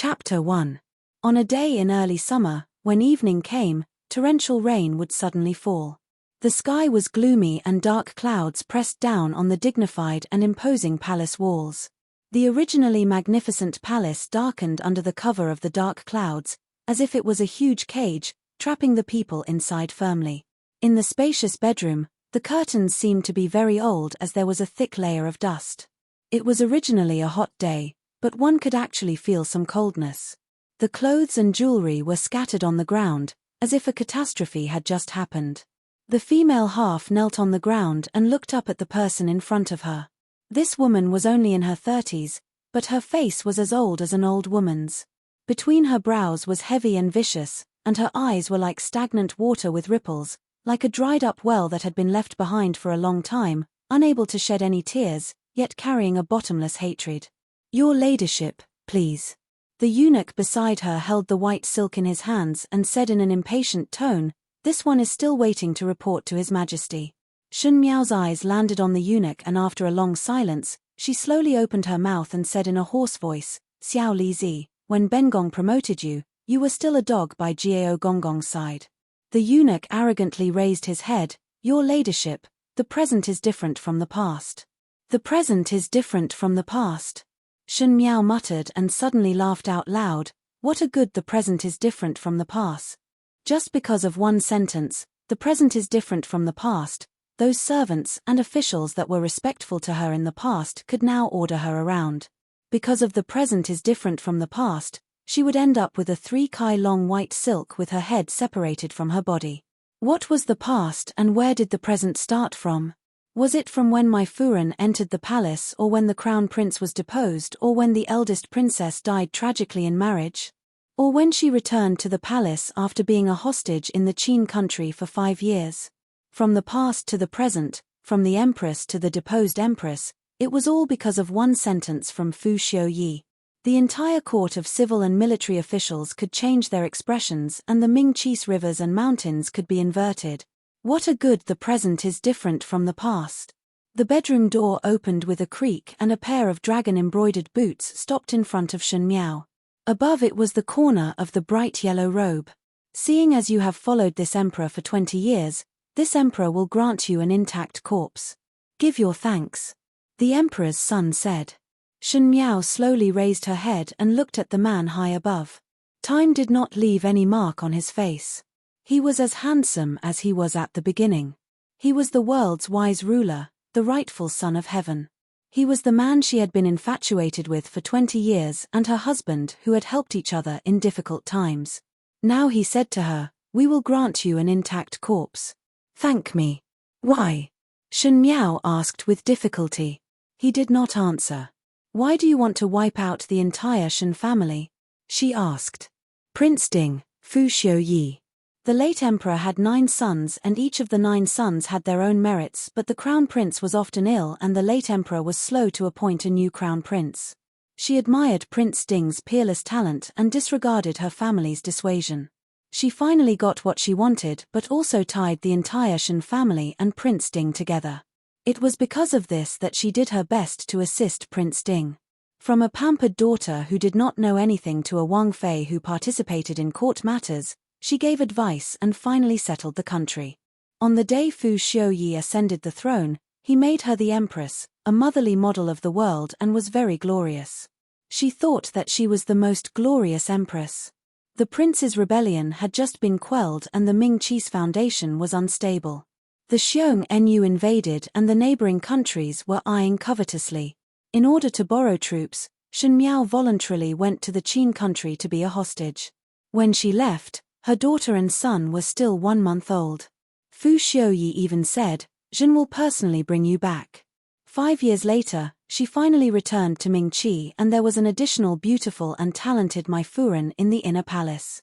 Chapter 1. On a day in early summer, when evening came, torrential rain would suddenly fall. The sky was gloomy and dark clouds pressed down on the dignified and imposing palace walls. The originally magnificent palace darkened under the cover of the dark clouds, as if it was a huge cage, trapping the people inside firmly. In the spacious bedroom, the curtains seemed to be very old as there was a thick layer of dust. It was originally a hot day, but one could actually feel some coldness. The clothes and jewelry were scattered on the ground, as if a catastrophe had just happened. The female half knelt on the ground and looked up at the person in front of her. This woman was only in her 30s, but her face was as old as an old woman's. Between her brows was heavy and vicious, and her eyes were like stagnant water with ripples, like a dried-up well that had been left behind for a long time, unable to shed any tears, yet carrying a bottomless hatred. "Your ladyship, please." The eunuch beside her held the white silk in his hands and said in an impatient tone, "This one is still waiting to report to His Majesty." Shun Miao's eyes landed on the eunuch, and after a long silence, she slowly opened her mouth and said in a hoarse voice, "Xiao Li Zi, when Bengong promoted you, you were still a dog by Jiao Gonggong's side." The eunuch arrogantly raised his head, "Your ladyship, the present is different from the past." "The present is different from the past." Shun Miao muttered and suddenly laughed out loud. What a good the present is different from the past. Just because of one sentence, the present is different from the past, those servants and officials that were respectful to her in the past could now order her around. Because of the present is different from the past, she would end up with a 3 kai long white silk with her head separated from her body. What was the past and where did the present start from? Was it from when my Furen entered the palace, or when the crown prince was deposed, or when the eldest princess died tragically in marriage? Or when she returned to the palace after being a hostage in the Qin country for 5 years? From the past to the present, from the Empress to the deposed Empress, it was all because of one sentence from Fu Xiuyi. The entire court of civil and military officials could change their expressions and the Ming-Chis rivers and mountains could be inverted. What a good the present is different from the past. The bedroom door opened with a creak and a pair of dragon-embroidered boots stopped in front of Shun Miao. Above it was the corner of the bright yellow robe. "Seeing as you have followed this emperor for 20 years, this emperor will grant you an intact corpse. Give your thanks." The emperor's son said. Shun Miao slowly raised her head and looked at the man high above. Time did not leave any mark on his face. He was as handsome as he was at the beginning. He was the world's wise ruler, the rightful son of heaven. He was the man she had been infatuated with for 20 years and her husband who had helped each other in difficult times. Now he said to her, "We will grant you an intact corpse." "Thank me." "Why?" Shun Miao asked with difficulty. He did not answer. "Why do you want to wipe out the entire Shun family?" she asked. Prince Ding, Fu Xiuyi. The late emperor had 9 sons and each of the 9 sons had their own merits, but the crown prince was often ill and the late emperor was slow to appoint a new crown prince. She admired Prince Ding's peerless talent and disregarded her family's dissuasion. She finally got what she wanted but also tied the entire Shen family and Prince Ding together. It was because of this that she did her best to assist Prince Ding. From a pampered daughter who did not know anything to a Wang Fei who participated in court matters, she gave advice and finally settled the country. On the day Fu Xiuyi ascended the throne, he made her the empress, a motherly model of the world, and was very glorious. She thought that she was the most glorious empress. The prince's rebellion had just been quelled and the Ming-Chis foundation was unstable. The Xiong Nu invaded and the neighboring countries were eyeing covetously. In order to borrow troops, Shun Miao voluntarily went to the Qin country to be a hostage. When she left, her daughter and son were still 1 month old. Fu Xiuyi even said, "Jin will personally bring you back." 5 years later, she finally returned to Ming-Chi and there was an additional beautiful and talented Mai Furen in the inner palace.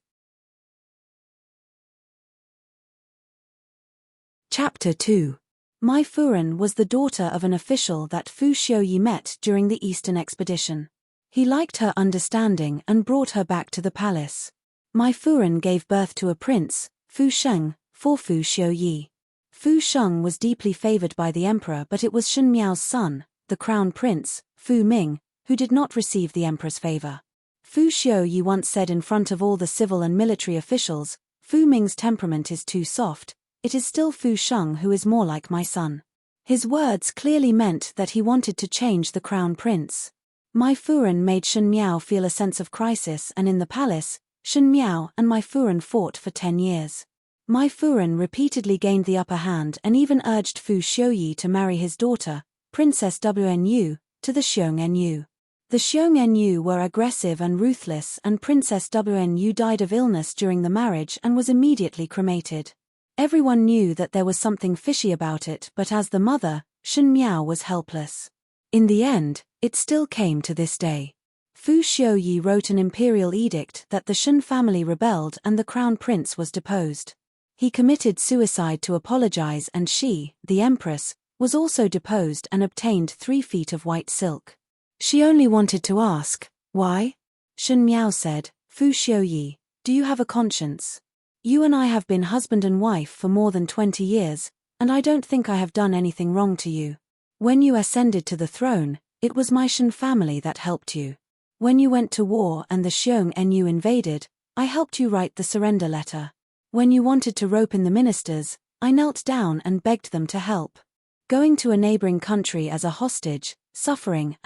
Chapter 2. Mai Furen was the daughter of an official that Fu Xiuyi met during the Eastern expedition. He liked her understanding and brought her back to the palace. Mai Furen gave birth to a prince, Fu Sheng, for Fu Xiuyi. Fu Sheng was deeply favored by the emperor, but it was Shun Miao's son, the crown prince, Fu Ming, who did not receive the emperor's favor. Fu Xiuyi once said in front of all the civil and military officials, Fu Ming's temperament is too soft, it is still Fu Sheng who is more like my son. His words clearly meant that he wanted to change the crown prince. My Furen made Shen Miao feel a sense of crisis, and in the palace, Shen Miao and my Furen fought for 10 years. My Furen repeatedly gained the upper hand and even urged Fu Xiuyi to marry his daughter, Princess Wnu, to the Xiongnu. The Xiongnu were aggressive and ruthless, and Princess Wnu died of illness during the marriage and was immediately cremated. Everyone knew that there was something fishy about it, but as the mother, Shen Miao was helpless. In the end, it still came to this day. Fu Xiuyi wrote an imperial edict that the Shen family rebelled and the crown prince was deposed. He committed suicide to apologize, and she, the Empress, was also deposed and obtained 3 feet of white silk. She only wanted to ask, why? Shen Miao said, Fu Xiuyi, do you have a conscience? You and I have been husband and wife for more than 20 years, and I don't think I have done anything wrong to you. When you ascended to the throne, it was my Shen family that helped you. When you went to war and the Xiongnu invaded, I helped you write the surrender letter. When you wanted to rope in the ministers, I knelt down and begged them to help. Going to a neighboring country as a hostage, suffering,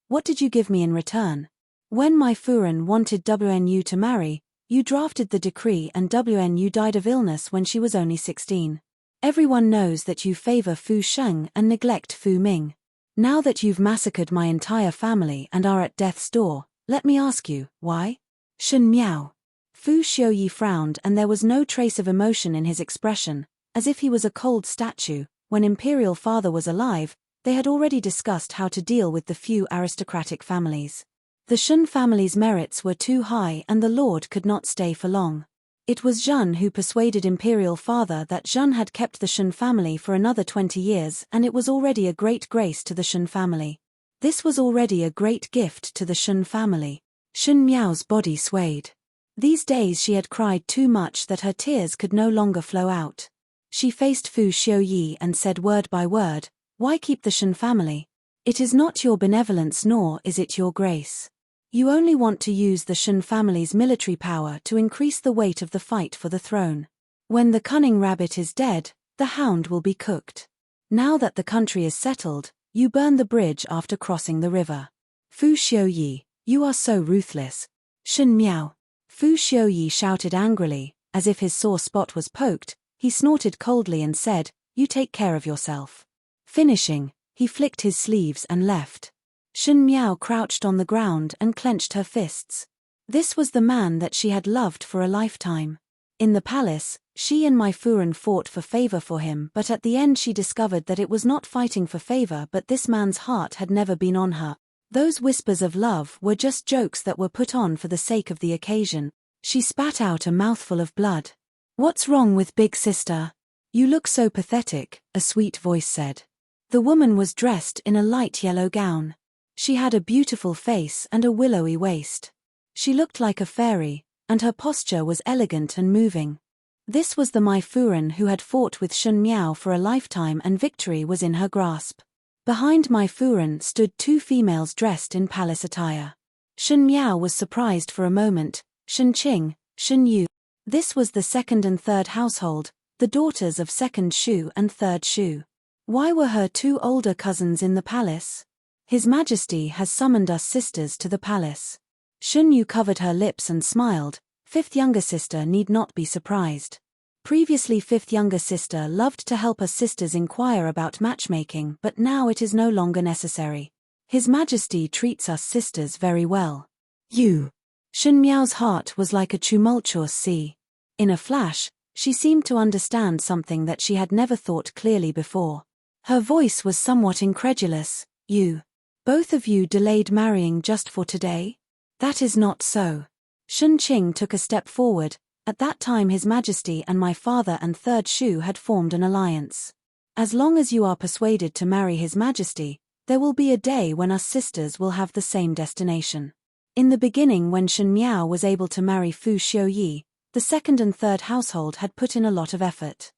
what did you give me in return? When my Furen wanted Wnu to marry, you drafted the decree and Wnu died of illness when she was only 16. Everyone knows that you favor Fu Sheng and neglect Fu Ming. Now that you've massacred my entire family and are at death's door, let me ask you, why? Shen Miao. Fu Xiuyi frowned, and there was no trace of emotion in his expression, as if he was a cold statue. When Imperial Father was alive, they had already discussed how to deal with the few aristocratic families. The Shen family's merits were too high and the Lord could not stay for long. It was Zhen who persuaded Imperial Father that Zhen had kept the Shen family for another 20 years, and it was already a great grace to the Shen family. This was already a great gift to the Shen family. Shen Miao's body swayed. These days she had cried too much that her tears could no longer flow out. She faced Fu Xiuyi and said word by word, why keep the Shen family? It is not your benevolence nor is it your grace. You only want to use the Shen family's military power to increase the weight of the fight for the throne. When the cunning rabbit is dead, the hound will be cooked. Now that the country is settled, you burn the bridge after crossing the river. Fu Xiuyi, you are so ruthless. Shen Miao. Fu Xiuyi shouted angrily, as if his sore spot was poked. He snorted coldly and said, you take care of yourself. Finishing, he flicked his sleeves and left. Shen Miao crouched on the ground and clenched her fists. This was the man that she had loved for a lifetime. In the palace, she and my Furen fought for favor for him, but at the end she discovered that it was not fighting for favor, but this man's heart had never been on her. Those whispers of love were just jokes that were put on for the sake of the occasion. She spat out a mouthful of blood. What's wrong with big sister? You look so pathetic, a sweet voice said. The woman was dressed in a light yellow gown. She had a beautiful face and a willowy waist. She looked like a fairy, and her posture was elegant and moving. This was the Mai Furen who had fought with Shen Miao for a lifetime, and victory was in her grasp. Behind Mai Furen stood 2 females dressed in palace attire. Shen Miao was surprised for a moment. Shen Qing, Shen Yu. This was the second and third household, the daughters of second Shu and third Shu. Why were her 2 older cousins in the palace? His Majesty has summoned us sisters to the palace. Shen Yu covered her lips and smiled. 5th younger sister need not be surprised. Previously 5th younger sister loved to help us sisters inquire about matchmaking, but now it is no longer necessary. His Majesty treats us sisters very well. You. Shen Miao's heart was like a tumultuous sea. In a flash, she seemed to understand something that she had never thought clearly before. Her voice was somewhat incredulous. You. Both of you delayed marrying just for today? That is not so. Shen Qing took a step forward. At that time His Majesty and my father and third Shu had formed an alliance. As long as you are persuaded to marry His Majesty, there will be a day when us sisters will have the same destination. In the beginning, when Shen Miao was able to marry Fu Xiuyi, the second and third household had put in a lot of effort.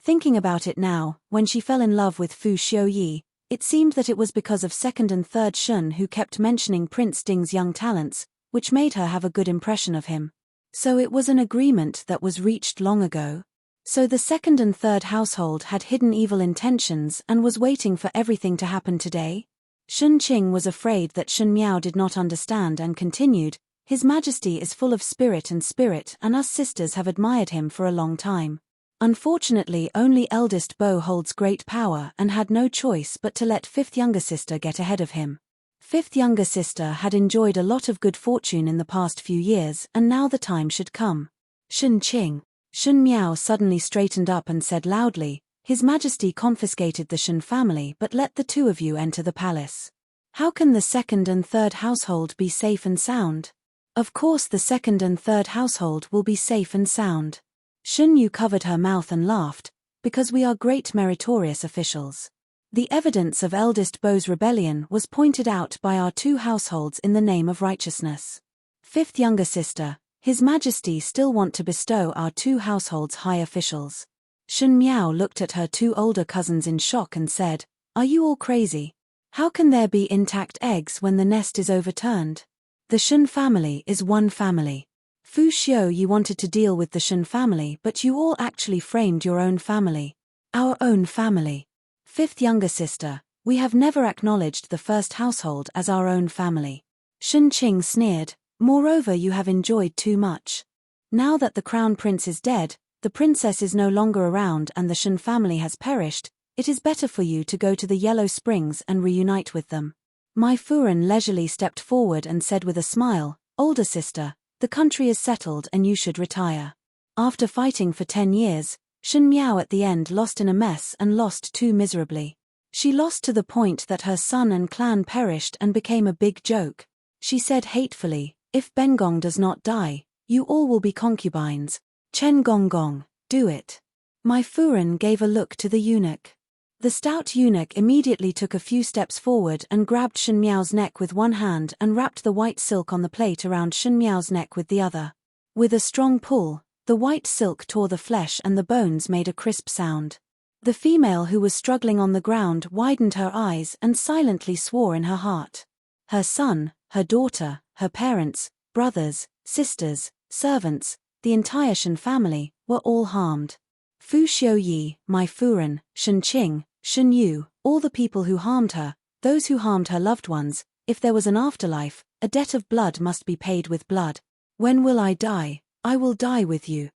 Thinking about it now, when she fell in love with Fu Xiuyi, it seemed that it was because of second and third Shun who kept mentioning Prince Ding's young talents, which made her have a good impression of him. So it was an agreement that was reached long ago. So the second and third household had hidden evil intentions and was waiting for everything to happen today? Shun Qing was afraid that Shun Miao did not understand and continued, His Majesty is full of spirit and us sisters have admired him for a long time. Unfortunately only eldest Bo holds great power and had no choice but to let fifth younger sister get ahead of him. Fifth younger sister had enjoyed a lot of good fortune in the past few years and now the time should come. Shun Qing. Shun Miao suddenly straightened up and said loudly, His Majesty confiscated the Shun family but let the two of you enter the palace. How can the second and third household be safe and sound? Of course the second and third household will be safe and sound. Shun Yu covered her mouth and laughed, because we are great meritorious officials. The evidence of eldest Bo's rebellion was pointed out by our two households in the name of righteousness. Fifth younger sister, His Majesty still want to bestow our two households high officials. Shun Miao looked at her two older cousins in shock and said, Are you all crazy? How can there be intact eggs when the nest is overturned? The Shun family is one family. Fu Xiu, you wanted to deal with the Shun family but you all actually framed your own family. Our own family. Fifth younger sister, we have never acknowledged the first household as our own family. Shun Qing sneered, moreover you have enjoyed too much. Now that the crown prince is dead, the princess is no longer around and the Shun family has perished, it is better for you to go to the Yellow Springs and reunite with them. Mai Furen leisurely stepped forward and said with a smile, Older sister, the country is settled and you should retire. After fighting for 10 years, Shun Miao at the end lost in a mess and lost too miserably. She lost to the point that her son and clan perished and became a big joke. She said hatefully, if Bengong does not die, you all will be concubines. Chen Gong Gong, do it. Mai Furen gave a look to the eunuch. The stout eunuch immediately took a few steps forward and grabbed Shun Miao's neck with one hand and wrapped the white silk on the plate around Shun Miao's neck with the other. With a strong pull, the white silk tore the flesh and the bones made a crisp sound. The female who was struggling on the ground widened her eyes and silently swore in her heart. Her son, her daughter, her parents, brothers, sisters, servants, the entire Shun family, were all harmed. Fu Xiuyi, Mai Furen, Shun Qing, Shun Yu, all the people who harmed her, those who harmed her loved ones, if there was an afterlife, a debt of blood must be paid with blood. When will I die? I will die with you.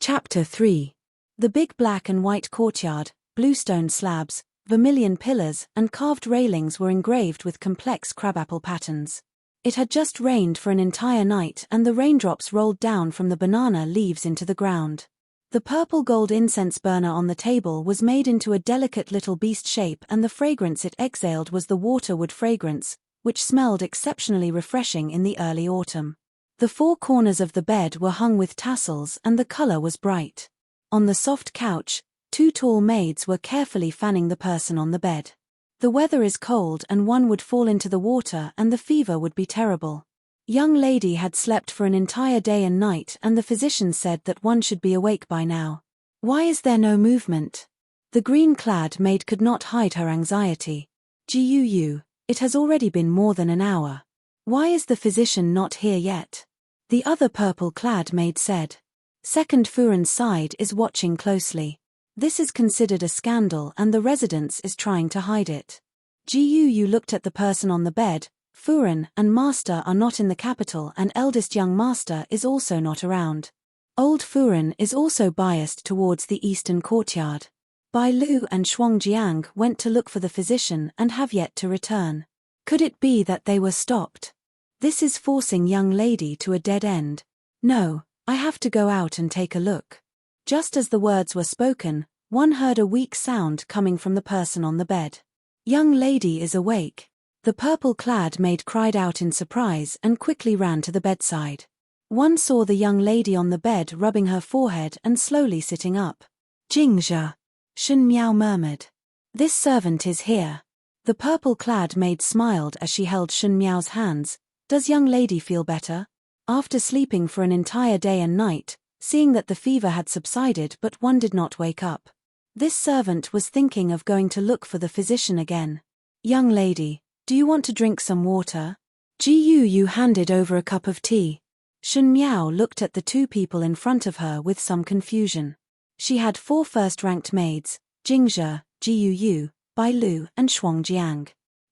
Chapter 3. The big black and white courtyard, bluestone slabs, vermilion pillars, and carved railings were engraved with complex crabapple patterns. It had just rained for an entire night and the raindrops rolled down from the banana leaves into the ground. The purple gold incense burner on the table was made into a delicate little beast shape and the fragrance it exhaled was the waterwood fragrance, which smelled exceptionally refreshing in the early autumn. The four corners of the bed were hung with tassels and the color was bright. On the soft couch, two tall maids were carefully fanning the person on the bed. The weather is cold and one would fall into the water and the fever would be terrible. Young lady had slept for an entire day and night and the physician said that one should be awake by now. Why is there no movement? The green-clad maid could not hide her anxiety. Jiu, it has already been more than an hour. Why is the physician not here yet? The other purple-clad maid said. Second Furen's side is watching closely. This is considered a scandal and the residence is trying to hide it. Gu looked at the person on the bed. Furen and Master are not in the capital and eldest young Master is also not around. Old Furen is also biased towards the eastern courtyard. Bai Lu and Shuangjiang went to look for the physician and have yet to return. Could it be that they were stopped? This is forcing young lady to a dead end. No, I have to go out and take a look. Just as the words were spoken, one heard a weak sound coming from the person on the bed. Young lady is awake. The purple-clad maid cried out in surprise and quickly ran to the bedside. One saw the young lady on the bed rubbing her forehead and slowly sitting up. Jingzhe. Shun Miao murmured. This servant is here. The purple-clad maid smiled as she held Shun Miao's hands. Does young lady feel better? After sleeping for an entire day and night, seeing that the fever had subsided but one did not wake up. This servant was thinking of going to look for the physician again. "Young lady, do you want to drink some water?" Yu handed over a cup of tea. Shen Miao looked at the two people in front of her with some confusion. She had 4 first-ranked maids, Jingzhe, Yu, Bai Lu and Shuangjiang.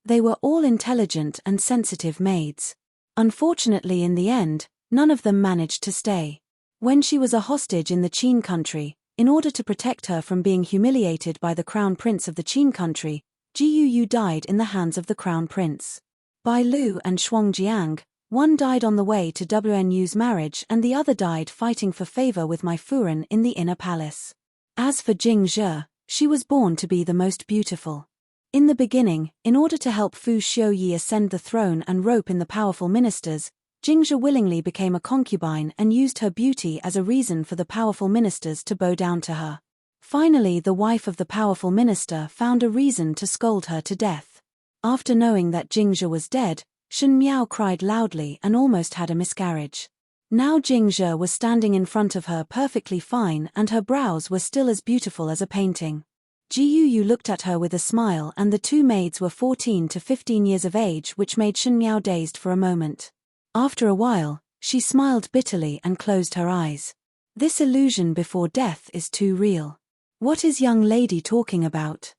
They were all intelligent and sensitive maids. Unfortunately, in the end, none of them managed to stay. When she was a hostage in the Qin country, in order to protect her from being humiliated by the crown prince of the Qin country, Yu died in the hands of the crown prince. Bai Lu and Shuangjiang, one died on the way to Wnu's marriage and the other died fighting for favor with my Furen in the inner palace. As for Jingzhe, she was born to be the most beautiful. In the beginning, in order to help Fu Xiuyi ascend the throne and rope in the powerful ministers, Jingzhe willingly became a concubine and used her beauty as a reason for the powerful ministers to bow down to her. Finally, the wife of the powerful minister found a reason to scold her to death. After knowing that Jingzhe was dead, Shen Miao cried loudly and almost had a miscarriage. Now Jingzhe was standing in front of her perfectly fine and her brows were still as beautiful as a painting. Yu looked at her with a smile and the two maids were 14 to 15 years of age, which made Shen Miao dazed for a moment. After a while, she smiled bitterly and closed her eyes. This illusion before death is too real. What is young lady talking about?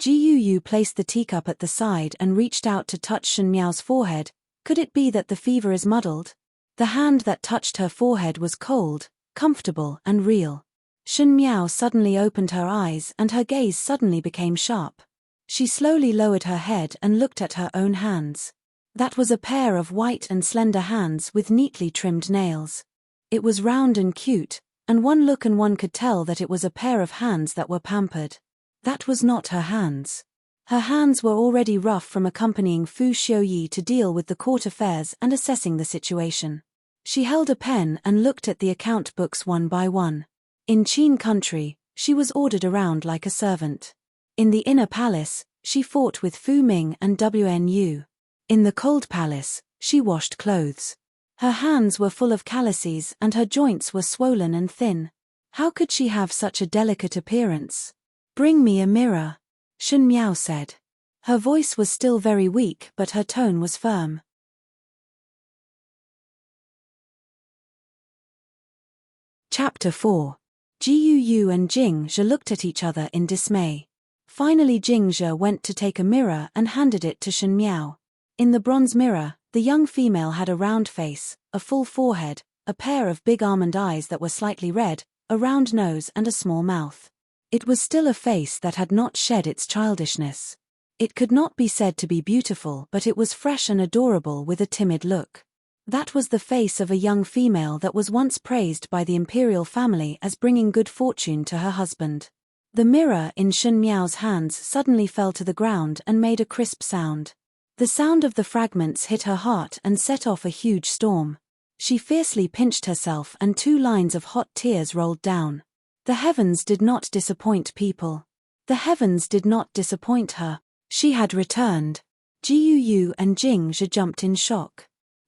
Yu placed the teacup at the side and reached out to touch Shen Miao's forehead. Could it be that the fever is muddled? The hand that touched her forehead was cold, comfortable and real. Shen Miao suddenly opened her eyes and her gaze suddenly became sharp. She slowly lowered her head and looked at her own hands. That was a pair of white and slender hands with neatly trimmed nails. It was round and cute, and one look and one could tell that it was a pair of hands that were pampered. That was not her hands. Her hands were already rough from accompanying Fu Xiuyi to deal with the court affairs and assessing the situation. She held a pen and looked at the account books one by one. In Qin country, she was ordered around like a servant. In the inner palace, she fought with Fu Ming and Wnu. In the cold palace, she washed clothes. Her hands were full of calluses and her joints were swollen and thin. How could she have such a delicate appearance? "Bring me a mirror," Shen Miao said. Her voice was still very weak but her tone was firm. Chapter 4. Yu and Jingzhe looked at each other in dismay. Finally Jingzhe went to take a mirror and handed it to Shen Miao. In the bronze mirror, the young female had a round face, a full forehead, a pair of big almond eyes that were slightly red, a round nose and a small mouth. It was still a face that had not shed its childishness. It could not be said to be beautiful, but it was fresh and adorable with a timid look. That was the face of a young female that was once praised by the imperial family as bringing good fortune to her husband. The mirror in Shen Miao's hands suddenly fell to the ground and made a crisp sound. The sound of the fragments hit her heart and set off a huge storm. She fiercely pinched herself and 2 lines of hot tears rolled down. The heavens did not disappoint people. The heavens did not disappoint her. She had returned. Yu and Jingzhe jumped in shock.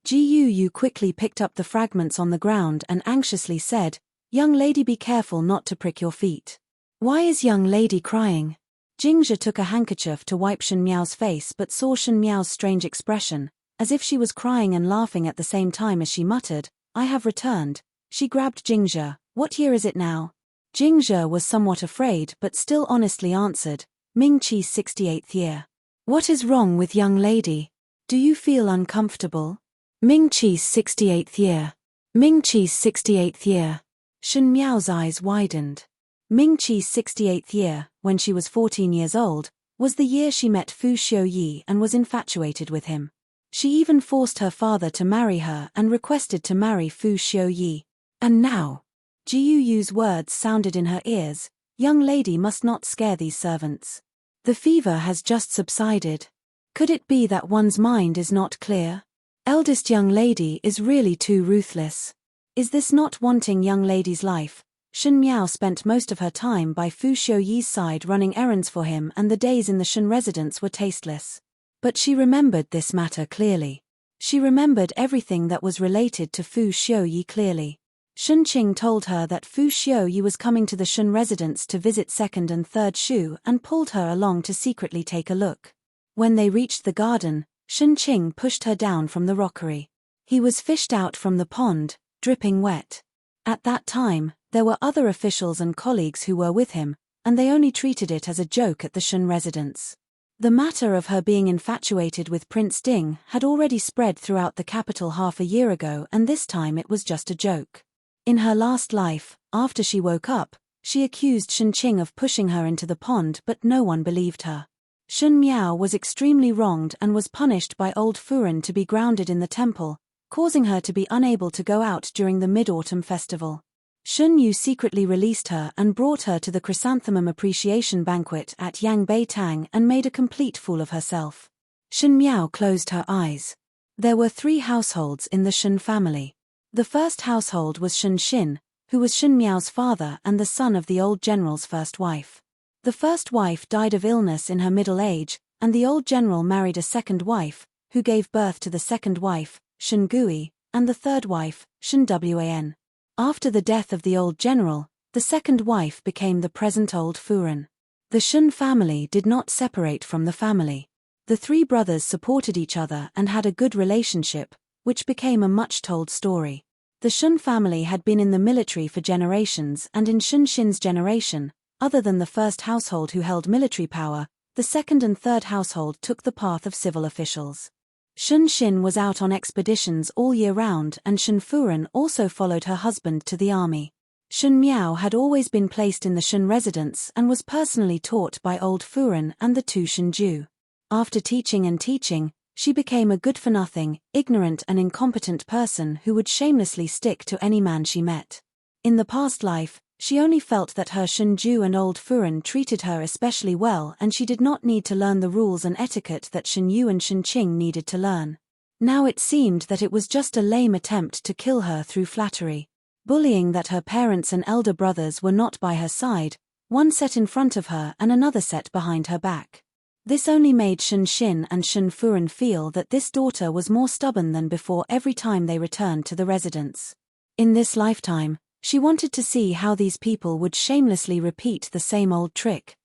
Yu quickly picked up the fragments on the ground and anxiously said, "Young lady, be careful not to prick your feet." "Why is young lady crying?" Jingzhe took a handkerchief to wipe Shen Miao's face but saw Shen Miao's strange expression, as if she was crying and laughing at the same time as she muttered, "I have returned." She grabbed Jingzhe. "What year is it now?" Jingzhe was somewhat afraid but still honestly answered, "Ming Qi's 68th year." "What is wrong with young lady? Do you feel uncomfortable?" "Ming Qi's 68th year. Ming Qi's 68th year." Shen Miao's eyes widened. Ming Qi's 68th year, when she was 14 years old, was the year she met Fu Xiuyi and was infatuated with him. She even forced her father to marry her and requested to marry Fu Xiuyi. And now, Jiyu's words sounded in her ears, "Young lady must not scare these servants. The fever has just subsided. Could it be that one's mind is not clear? Eldest young lady is really too ruthless. Is this not wanting young lady's life?" Shen Miao spent most of her time by Fu Xiuyi's side running errands for him and the days in the Shen residence were tasteless. But she remembered this matter clearly. She remembered everything that was related to Fu Xiuyi clearly. Shen Qing told her that Fu Xiuyi was coming to the Shen residence to visit 2nd and 3rd Shu and pulled her along to secretly take a look. When they reached the garden, Shen Qing pushed her down from the rockery. He was fished out from the pond, dripping wet. At that time, there were other officials and colleagues who were with him, and they only treated it as a joke at the Shen residence. The matter of her being infatuated with Prince Ding had already spread throughout the capital half a year ago, and this time it was just a joke. In her last life, after she woke up, she accused Shen Qing of pushing her into the pond, but no one believed her. Shen Miao was extremely wronged and was punished by old Furen to be grounded in the temple, causing her to be unable to go out during the Mid-Autumn Festival. Shen Yu secretly released her and brought her to the Chrysanthemum Appreciation Banquet at Yang Bei Tang and made a complete fool of herself. Shen Miao closed her eyes. There were 3 households in the Shen family. The first household was Shen Xin, who was Shen Miao's father and the son of the old general's first wife. The first wife died of illness in her middle age, and the old general married a second wife, who gave birth to the second wife, Shen Gui, and the third wife, Shen Wan. After the death of the old general, the second wife became the present old Furen. The Shen family did not separate from the family. The 3 brothers supported each other and had a good relationship, which became a much-told story. The Shen family had been in the military for generations, and in Shen Xin's generation, other than the first household who held military power, the second and third household took the path of civil officials. Shen Xin was out on expeditions all year round, and Shen Furen also followed her husband to the army. Shen Miao had always been placed in the Shen residence and was personally taught by old Furen and the 2 Shen Ju. After teaching and teaching, she became a good-for-nothing, ignorant and incompetent person who would shamelessly stick to any man she met. In the past life, she only felt that her Shen Ju and old Furen treated her especially well, and she did not need to learn the rules and etiquette that Shen Yu and Shen Qing needed to learn. Now it seemed that it was just a lame attempt to kill her through flattery. Bullying that her parents and elder brothers were not by her side, one set in front of her and another set behind her back. This only made Shen Xin and Shen Furen feel that this daughter was more stubborn than before every time they returned to the residence. In this lifetime, she wanted to see how these people would shamelessly repeat the same old trick.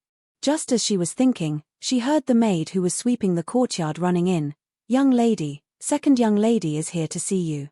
Just as she was thinking, she heard the maid who was sweeping the courtyard running in. "Young lady, second young lady is here to see you."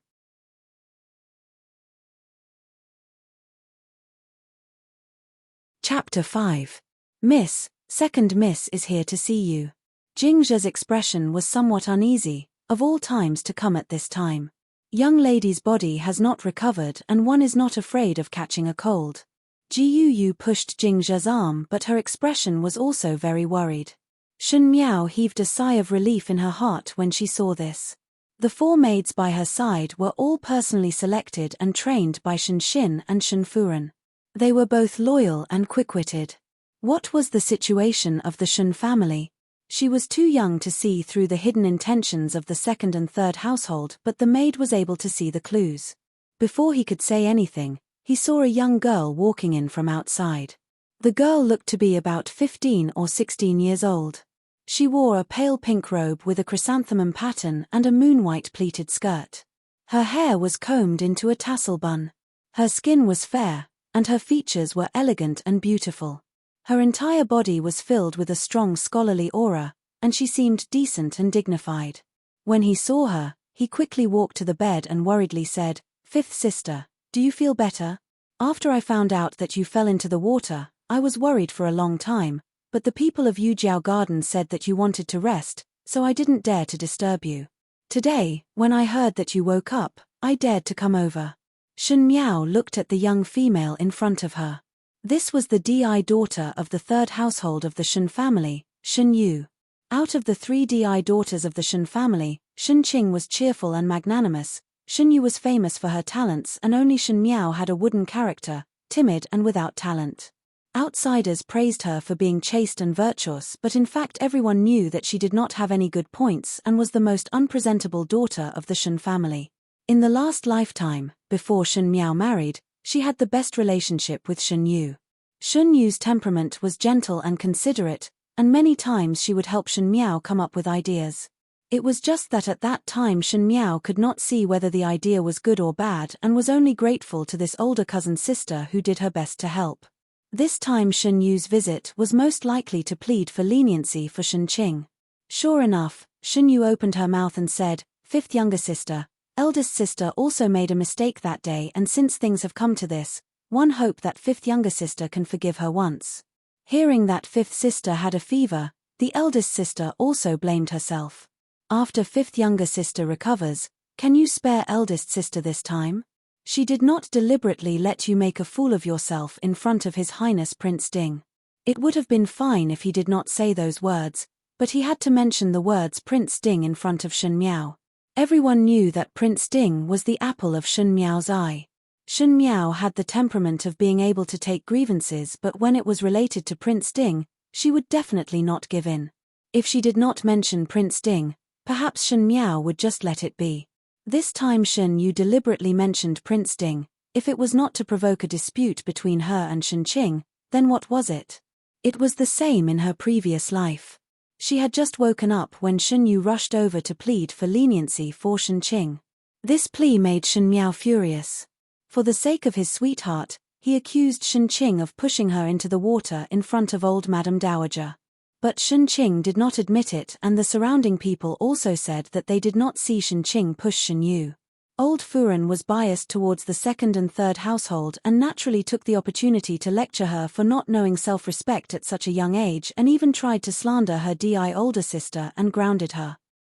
Chapter 5. Miss, second miss is here to see you. Jing Zhe's expression was somewhat uneasy, of all times to come at this time. Young lady's body has not recovered and one is not afraid of catching a cold. Ji Yu pushed Jing Zhe's arm, but her expression was also very worried. Shen Miao heaved a sigh of relief in her heart when she saw this. The 4 maids by her side were all personally selected and trained by Shen Xin and Shen Furen. They were both loyal and quick-witted. What was the situation of the Shen family? She was too young to see through the hidden intentions of the second and third household, but the maid was able to see the clues. Before he could say anything, he saw a young girl walking in from outside. The girl looked to be about 15 or 16 years old. She wore a pale pink robe with a chrysanthemum pattern and a moon-white pleated skirt. Her hair was combed into a tassel bun. Her skin was fair, and her features were elegant and beautiful. Her entire body was filled with a strong scholarly aura, and she seemed decent and dignified. When he saw her, he quickly walked to the bed and worriedly said, "Fifth sister, do you feel better? After I found out that you fell into the water, I was worried for a long time, but the people of Yujiao Garden said that you wanted to rest, so I didn't dare to disturb you. Today, when I heard that you woke up, I dared to come over." Shen Miao looked at the young female in front of her. This was the daughter of the third household of the Shen family, Shen Yu. Out of the 3 daughters of the Shen family, Shen Qing was cheerful and magnanimous, Shen Yu was famous for her talents, and only Shen Miao had a wooden character, timid and without talent. Outsiders praised her for being chaste and virtuous, but in fact everyone knew that she did not have any good points and was the most unpresentable daughter of the Shen family. In the last lifetime, before Shen Miao married, she had the best relationship with Shen Yu. Shen Yu's temperament was gentle and considerate, and many times she would help Shen Miao come up with ideas. It was just that at that time Shen Miao could not see whether the idea was good or bad and was only grateful to this older cousin sister who did her best to help. This time Shen Yu's visit was most likely to plead for leniency for Shen Qing. Sure enough, Shunyu opened her mouth and said, "Fifth younger sister, eldest sister also made a mistake that day, and since things have come to this, one hope that fifth younger sister can forgive her once." Hearing that fifth sister had a fever, the eldest sister also blamed herself. After fifth younger sister recovers, can you spare eldest sister this time? She did not deliberately let you make a fool of yourself in front of His Highness Prince Ding. It would have been fine if he did not say those words, but he had to mention the words Prince Ding in front of Shun Miao. Everyone knew that Prince Ding was the apple of Shun Miao's eye. Shun Miao had the temperament of being able to take grievances, but when it was related to Prince Ding, she would definitely not give in. If she did not mention Prince Ding, perhaps Shun Miao would just let it be. This time Shun Yu deliberately mentioned Prince Ding. If it was not to provoke a dispute between her and Shun Qing, then what was it? It was the same in her previous life. She had just woken up when Shun Yu rushed over to plead for leniency for Shun Qing. This plea made Shun Miao furious. For the sake of his sweetheart, he accused Shun Qing of pushing her into the water in front of old Madame Dowager. But Shun Qing did not admit it, and the surrounding people also said that they did not see Shun Qing push Shun Yu. Old Furen was biased towards the second and third household and naturally took the opportunity to lecture her for not knowing self-respect at such a young age, and even tried to slander her older sister and grounded her.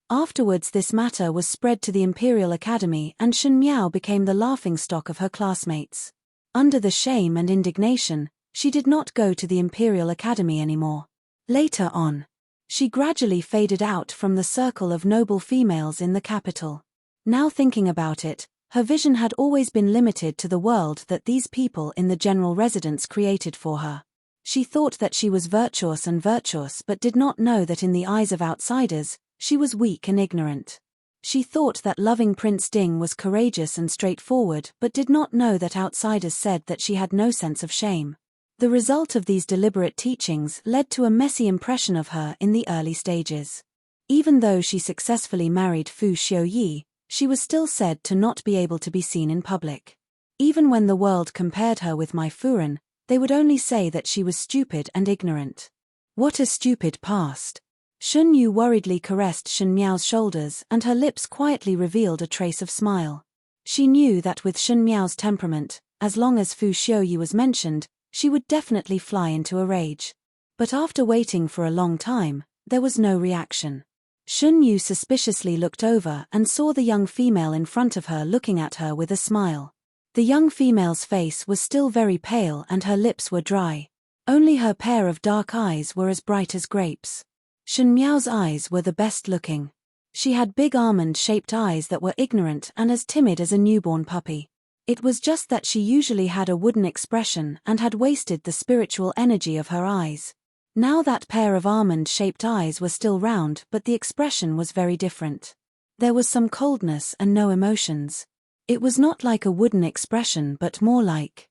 Afterwards this matter was spread to the Imperial Academy, and Shun Miao became the laughingstock of her classmates. Under the shame and indignation, she did not go to the Imperial Academy anymore. Later on, she gradually faded out from the circle of noble females in the capital. Now thinking about it, her vision had always been limited to the world that these people in the general residence created for her. She thought that she was virtuous but did not know that in the eyes of outsiders, she was weak and ignorant. She thought that loving Prince Ding was courageous and straightforward, but did not know that outsiders said that she had no sense of shame. The result of these deliberate teachings led to a messy impression of her in the early stages. Even though she successfully married Fu Xiuyi, she was still said to not be able to be seen in public. Even when the world compared her with Mai Furen, they would only say that she was stupid and ignorant. What a stupid past. Shun Yu worriedly caressed Shun Miao's shoulders, and her lips quietly revealed a trace of smile. She knew that with Shun Miao's temperament, as long as Fu Xiuyi was mentioned, she would definitely fly into a rage. But after waiting for a long time, there was no reaction. Shun Yu suspiciously looked over and saw the young female in front of her looking at her with a smile. The young female's face was still very pale and her lips were dry. Only her pair of dark eyes were as bright as grapes. Shun Miao's eyes were the best looking. She had big almond-shaped eyes that were ignorant and as timid as a newborn puppy. It was just that she usually had a wooden expression and had wasted the spiritual energy of her eyes. Now that pair of almond-shaped eyes were still round, but the expression was very different. There was some coldness and no emotions. It was not like a wooden expression but more like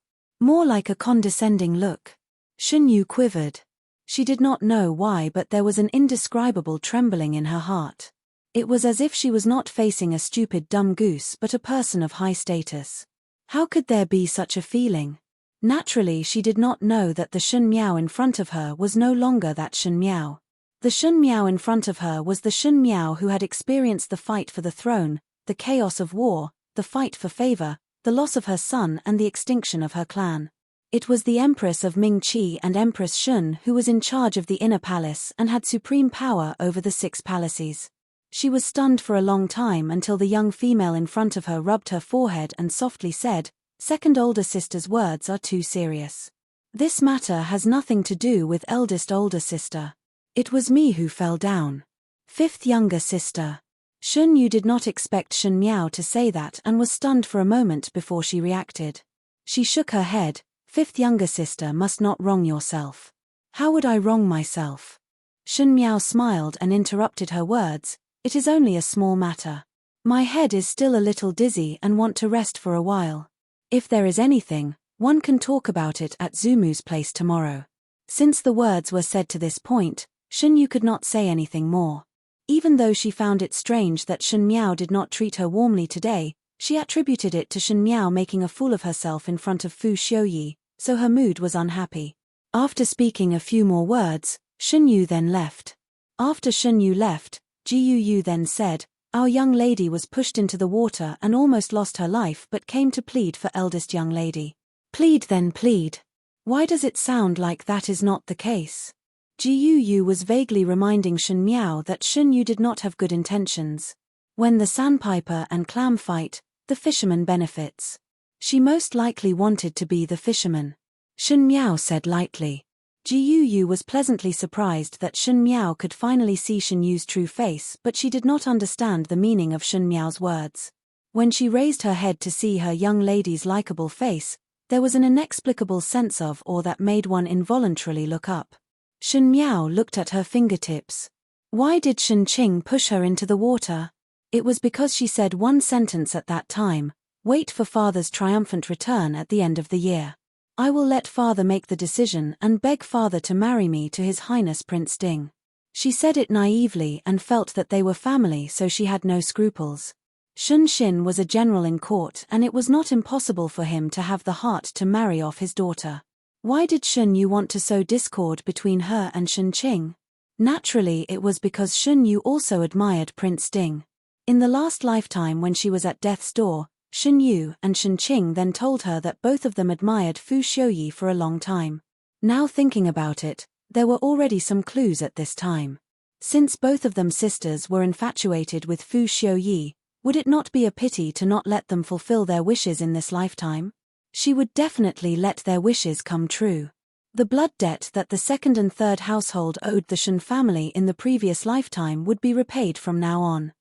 a condescending look. Shun Yu quivered. She did not know why, but there was an indescribable trembling in her heart. It was as if she was not facing a stupid dumb goose but a person of high status. How could there be such a feeling? Naturally she did not know that the Shun Miao in front of her was no longer that Shun Miao. The Shun Miao in front of her was the Shun Miao who had experienced the fight for the throne, the chaos of war, the fight for favor, the loss of her son and the extinction of her clan. It was the Empress of Ming-Chi and Empress Shun who was in charge of the inner palace and had supreme power over the 6 palaces. She was stunned for a long time until the young female in front of her rubbed her forehead and softly said, "Second older sister's words are too serious. This matter has nothing to do with eldest older sister. It was me who fell down. Fifth younger sister." Shun Yu did not expect Shun Miao to say that and was stunned for a moment before she reacted. She shook her head. "Fifth younger sister must not wrong yourself." "How would I wrong myself?" Shun Miao smiled and interrupted her words. "It is only a small matter. My head is still a little dizzy and want to rest for a while. If there is anything, one can talk about it at Zumu's place tomorrow." Since the words were said to this point, Shun Yu could not say anything more. Even though she found it strange that Shun Miao did not treat her warmly today, she attributed it to Shun Miao making a fool of herself in front of Fu Xiuyi, so her mood was unhappy. After speaking a few more words, Shun Yu then left. After Shun Yu left, Gu then said, "Our young lady was pushed into the water and almost lost her life but came to plead for eldest young lady." "Plead then plead. Why does it sound like that is not the case?" Gu was vaguely reminding Shun Miao that Shun Yu did not have good intentions. When the sandpiper and clam fight, the fisherman benefits. She most likely wanted to be the fisherman. Shun Miao said lightly. Gu was pleasantly surprised that Shun Miao could finally see Shun Yu's true face, but she did not understand the meaning of Shun Miao's words. When she raised her head to see her young lady's likable face, there was an inexplicable sense of awe that made one involuntarily look up. Shun Miao looked at her fingertips. Why did Shun Qing push her into the water? It was because she said one sentence at that time, "Wait for father's triumphant return at the end of the year. I will let father make the decision and beg father to marry me to His Highness Prince Ding." She said it naively and felt that they were family, so she had no scruples. Shun Xin was a general in court and it was not impossible for him to have the heart to marry off his daughter. Why did Shun Yu want to sow discord between her and Shun Qing? Naturally it was because Shun Yu also admired Prince Ding. In the last lifetime when she was at death's door, Shun Yu and Shun Qing then told her that both of them admired Fu Xiuyi for a long time. Now thinking about it, there were already some clues at this time. Since both of them sisters were infatuated with Fu Xiuyi, would it not be a pity to not let them fulfill their wishes in this lifetime? She would definitely let their wishes come true. The blood debt that the second and third household owed the Shun family in the previous lifetime would be repaid from now on.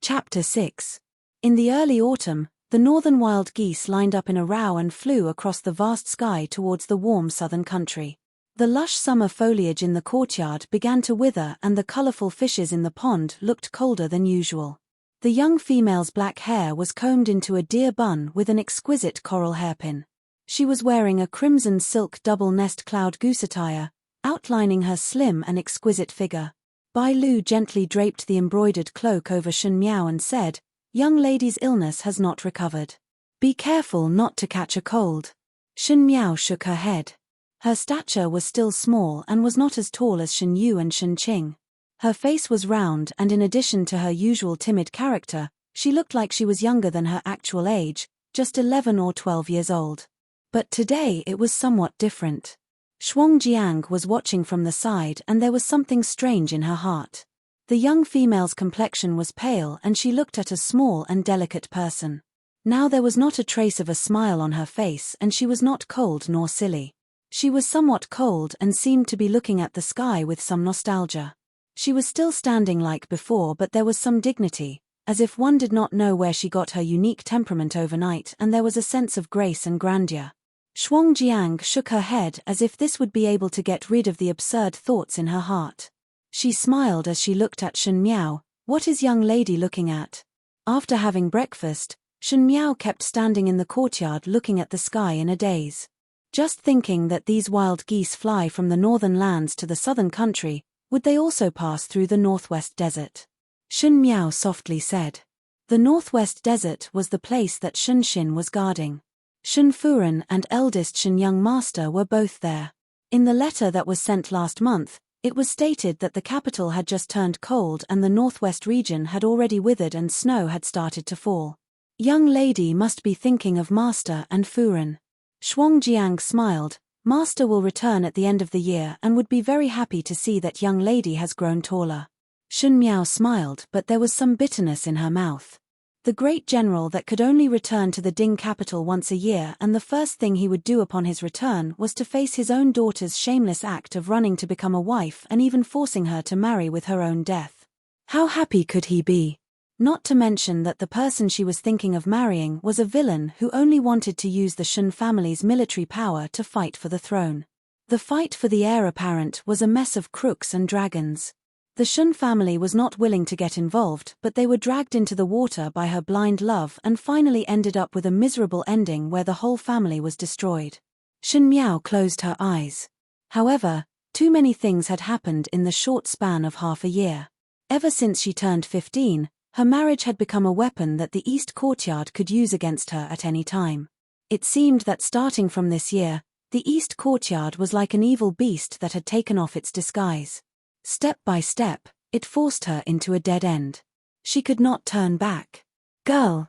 Chapter 6. In the early autumn, the northern wild geese lined up in a row and flew across the vast sky towards the warm southern country. The lush summer foliage in the courtyard began to wither and the colorful fishes in the pond looked colder than usual. The young female's black hair was combed into a deer bun with an exquisite coral hairpin. She was wearing a crimson silk double-nest cloud goose attire, outlining her slim and exquisite figure. Bai Lu gently draped the embroidered cloak over Shun Miao and said, "Young lady's illness has not recovered. Be careful not to catch a cold." Shun Miao shook her head. Her stature was still small and was not as tall as Shun Yu and Shun Qing. Her face was round and in addition to her usual timid character, she looked like she was younger than her actual age, just 11 or 12 years old. But today it was somewhat different. Shuang Jiang was watching from the side and there was something strange in her heart. The young female's complexion was pale and she looked at a small and delicate person. Now there was not a trace of a smile on her face and she was not cold nor silly. She was somewhat cold and seemed to be looking at the sky with some nostalgia. She was still standing like before but there was some dignity, as if one did not know where she got her unique temperament overnight and there was a sense of grace and grandeur. Shuang Jiang shook her head as if this would be able to get rid of the absurd thoughts in her heart. She smiled as she looked at Shun Miao. "What is young lady looking at?" After having breakfast, Shun Miao kept standing in the courtyard looking at the sky in a daze. Just thinking that these wild geese fly from the northern lands to the southern country, would they also pass through the northwest desert? Shun Miao softly said. The northwest desert was the place that Shun Xin was guarding. Shun Furen and eldest Shun Young Master were both there. In the letter that was sent last month, it was stated that the capital had just turned cold and the northwest region had already withered and snow had started to fall. Young lady must be thinking of Master and Furen. Shuang Jiang smiled. Master will return at the end of the year and would be very happy to see that young lady has grown taller. Shun Miao smiled but there was some bitterness in her mouth. The great general that could only return to the Ding capital once a year and the first thing he would do upon his return was to face his own daughter's shameless act of running to become a wife and even forcing her to marry with her own death. How happy could he be? Not to mention that the person she was thinking of marrying was a villain who only wanted to use the Shun family's military power to fight for the throne. The fight for the heir apparent was a mess of crooks and dragons. The Shun family was not willing to get involved but they were dragged into the water by her blind love and finally ended up with a miserable ending where the whole family was destroyed. Shun Miao closed her eyes. However, too many things had happened in the short span of half a year. Ever since she turned 15, her marriage had become a weapon that the East Courtyard could use against her at any time. It seemed that starting from this year, The east courtyard was like an evil beast that had taken off its disguise. Step by step, it forced her into a dead end. She could not turn back. Girl.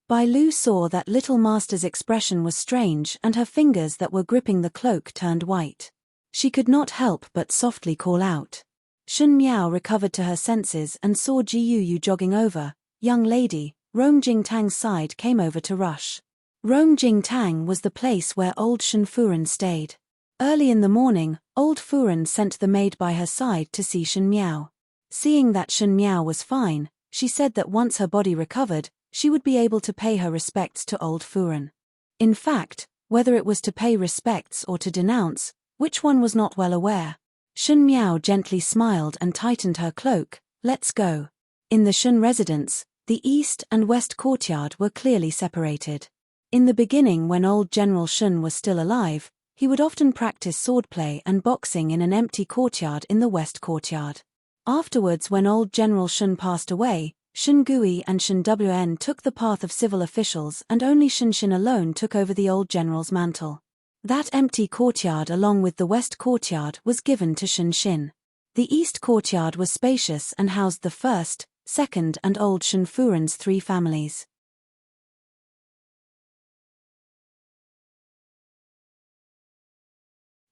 Bai Lu saw that little master's expression was strange and her fingers that were gripping the cloak turned white. She could not help but softly call out. Shun Miao recovered to her senses and saw Ji Yu jogging over. Young lady, Rong Jingtang's side came over to rush. Rong Jingtang was the place where old Shun Furen stayed. Early in the morning, old Furen sent the maid by her side to see Shun Miao. Seeing that Shun Miao was fine, she said that once her body recovered, she would be able to pay her respects to old Furen. In fact, whether it was to pay respects or to denounce, which one was not well aware. Shun Miao gently smiled and tightened her cloak. Let's go. In the Shun residence, the east and west courtyard were clearly separated. In the beginning, when old General Shun was still alive, he would often practice swordplay and boxing in an empty courtyard in the west courtyard. Afterwards, when old General Shun passed away, Shun Gui and Shun Wn took the path of civil officials and only Shun Xin alone took over the old general's mantle. That empty courtyard along with the west courtyard was given to Shun Xin. The east courtyard was spacious and housed the first, second and old Shun Furen's 3 families.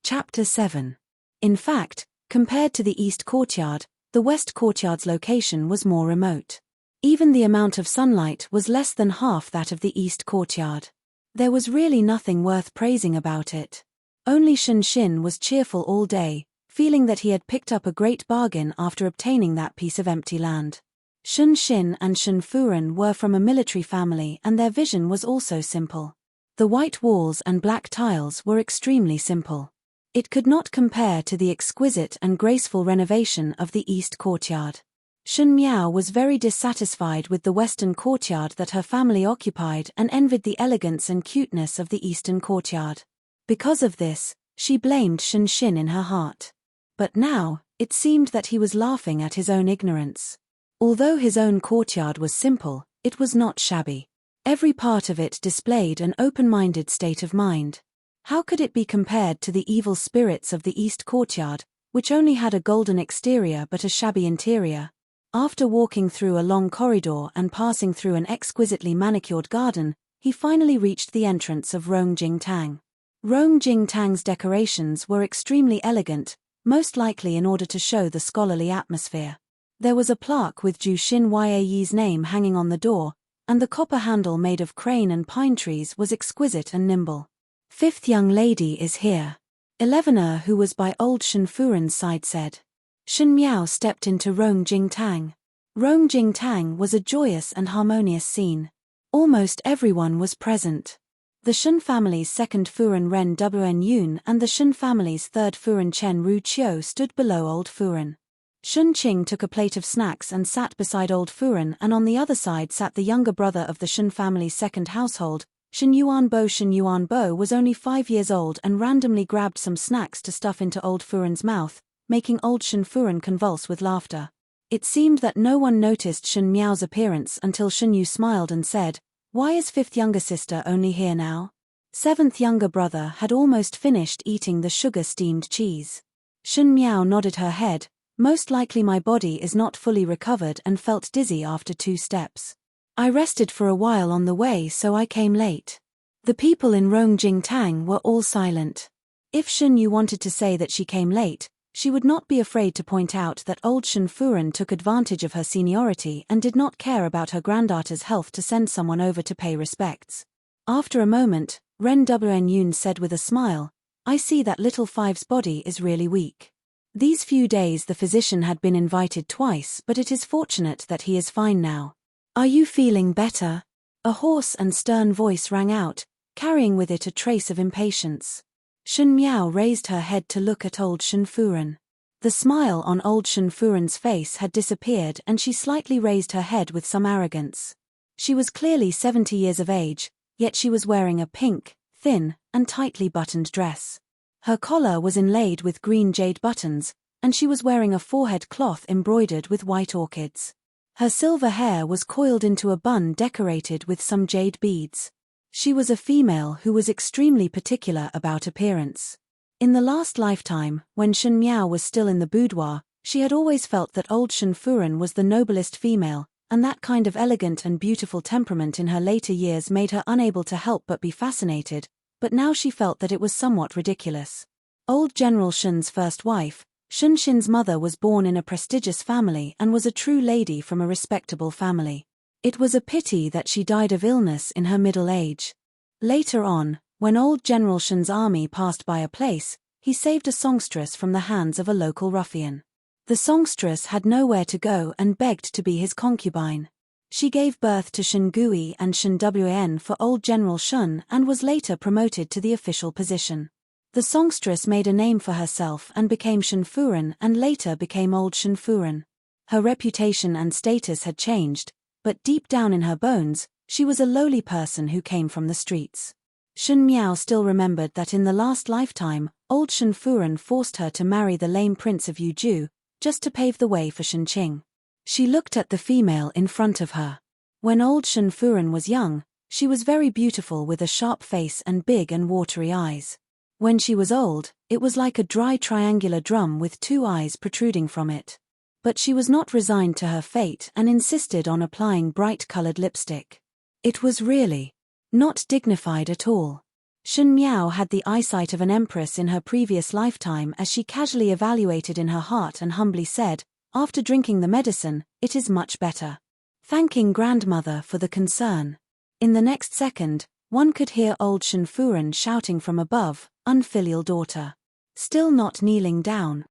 Chapter 7. In fact, compared to the east courtyard, the west courtyard's location was more remote. Even the amount of sunlight was less than half that of the east courtyard. There was really nothing worth praising about it. Only Shun Xin was cheerful all day, feeling that he had picked up a great bargain after obtaining that piece of empty land. Shun Xin and Shun Furen were from a military family and their vision was also simple. The white walls and black tiles were extremely simple. It could not compare to the exquisite and graceful renovation of the east courtyard. Shun Miao was very dissatisfied with the western courtyard that her family occupied and envied the elegance and cuteness of the eastern courtyard. Because of this, she blamed Shun Xin in her heart. But now, it seemed that he was laughing at his own ignorance. Although his own courtyard was simple, it was not shabby. Every part of it displayed an open-minded state of mind. How could it be compared to the evil spirits of the east courtyard, which only had a golden exterior but a shabby interior? After walking through a long corridor and passing through an exquisitely manicured garden, he finally reached the entrance of Rong Jingtang. Rong Jingtang's decorations were extremely elegant, most likely in order to show the scholarly atmosphere. There was a plaque with Ju Xin Yae's name hanging on the door, and the copper handle made of crane and pine trees was exquisite and nimble. 5th young lady is here. 11er, who was by old Shun Furen's side, said. Shun Miao stepped into Rong Jingtang. Rong Jingtang was a joyous and harmonious scene. Almost everyone was present. The Shun family's 2nd Furen Ren Wn Yun and the Shun family's 3rd Furen Chen Ru Qiu stood below old Furen. Shun Qing took a plate of snacks and sat beside old Furen, and on the other side sat the younger brother of the Shun family's 2nd household. Shun Yuanbo was only 5 years old and randomly grabbed some snacks to stuff into old Furen's mouth, making old Shun Furen convulse with laughter. It seemed that no one noticed Shun Miao's appearance until Shun Yu smiled and said, "Why is 5th younger sister only here now?" 7th younger brother had almost finished eating the sugar-steamed cheese. Shun Miao nodded her head. Most likely my body is not fully recovered and felt dizzy after 2 steps. I rested for a while on the way, so I came late. The people in Rong Jingtang were all silent. If Shun Yu wanted to say that she came late, she would not be afraid to point out that old Shun Furen took advantage of her seniority and did not care about her granddaughter's health to send someone over to pay respects. After a moment, Ren Wn Yun said with a smile, "I see that little Five's body is really weak. These few days the physician had been invited twice, but it is fortunate that he is fine now. Are you feeling better?" A hoarse and stern voice rang out, carrying with it a trace of impatience. Shun Miao raised her head to look at old Shun Furen. The smile on old Shun Furen's face had disappeared and she slightly raised her head with some arrogance. She was clearly 70 years of age, yet she was wearing a pink, thin, and tightly buttoned dress. Her collar was inlaid with green jade buttons, and she was wearing a forehead cloth embroidered with white orchids. Her silver hair was coiled into a bun decorated with some jade beads. She was a female who was extremely particular about appearance. In the last lifetime, when Shen Miao was still in the boudoir, she had always felt that old Shen Furen was the noblest female, and that kind of elegant and beautiful temperament in her later years made her unable to help but be fascinated, but now she felt that it was somewhat ridiculous. Old General Shen's first wife, Shen Xin's mother, was born in a prestigious family and was a true lady from a respectable family. It was a pity that she died of illness in her middle age. Later on, when old General Shen's army passed by a place, he saved a songstress from the hands of a local ruffian. The songstress had nowhere to go and begged to be his concubine. She gave birth to Shen Gui and Shen Wan for old General Shen and was later promoted to the official position. The songstress made a name for herself and became Shen Furen and later became old Shen Furen. Her reputation and status had changed, but deep down in her bones, she was a lowly person who came from the streets. Shen Miao still remembered that in the last lifetime, old Shen Furen forced her to marry the lame prince of Yuzhou, just to pave the way for Shen Qing. She looked at the female in front of her. When old Shen Furen was young, she was very beautiful with a sharp face and big and watery eyes. When she was old, it was like a dry triangular drum with two eyes protruding from it. But she was not resigned to her fate and insisted on applying bright-colored lipstick. It was really not dignified at all. Shen Miao had the eyesight of an empress in her previous lifetime as she casually evaluated in her heart and humbly said, after drinking the medicine, "It is much better." Thanking grandmother for the concern. In the next second, one could hear old Shen Furen shouting from above, "Unfilial daughter. Still not kneeling down."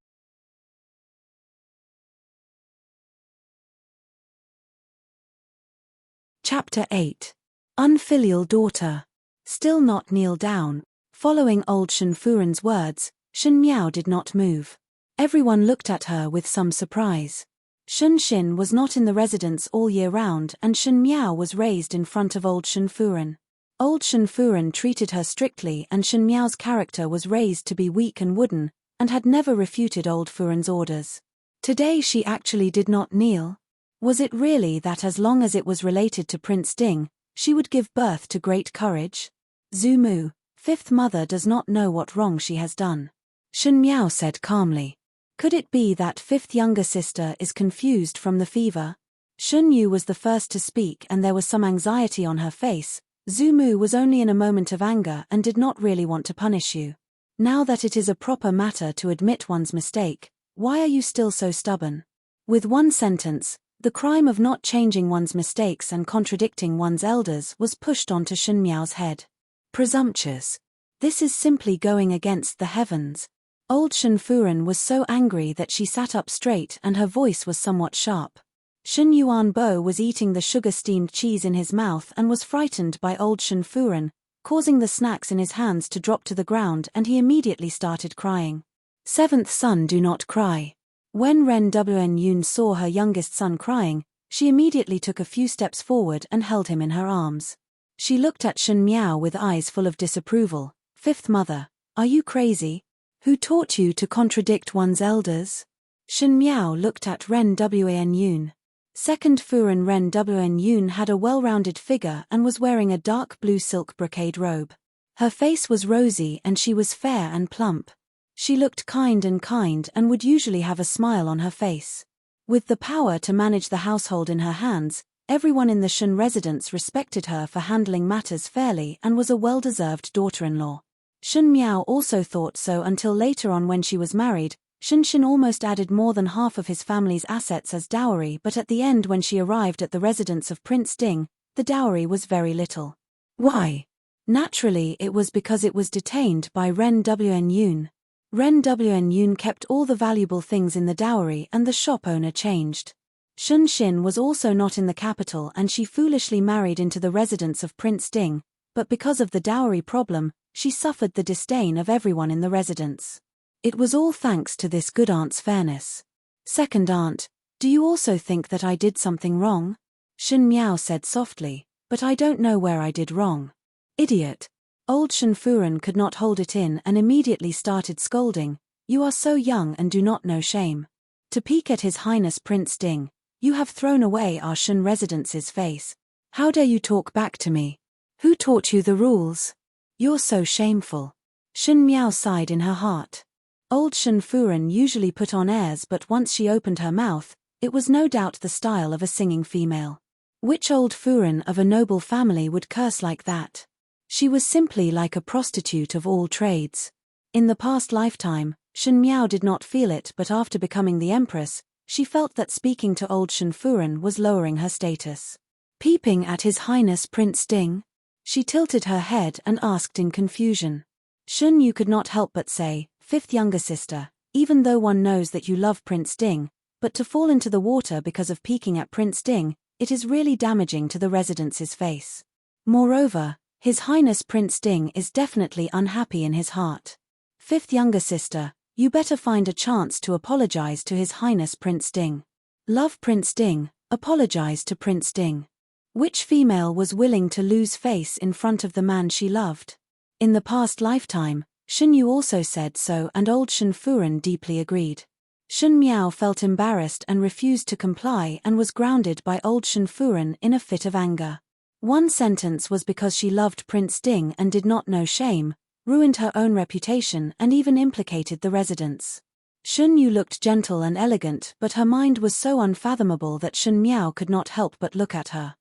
Chapter 8. Unfilial daughter. Still not kneel down. Following old Shen Furen's words, Shen Miao did not move. Everyone looked at her with some surprise. Shen Xin was not in the residence all year round and Shen Miao was raised in front of old Shen Furen. Old Shen Furen treated her strictly and Shen Miao's character was raised to be weak and wooden, and had never refuted old Furen's orders. Today she actually did not kneel. Was it really that as long as it was related to Prince Ding, she would give birth to great courage? Zhu Mu, fifth mother, does not know what wrong she has done. Shen Miao said calmly. Could it be that fifth younger sister is confused from the fever? Shen Yu was the first to speak and there was some anxiety on her face. Zhu Mu was only in a moment of anger and did not really want to punish you. Now that it is a proper matter to admit one's mistake, why are you still so stubborn? With one sentence, the crime of not changing one's mistakes and contradicting one's elders was pushed onto Shen Miao's head. Presumptuous. This is simply going against the heavens. Old Shen Furen was so angry that she sat up straight and her voice was somewhat sharp. Shen Yuanbo was eating the sugar-steamed cheese in his mouth and was frightened by old Shen Furen, causing the snacks in his hands to drop to the ground, and he immediately started crying. Seventh son, do not cry. When Ren Wen Yun saw her youngest son crying, she immediately took a few steps forward and held him in her arms. She looked at Shen Miao with eyes full of disapproval. Fifth mother, are you crazy? Who taught you to contradict one's elders? Shen Miao looked at Ren Wen Yun. Second Furen Ren Wen Yun had a well-rounded figure and was wearing a dark blue silk brocade robe. Her face was rosy and she was fair and plump. She looked kind and would usually have a smile on her face. With the power to manage the household in her hands, everyone in the Shen residence respected her for handling matters fairly and was a well-deserved daughter-in-law. Shen Miao also thought so until later on when she was married. Shen Xin almost added more than half of his family's assets as dowry, but at the end when she arrived at the residence of Prince Ding, the dowry was very little. Why? Naturally it was because it was detained by Ren Wen Yun. Ren Wen Yun kept all the valuable things in the dowry and the shop owner changed. Shen Xin was also not in the capital and she foolishly married into the residence of Prince Ding, but because of the dowry problem, she suffered the disdain of everyone in the residence. It was all thanks to this good aunt's fairness. Second aunt, do you also think that I did something wrong? Shen Miao said softly, but I don't know where I did wrong. Idiot. Old Shen Furen could not hold it in and immediately started scolding. You are so young and do not know shame. To peek at His Highness Prince Ding, you have thrown away our Shen residence's face. How dare you talk back to me? Who taught you the rules? You're so shameful. Shen Miao sighed in her heart. Old Shen Furen usually put on airs, but once she opened her mouth, it was no doubt the style of a singing female. Which old Furen of a noble family would curse like that? She was simply like a prostitute of all trades. In the past lifetime, Shen Miao did not feel it, but after becoming the Empress, she felt that speaking to old Shen Furen was lowering her status. Peeping at His Highness Prince Ding? She tilted her head and asked in confusion. Shun Yu could not help but say, "Fifth younger sister, even though one knows that you love Prince Ding, but to fall into the water because of peeking at Prince Ding, it is really damaging to the resident's face. Moreover, His Highness Prince Ding is definitely unhappy in his heart. Fifth younger sister, you better find a chance to apologize to His Highness Prince Ding. Love Prince Ding, apologize to Prince Ding." Which female was willing to lose face in front of the man she loved? In the past lifetime, Shun Yu also said so, and old Shen Furen deeply agreed. Shun Miao felt embarrassed and refused to comply and was grounded by old Shen Furen in a fit of anger. One sentence was because she loved Prince Ding and did not know shame, ruined her own reputation and even implicated the residents. Shun Yu looked gentle and elegant, but her mind was so unfathomable that Shun Miao could not help but look at her.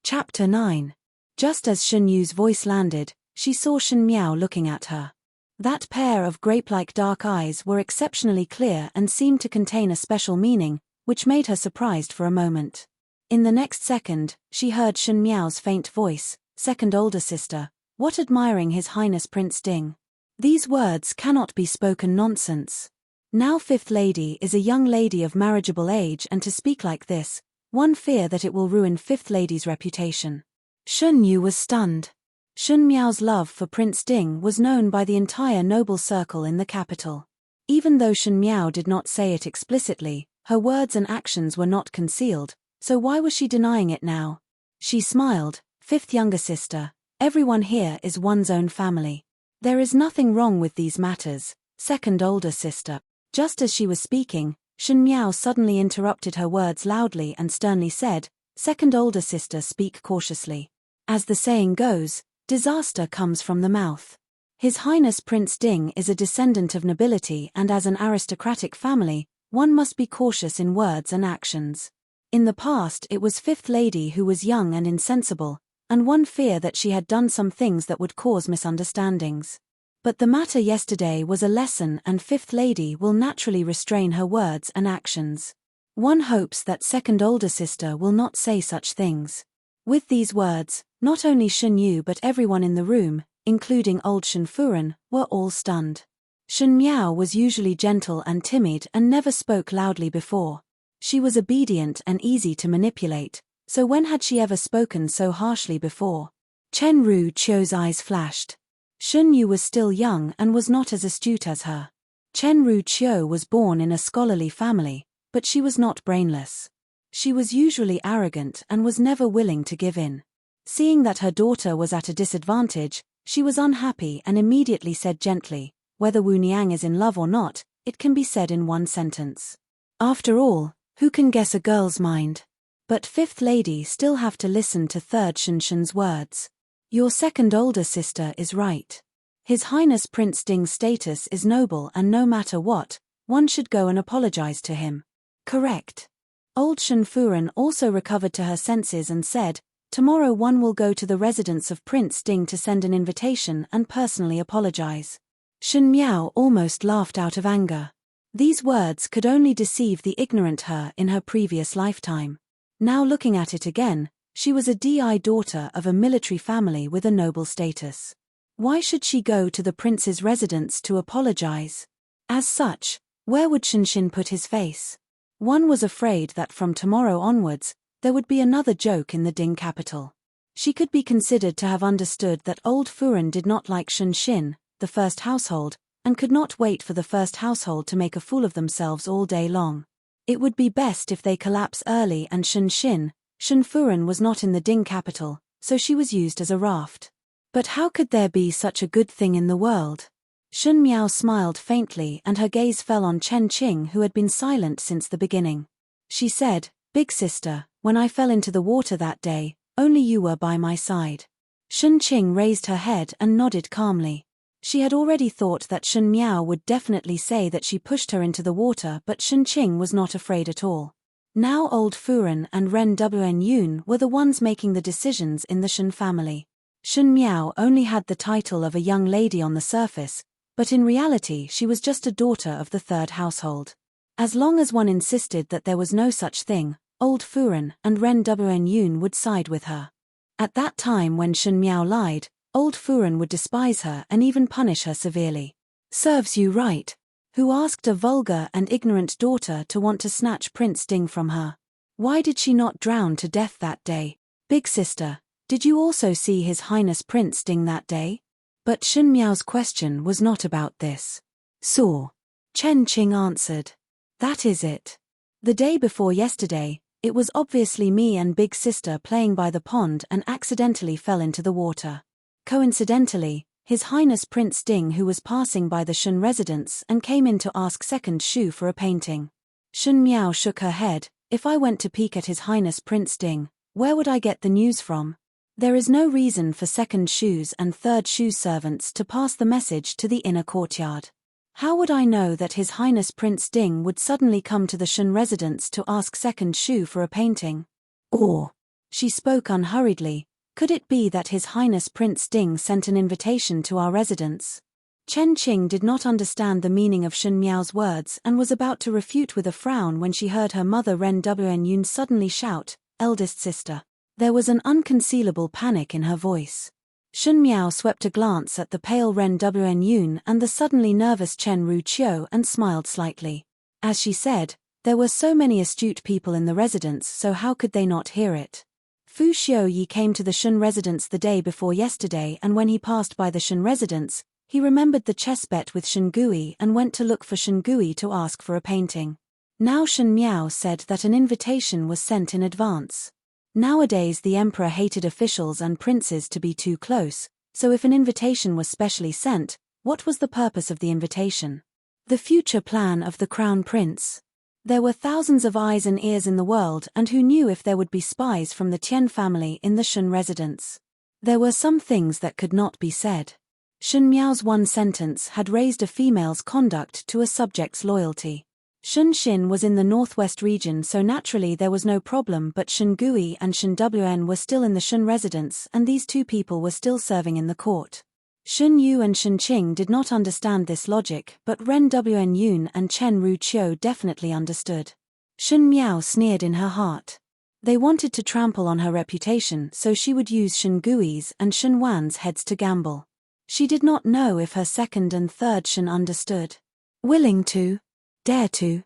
Chapter 9. Just as Shun Yu's voice landed, she saw Shen Miao looking at her. That pair of grape-like dark eyes were exceptionally clear and seemed to contain a special meaning, which made her surprised for a moment. In the next second, she heard Shen Miao's faint voice, "Second older sister, what admiring His Highness Prince Ding. These words cannot be spoken nonsense. Now fifth lady is a young lady of marriageable age, and to speak like this, one fear that it will ruin fifth lady's reputation." Shun Yu was stunned. Shun Miao's love for Prince Ding was known by the entire noble circle in the capital. Even though Shun Miao did not say it explicitly, her words and actions were not concealed, so why was she denying it now? She smiled, "Fifth younger sister, everyone here is one's own family. There is nothing wrong with these matters, second older sister." Just as she was speaking, Shen Miao suddenly interrupted her words loudly and sternly said, "Second older sister, speak cautiously. As the saying goes, disaster comes from the mouth. His Highness Prince Ding is a descendant of nobility, and as an aristocratic family, one must be cautious in words and actions. In the past it was fifth lady who was young and insensible, and one feared that she had done some things that would cause misunderstandings. But the matter yesterday was a lesson, and fifth lady will naturally restrain her words and actions. One hopes that second older sister will not say such things." With these words, not only Shun Yu but everyone in the room, including old Shen Furen, were all stunned. Shen Miao was usually gentle and timid and never spoke loudly before. She was obedient and easy to manipulate, so when had she ever spoken so harshly before? Chen Ru Chio's eyes flashed. Shun Yu was still young and was not as astute as her. Chen Ru Chio was born in a scholarly family, but she was not brainless. She was usually arrogant and was never willing to give in. Seeing that her daughter was at a disadvantage, she was unhappy and immediately said gently, "Whether Wu Niang is in love or not, it can be said in one sentence. After all, who can guess a girl's mind?" But fifth lady still have to listen to third Shen's words. "Your second older sister is right. His Highness Prince Ding's status is noble, and no matter what, one should go and apologize to him." Correct. Old Shen Furen also recovered to her senses and said, "Tomorrow one will go to the residence of Prince Ding to send an invitation and personally apologize." Shen Miao almost laughed out of anger. These words could only deceive the ignorant her in her previous lifetime. Now looking at it again, she was a DI daughter of a military family with a noble status. Why should she go to the prince's residence to apologize? As such, where would Shin put his face? One was afraid that from tomorrow onwards, there would be another joke in the Ding capital. She could be considered to have understood that old Furen did not like Shin, the first household, and could not wait for the first household to make a fool of themselves all day long. It would be best if they collapse early, and Shen Furen was not in the Ding capital, so she was used as a raft. But how could there be such a good thing in the world? Shun Miao smiled faintly and her gaze fell on Chen Qing, who had been silent since the beginning. She said, "Big sister, when I fell into the water that day, only you were by my side." Shun Qing raised her head and nodded calmly. She had already thought that Shun Miao would definitely say that she pushed her into the water, but Shun Qing was not afraid at all. Now old Furen and Ren Wen Yun were the ones making the decisions in the Shun family. Shun Miao only had the title of a young lady on the surface, but in reality she was just a daughter of the third household. As long as one insisted that there was no such thing, old Furen and Ren Wen Yun would side with her. At that time when Shun Miao lied, old Furen would despise her and even punish her severely. "Serves you right. Who asked a vulgar and ignorant daughter to want to snatch Prince Ding from her? Why did she not drown to death that day? Big sister, did you also see His Highness Prince Ding that day?" But Shun Miao's question was not about this. "Saw." Chen Qing answered. "That is it. The day before yesterday, it was obviously me and big sister playing by the pond and accidentally fell into the water. Coincidentally, His Highness Prince Ding who was passing by the Shun residence and came in to ask second Shu for a painting." Shun Miao shook her head. "If I went to peek at His Highness Prince Ding, where would I get the news from? There is no reason for second Shu's and third Shu's servants to pass the message to the inner courtyard. How would I know that His Highness Prince Ding would suddenly come to the Shun residence to ask second Shu for a painting? Or," she spoke unhurriedly, "could it be that His Highness Prince Ding sent an invitation to our residence?" Chen Qing did not understand the meaning of Shun Miao's words and was about to refute with a frown when she heard her mother Ren Wen Yun suddenly shout, "Eldest sister." There was an unconcealable panic in her voice. Shun Miao swept a glance at the pale Ren Wen Yun and the suddenly nervous Chen Ruqiu and smiled slightly. As she said, there were so many astute people in the residence, so how could they not hear it? Fu Xiuyi came to the Shun residence the day before yesterday, and when he passed by the Shun residence, he remembered the chess bet with Shun Gui and went to look for Shun Gui to ask for a painting. Now Shun Miao said that an invitation was sent in advance. Nowadays the emperor hated officials and princes to be too close, so if an invitation was specially sent, what was the purpose of the invitation? The future plan of the crown prince. There were thousands of eyes and ears in the world, and who knew if there would be spies from the Tian family in the Shun residence? There were some things that could not be said. Shun Miao's one sentence had raised a female's conduct to a subject's loyalty. Shun Xin was in the northwest region, so naturally there was no problem, but Shun Gui and Shun Wen were still in the Shun residence, and these two people were still serving in the court. Shun Yu and Shun Qing did not understand this logic, but Ren Wen Yun and Chen Ruqiu definitely understood. Shun Miao sneered in her heart. They wanted to trample on her reputation, so she would use Shun Gui's and Shun Wan's heads to gamble. She did not know if her second and third Shun understood. Willing to? Dare to?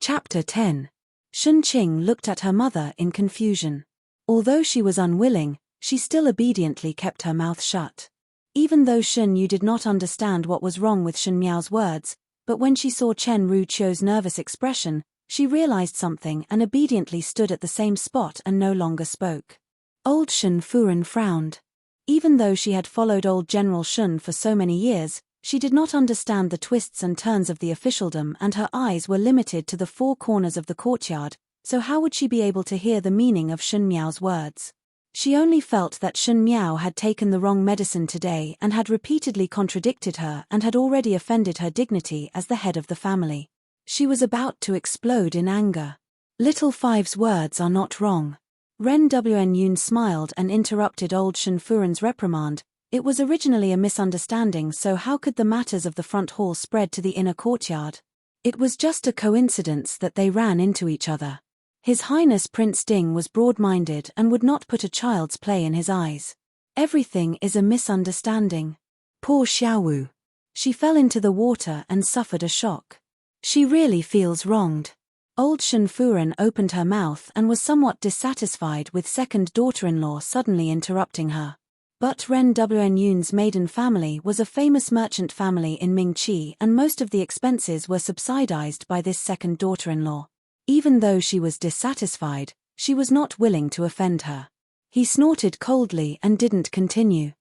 Chapter 10. Shun Qing looked at her mother in confusion. Although she was unwilling, she still obediently kept her mouth shut. Even though Shun Yu did not understand what was wrong with Shun Miao's words, but when she saw Chen Ruqiu's nervous expression, she realized something and obediently stood at the same spot and no longer spoke. Old Shun Furen frowned. Even though she had followed old General Shun for so many years, she did not understand the twists and turns of the officialdom, and her eyes were limited to the four corners of the courtyard, so how would she be able to hear the meaning of Shun Miao's words? She only felt that Shun Miao had taken the wrong medicine today and had repeatedly contradicted her and had already offended her dignity as the head of the family. She was about to explode in anger. Little Five's words are not wrong. Ren Wen Yun smiled and interrupted old Shun Furen's reprimand. It was originally a misunderstanding, so how could the matters of the front hall spread to the inner courtyard? It was just a coincidence that they ran into each other. His Highness Prince Ding was broad-minded and would not put a child's play in his eyes. Everything is a misunderstanding. Poor Xiaowu. She fell into the water and suffered a shock. She really feels wronged. Old Shun Furen opened her mouth and was somewhat dissatisfied with second daughter-in-law suddenly interrupting her. But Ren Wen Yun's maiden family was a famous merchant family in Mingqi, and most of the expenses were subsidized by this second daughter-in-law. Even though she was dissatisfied, she was not willing to offend her. He snorted coldly and didn't continue.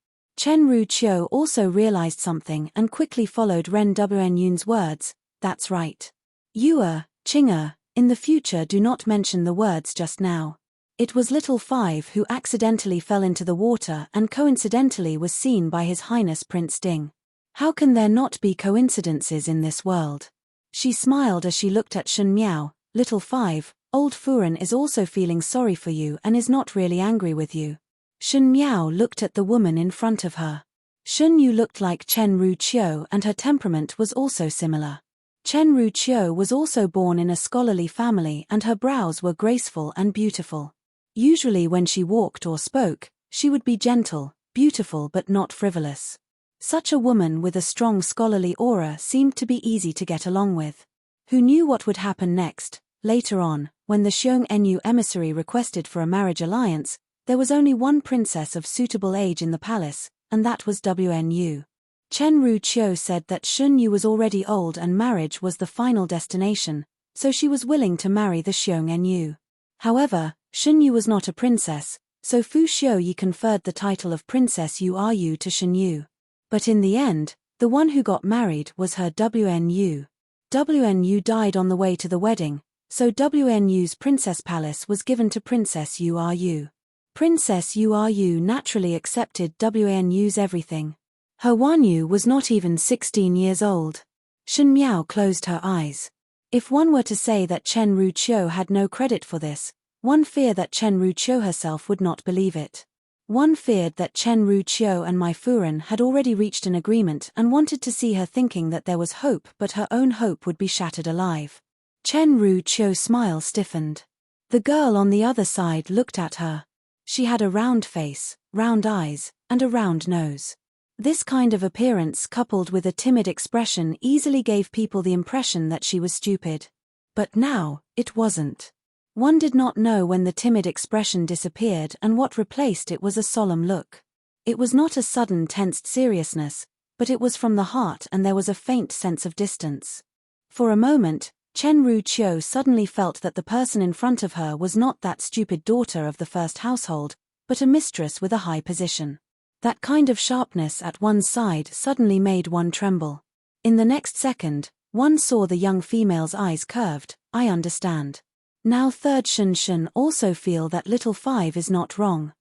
Chen Ruqiu also realized something and quickly followed Ren Wnyun's words. That's right. Yue, Qing'e, in the future do not mention the words just now. It was Little Five who accidentally fell into the water and coincidentally was seen by His Highness Prince Ding. How can there not be coincidences in this world? She smiled as she looked at Shen Miao. Little Five, old Furen is also feeling sorry for you and is not really angry with you. Shen Miao looked at the woman in front of her. Shen Yu looked like Chen Ruqiu and her temperament was also similar. Chen Ruqiu was also born in a scholarly family and her brows were graceful and beautiful. Usually when she walked or spoke, she would be gentle, beautiful but not frivolous. Such a woman with a strong scholarly aura seemed to be easy to get along with. Who knew what would happen next? Later on, when the Xiongnu emissary requested for a marriage alliance, there was only one princess of suitable age in the palace, and that was Wnu. Chen Ruqiu said that Shen Yu was already old and marriage was the final destination, so she was willing to marry the Xiongnu. However, Shen Yu was not a princess, so Fu Xiuyi conferred the title of Princess Yu to Shen Yu. But in the end, the one who got married was her Wnu. Wnu died on the way to the wedding, so Wnu's princess palace was given to Princess Yu. Princess Yu naturally accepted Wnu's everything. Her Wanyu was not even 16 years old. Shen Miao closed her eyes. If one were to say that Chen Ruqiu had no credit for this, one feared that Chen Ruqiu herself would not believe it. One feared that Chen Ruqiu and Mai Furen had already reached an agreement and wanted to see her thinking that there was hope but her own hope would be shattered alive. Chen Ruqiu's smile stiffened. The girl on the other side looked at her. She had a round face, round eyes, and a round nose. This kind of appearance coupled with a timid expression easily gave people the impression that she was stupid. But now, it wasn't. One did not know when the timid expression disappeared and what replaced it was a solemn look. It was not a sudden tensed seriousness, but it was from the heart and there was a faint sense of distance. For a moment, Chen Ruqiu suddenly felt that the person in front of her was not that stupid daughter of the first household, but a mistress with a high position. That kind of sharpness at one's side suddenly made one tremble. In the next second, one saw the young female's eyes curved. I understand. Now third Shen also feel that Little Five is not wrong.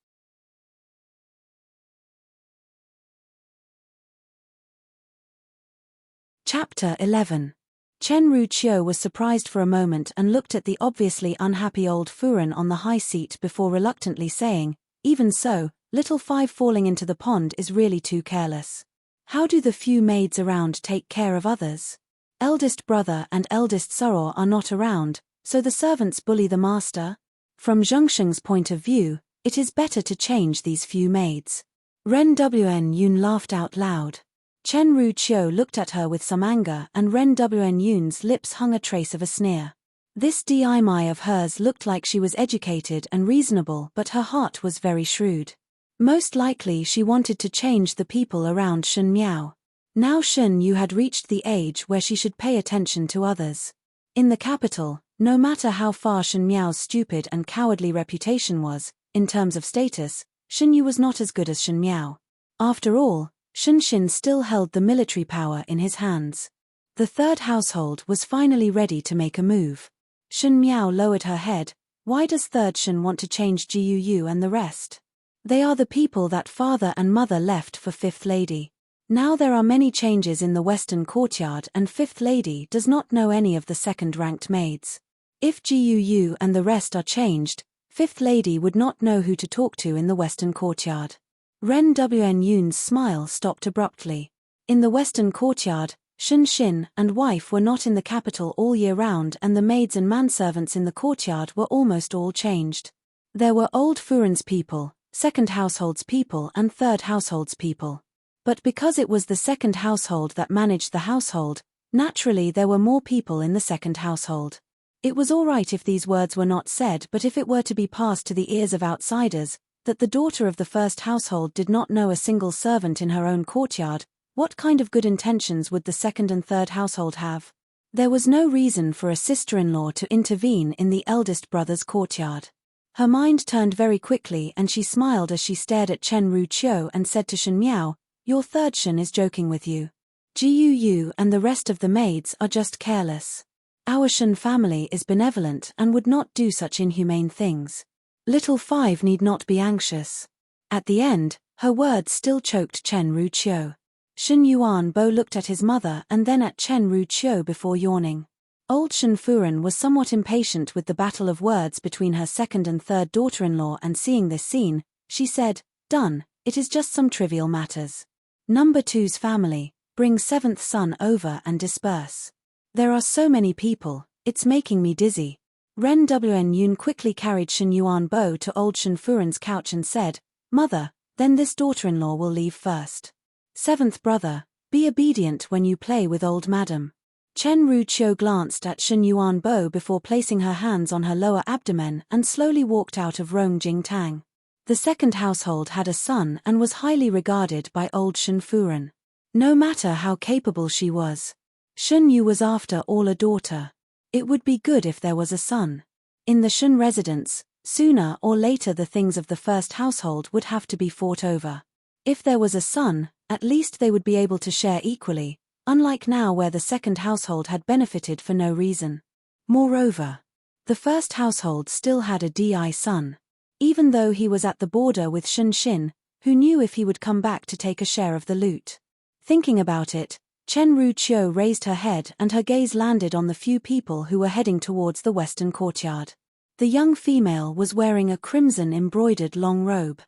Chapter 11. Chen Ruqiu was surprised for a moment and looked at the obviously unhappy old Furen on the high seat before reluctantly saying, even so, Little Five falling into the pond is really too careless. How do the few maids around take care of others? Eldest brother and eldest soror are not around, so the servants bully the master? From Zhengsheng's point of view, it is better to change these few maids. Ren Wnyun laughed out loud. Chen Ruqiu looked at her with some anger and Ren Wnyun's lips hung a trace of a sneer. This Dimi of hers looked like she was educated and reasonable but her heart was very shrewd. Most likely she wanted to change the people around Shen Miao. Now Shen Yu had reached the age where she should pay attention to others. In the capital, no matter how far Shen Miao's stupid and cowardly reputation was, in terms of status, Shen Yu was not as good as Shen Miao. After all, Shen Xin still held the military power in his hands. The third household was finally ready to make a move. Shen Miao lowered her head. Why does third Shen want to change Jiu and the rest? They are the people that father and mother left for fifth lady. Now there are many changes in the western courtyard and fifth lady does not know any of the second-ranked maids. If Jiu and the rest are changed, fifth lady would not know who to talk to in the western courtyard. Ren Wnyun's smile stopped abruptly. In the western courtyard, Shen Xin and wife were not in the capital all year round and the maids and manservants in the courtyard were almost all changed. There were old Furen's people, second household's people and third household's people. But because it was the second household that managed the household, naturally there were more people in the second household. It was all right if these words were not said, but if it were to be passed to the ears of outsiders, that the daughter of the first household did not know a single servant in her own courtyard, what kind of good intentions would the second and third household have? There was no reason for a sister-in-law to intervene in the eldest brother's courtyard. Her mind turned very quickly and she smiled as she stared at Chen Ruqiu and said to Shen Miao, "Your third Shen is joking with you. Jiu and the rest of the maids are just careless. Our Shen family is benevolent and would not do such inhumane things. Little Five need not be anxious." At the end, her words still choked Chen Ruqiu. Shen Yuanbo looked at his mother and then at Chen Ruqiu before yawning. Old Shen Furen was somewhat impatient with the battle of words between her second and third daughter-in-law, and seeing this scene, she said, "Done, it is just some trivial matters. Number two's family, bring seventh son over and disperse. There are so many people, it's making me dizzy." Ren Wn Yun quickly carried Shen Yuanbo to old Shen Furen's couch and said, "Mother, then this daughter-in-law will leave first. Seventh brother, be obedient when you play with old madam." Chen Ruqiu glanced at Shen Yuanbo before placing her hands on her lower abdomen and slowly walked out of Rong Jingtang. The second household had a son and was highly regarded by old Shen Furen. No matter how capable she was, Shen Yu was after all a daughter. It would be good if there was a son. In the Shen residence, sooner or later the things of the first household would have to be fought over. If there was a son, at least they would be able to share equally, unlike now where the second household had benefited for no reason. Moreover, the first household still had a Di son. Even though he was at the border with Shen Xin, who knew if he would come back to take a share of the loot. Thinking about it, Chen Ruqiu raised her head and her gaze landed on the few people who were heading towards the western courtyard. The young female was wearing a crimson embroidered long robe.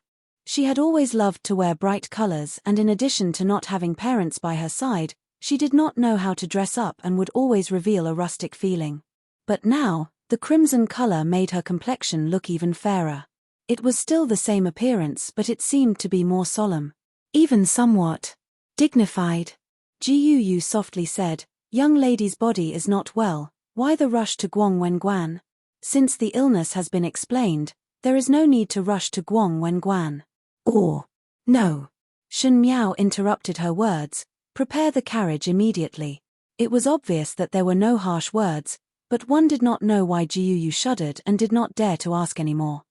She had always loved to wear bright colors, and in addition to not having parents by her side, she did not know how to dress up and would always reveal a rustic feeling. But now, the crimson color made her complexion look even fairer. It was still the same appearance, but it seemed to be more solemn. Even somewhat dignified. Jiu softly said, "Young lady's body is not well, why the rush to Guangwenguan? Since the illness has been explained, there is no need to rush to Guangwenguan." "Or, no." Shen Miao interrupted her words, "Prepare the carriage immediately." It was obvious that there were no harsh words, but one did not know why Jiu shuddered and did not dare to ask any more.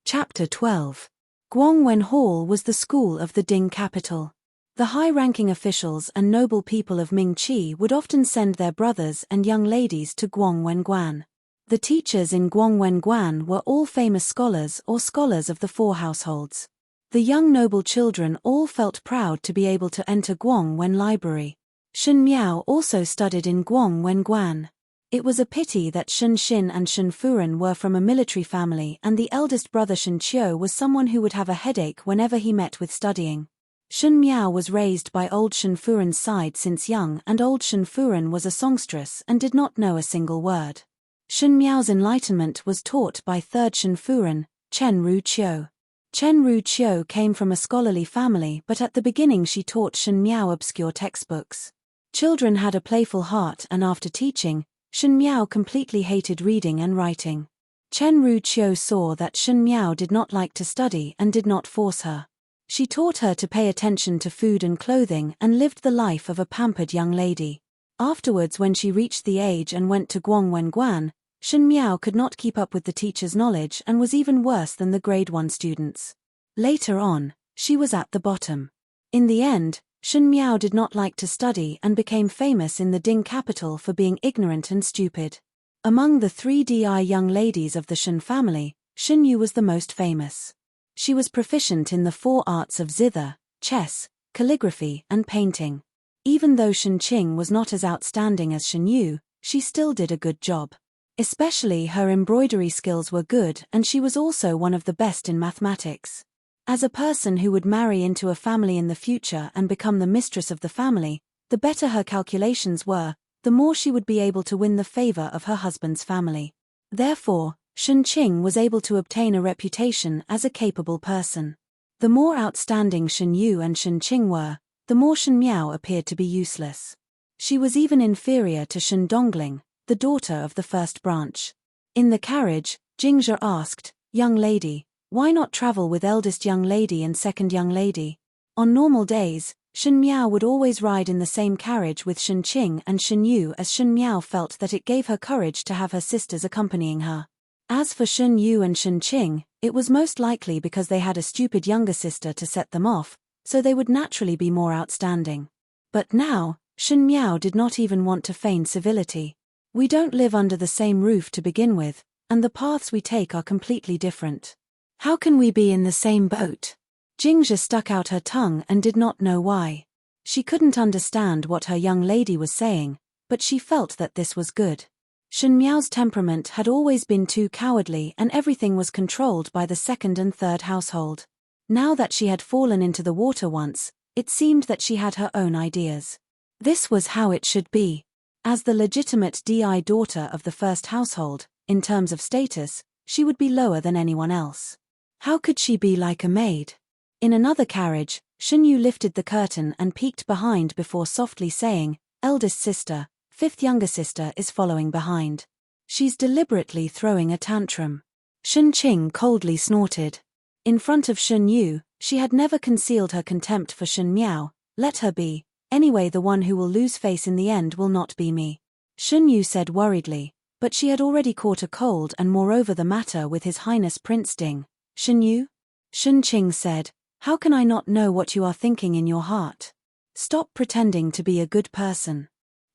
Chapter 12. Guangwen Hall was the school of the Ding capital. The high-ranking officials and noble people of Mingqi would often send their brothers and young ladies to Guangwenguan. The teachers in Guangwenguan were all famous scholars or scholars of the four households. The young noble children all felt proud to be able to enter Guangwen Library. Shen Miao also studied in Guangwenguan. It was a pity that Shen Xin and Shen Furen were from a military family, and the eldest brother Shen Qiu was someone who would have a headache whenever he met with studying. Shen Miao was raised by old Shen Furen's side since young, and old Shen Furen was a songstress and did not know a single word. Shen Miao's enlightenment was taught by third Shen Furen, Chen Ruqiu. Chen Ruqiu came from a scholarly family, but at the beginning she taught Shen Miao obscure textbooks. Children had a playful heart, and after teaching, Shen Miao completely hated reading and writing. Chen Ruqiu saw that Shen Miao did not like to study and did not force her. She taught her to pay attention to food and clothing and lived the life of a pampered young lady. Afterwards, when she reached the age and went to Guangwenguan, Shen Miao could not keep up with the teacher's knowledge and was even worse than the grade 1 students. Later on, she was at the bottom. In the end, Shen Miao did not like to study and became famous in the Ding capital for being ignorant and stupid. Among the 3 Di young ladies of the Shen family, Shen Yu was the most famous. She was proficient in the 4 arts of zither, chess, calligraphy, and painting. Even though Shen Qing was not as outstanding as Shen Yu, she still did a good job. Especially her embroidery skills were good, and she was also one of the best in mathematics. As a person who would marry into a family in the future and become the mistress of the family, the better her calculations were, the more she would be able to win the favor of her husband's family. Therefore, Shen Qing was able to obtain a reputation as a capable person. The more outstanding Shen Yu and Shen Qing were, the more Shen Miao appeared to be useless. She was even inferior to Shen Dongling, the daughter of the first branch. In the carriage, Jingzhe asked, "Young lady, why not travel with eldest young lady and second young lady?" On normal days, Shen Miao would always ride in the same carriage with Shen Qing and Shen Yu, as Shen Miao felt that it gave her courage to have her sisters accompanying her. As for Shen Yu and Shen Qing, it was most likely because they had a stupid younger sister to set them off, so they would naturally be more outstanding. But now, Shen Miao did not even want to feign civility. We don't live under the same roof to begin with, and the paths we take are completely different. How can we be in the same boat? Jingzhe stuck out her tongue and did not know why. She couldn't understand what her young lady was saying, but she felt that this was good. Shen Miao's temperament had always been too cowardly, and everything was controlled by the second and third household. Now that she had fallen into the water once, it seemed that she had her own ideas. This was how it should be. As the legitimate daughter of the first household, in terms of status, she would be lower than anyone else. How could she be like a maid? In another carriage, Shen Yu lifted the curtain and peeked behind before softly saying, "Eldest sister, fifth younger sister is following behind. She's deliberately throwing a tantrum." Shen Qing coldly snorted. In front of Shen Yu, she had never concealed her contempt for Shen Miao. "Let her be. Anyway, the one who will lose face in the end will not be me," Shen Yu said worriedly, but she had already caught a cold and moreover the matter with His Highness Prince Ding. "Shen Yu?" Shen Qing said, "How can I not know what you are thinking in your heart? Stop pretending to be a good person.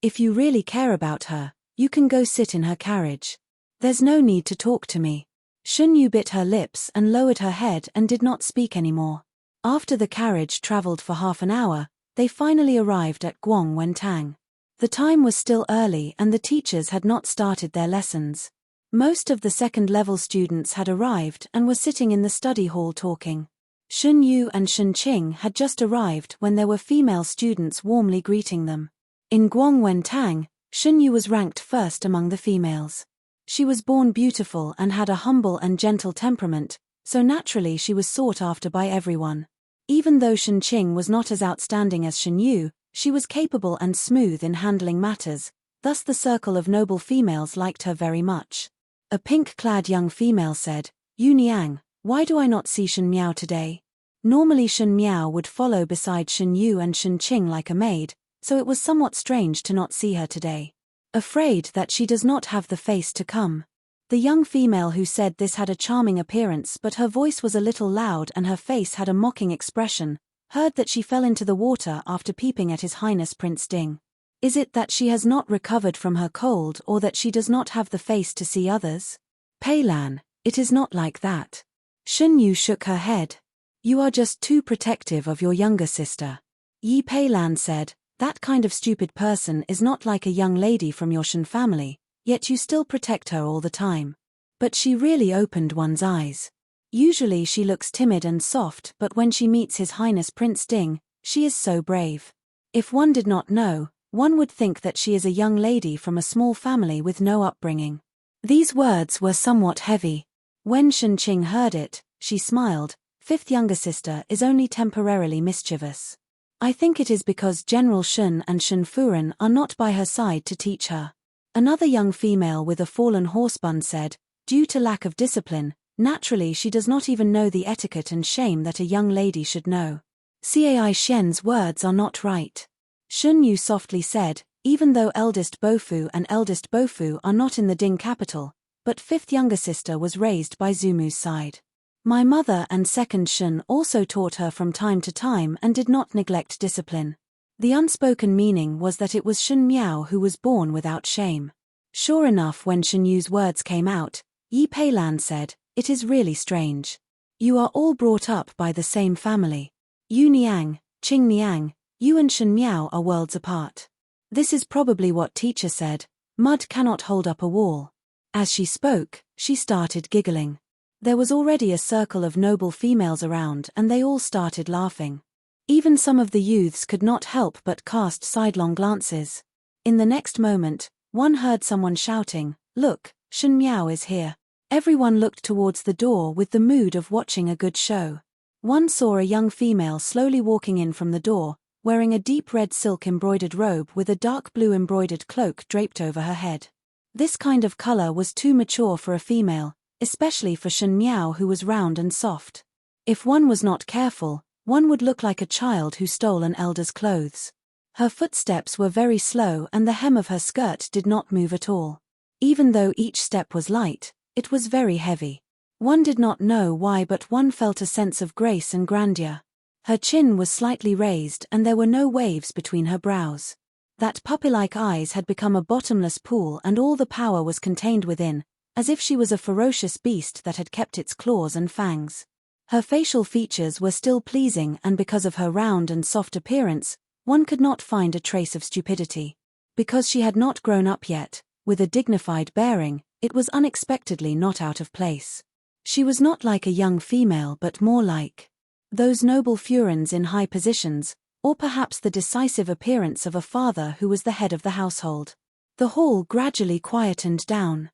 If you really care about her, you can go sit in her carriage. There's no need to talk to me." Shen Yu bit her lips and lowered her head and did not speak anymore. After the carriage traveled for half an hour, they finally arrived at Guangwentang. The time was still early and the teachers had not started their lessons. Most of the second-level students had arrived and were sitting in the study hall talking. Shen Yu and Shen Qing had just arrived when there were female students warmly greeting them. In Guangwentang, Shen Yu was ranked first among the females. She was born beautiful and had a humble and gentle temperament, so naturally she was sought after by everyone. Even though Shen Qing was not as outstanding as Shen Yu, she was capable and smooth in handling matters, thus the circle of noble females liked her very much. A pink-clad young female said, "Yu Niang, why do I not see Shen Miao today?" Normally Shen Miao would follow beside Shen Yu and Shen Qing like a maid, so it was somewhat strange to not see her today. Afraid that she does not have the face to come. The young female who said this had a charming appearance, but her voice was a little loud and her face had a mocking expression, heard that she fell into the water after peeping at His Highness Prince Ding. Is it that she has not recovered from her cold or that she does not have the face to see others? Peilan, it is not like that. Shen Yu shook her head. You are just too protective of your younger sister. Yi Peilan said, that kind of stupid person is not like a young lady from your Shen family, yet you still protect her all the time. But she really opened one's eyes. Usually she looks timid and soft, but when she meets His Highness Prince Ding, she is so brave. If one did not know, one would think that she is a young lady from a small family with no upbringing. These words were somewhat heavy. When Shen Qing heard it, she smiled. Fifth younger sister is only temporarily mischievous. I think it is because General Shen and Shen Furen are not by her side to teach her. Another young female with a fallen horsebun said, due to lack of discipline, naturally she does not even know the etiquette and shame that a young lady should know. Cai Shen's words are not right. Shen Yu softly said, even though eldest Bofu and eldest Bofu are not in the Ding capital, but fifth younger sister was raised by Zumu's side. My mother and second Shen also taught her from time to time and did not neglect discipline. The unspoken meaning was that it was Shen Miao who was born without shame. Sure enough, when Shen Yu's words came out, Yi Peilan said, it is really strange. You are all brought up by the same family. Yu Niang, Qing Niang, you and Shen Miao are worlds apart. This is probably what teacher said, mud cannot hold up a wall. As she spoke, she started giggling. There was already a circle of noble females around and they all started laughing. Even some of the youths could not help but cast sidelong glances. In the next moment, one heard someone shouting, look, Shen Miao is here. Everyone looked towards the door with the mood of watching a good show. One saw a young female slowly walking in from the door, wearing a deep red silk embroidered robe with a dark blue embroidered cloak draped over her head. This kind of color was too mature for a female, especially for Shen Miao who was round and soft. If one was not careful, One would look like a child who stole an elder's clothes. Her footsteps were very slow and the hem of her skirt did not move at all. Even though each step was light, it was very heavy. One did not know why, but one felt a sense of grace and grandeur. Her chin was slightly raised and there were no waves between her brows. That puppy-like eyes had become a bottomless pool and all the power was contained within, as if she was a ferocious beast that had kept its claws and fangs. Her facial features were still pleasing and because of her round and soft appearance, one could not find a trace of stupidity. Because she had not grown up yet, with a dignified bearing, it was unexpectedly not out of place. She was not like a young female but more like those noble furens in high positions, or perhaps the decisive appearance of a father who was the head of the household. The hall gradually quietened down.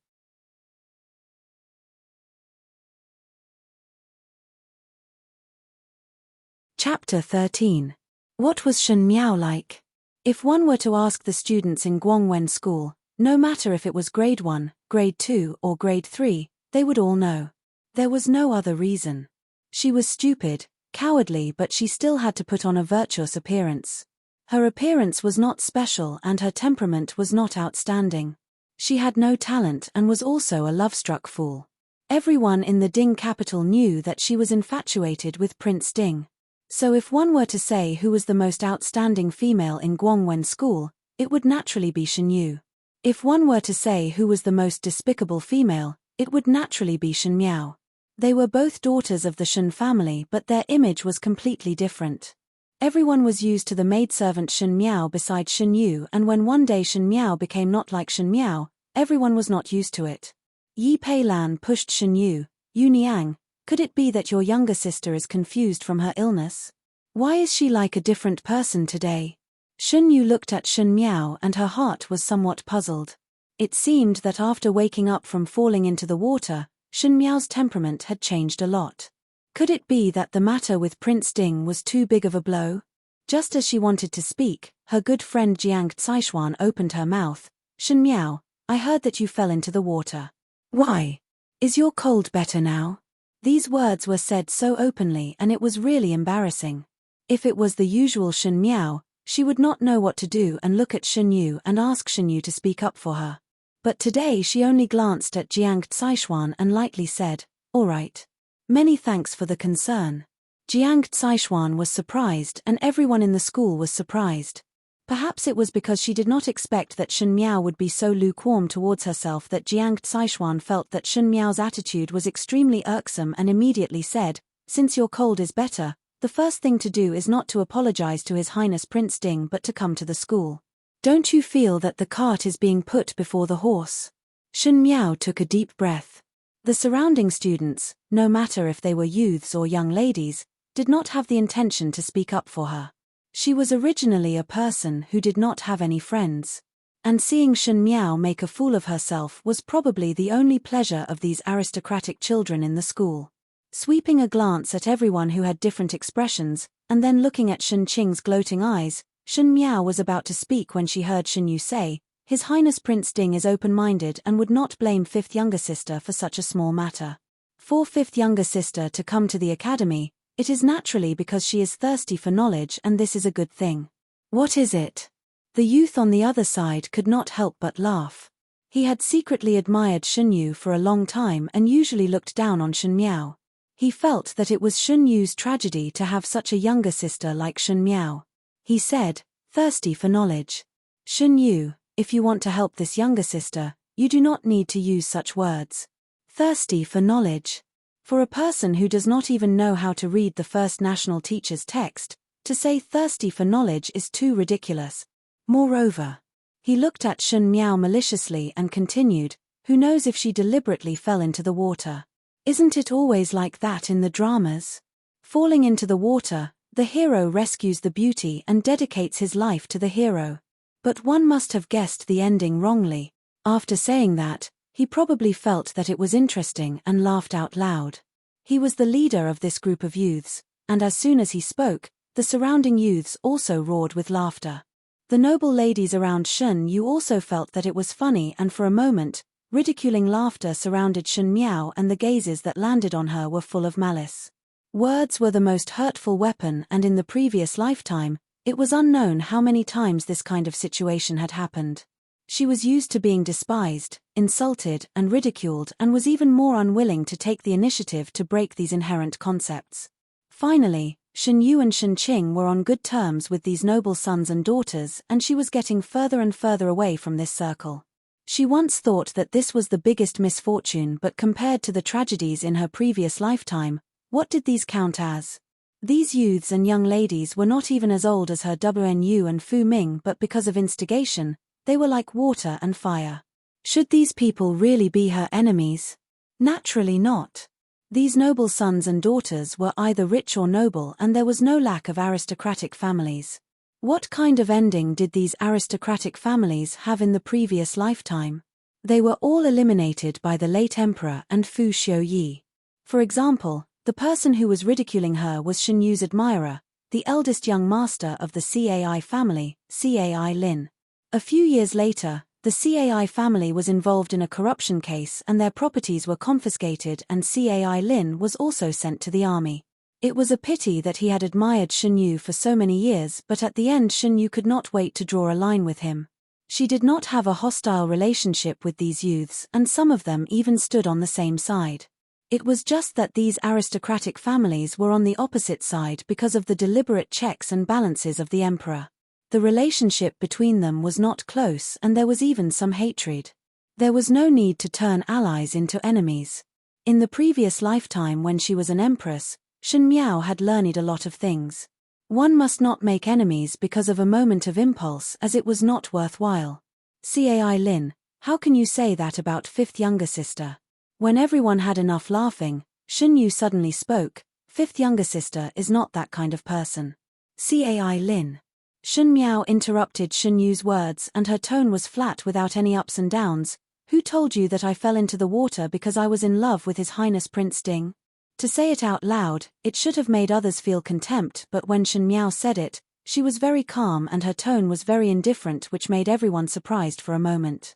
Chapter 13. What was Shen Miao like? If one were to ask the students in Guangwen School, no matter if it was grade 1, grade 2 or grade 3, they would all know. There was no other reason. She was stupid, cowardly, but she still had to put on a virtuous appearance. Her appearance was not special and her temperament was not outstanding. She had no talent and was also a love-struck fool. Everyone in the Ding capital knew that she was infatuated with Prince Ding. So if one were to say who was the most outstanding female in Guangwen School, it would naturally be Shen Yu. If one were to say who was the most despicable female, it would naturally be Shen Miao. They were both daughters of the Shen family but their image was completely different. Everyone was used to the maidservant Shen Miao beside Shen Yu, and when one day Shen Miao became not like Shen Miao, everyone was not used to it. Yi Peilan pushed Shen Yu. "Yu Niang, could it be that your younger sister is confused from her illness? Why is she like a different person today?" Shen Yu looked at Shen Miao and her heart was somewhat puzzled. It seemed that after waking up from falling into the water, Shen Miao's temperament had changed a lot. Could it be that the matter with Prince Ding was too big of a blow? Just as she wanted to speak, her good friend Jiang Caishuan opened her mouth. "Shen Miao, I heard that you fell into the water. Why? Is your cold better now?" These words were said so openly and it was really embarrassing. If it was the usual Shen Miao, she would not know what to do and look at Shen Yu and ask Shen Yu to speak up for her. But today she only glanced at Jiang Caishuan and lightly said, "All right. Many thanks for the concern." Jiang Caishuan was surprised and everyone in the school was surprised. Perhaps it was because she did not expect that Shen Miao would be so lukewarm towards herself that Jiang Caishuan felt that Shen Miao's attitude was extremely irksome and immediately said, "Since your cold is better, the first thing to do is not to apologize to His Highness Prince Ding but to come to the school. Don't you feel that the cart is being put before the horse?" Shen Miao took a deep breath. The surrounding students, no matter if they were youths or young ladies, did not have the intention to speak up for her. She was originally a person who did not have any friends. And seeing Shen Miao make a fool of herself was probably the only pleasure of these aristocratic children in the school. Sweeping a glance at everyone who had different expressions, and then looking at Shen Qing's gloating eyes, Shen Miao was about to speak when she heard Shen Yu say, "His Highness Prince Ding is open-minded and would not blame fifth younger sister for such a small matter. For fifth younger sister to come to the academy, it is naturally because she is thirsty for knowledge and this is a good thing." "What is it?" The youth on the other side could not help but laugh. He had secretly admired Shen Yu for a long time and usually looked down on Shen Miao. He felt that it was Shen Yu's tragedy to have such a younger sister like Shen Miao. He said, "Thirsty for knowledge. Shen Yu, if you want to help this younger sister, you do not need to use such words. Thirsty for knowledge. For a person who does not even know how to read the first national teacher's text, to say thirsty for knowledge is too ridiculous. Moreover," he looked at Shen Miao maliciously and continued, "Who knows if she deliberately fell into the water? Isn't it always like that in the dramas? Falling into the water, the hero rescues the beauty and dedicates his life to the hero. But one must have guessed the ending wrongly." After saying that, he probably felt that it was interesting and laughed out loud. He was the leader of this group of youths, and as soon as he spoke, the surrounding youths also roared with laughter. The noble ladies around Shen Yu also felt that it was funny and for a moment, ridiculing laughter surrounded Shen Miao and the gazes that landed on her were full of malice. Words were the most hurtful weapon, and in the previous lifetime, it was unknown how many times this kind of situation had happened. She was used to being despised, insulted, and ridiculed, and was even more unwilling to take the initiative to break these inherent concepts. Finally, Shen Yu and Shen Qing were on good terms with these noble sons and daughters, and she was getting further and further away from this circle. She once thought that this was the biggest misfortune, but compared to the tragedies in her previous lifetime, what did these count as? These youths and young ladies were not even as old as her WNU and Fu Ming, but because of instigation, they were like water and fire. Should these people really be her enemies? Naturally not. These noble sons and daughters were either rich or noble, and there was no lack of aristocratic families. What kind of ending did these aristocratic families have in the previous lifetime? They were all eliminated by the late emperor and Fu Xiuyi. For example, the person who was ridiculing her was Shen Yu's admirer, the eldest young master of the Cai family, Cai Lin. A few years later, the Cai family was involved in a corruption case and their properties were confiscated, and Cai Lin was also sent to the army. It was a pity that he had admired Shen Yu for so many years, but at the end Shen Yu could not wait to draw a line with him. She did not have a hostile relationship with these youths, and some of them even stood on the same side. It was just that these aristocratic families were on the opposite side because of the deliberate checks and balances of the emperor. The relationship between them was not close, and there was even some hatred. There was no need to turn allies into enemies. In the previous lifetime when she was an empress, Shen Miao had learned a lot of things. One must not make enemies because of a moment of impulse, as it was not worthwhile. Cai Lin, how can you say that about fifth younger sister? When everyone had enough laughing, Shen Yu suddenly spoke. Fifth younger sister is not that kind of person. Cai Lin. Shen Miao interrupted Shen Yu's words, and her tone was flat without any ups and downs. Who told you that I fell into the water because I was in love with His Highness Prince Ding? To say it out loud, it should have made others feel contempt, but when Shen Miao said it, she was very calm and her tone was very indifferent, which made everyone surprised for a moment.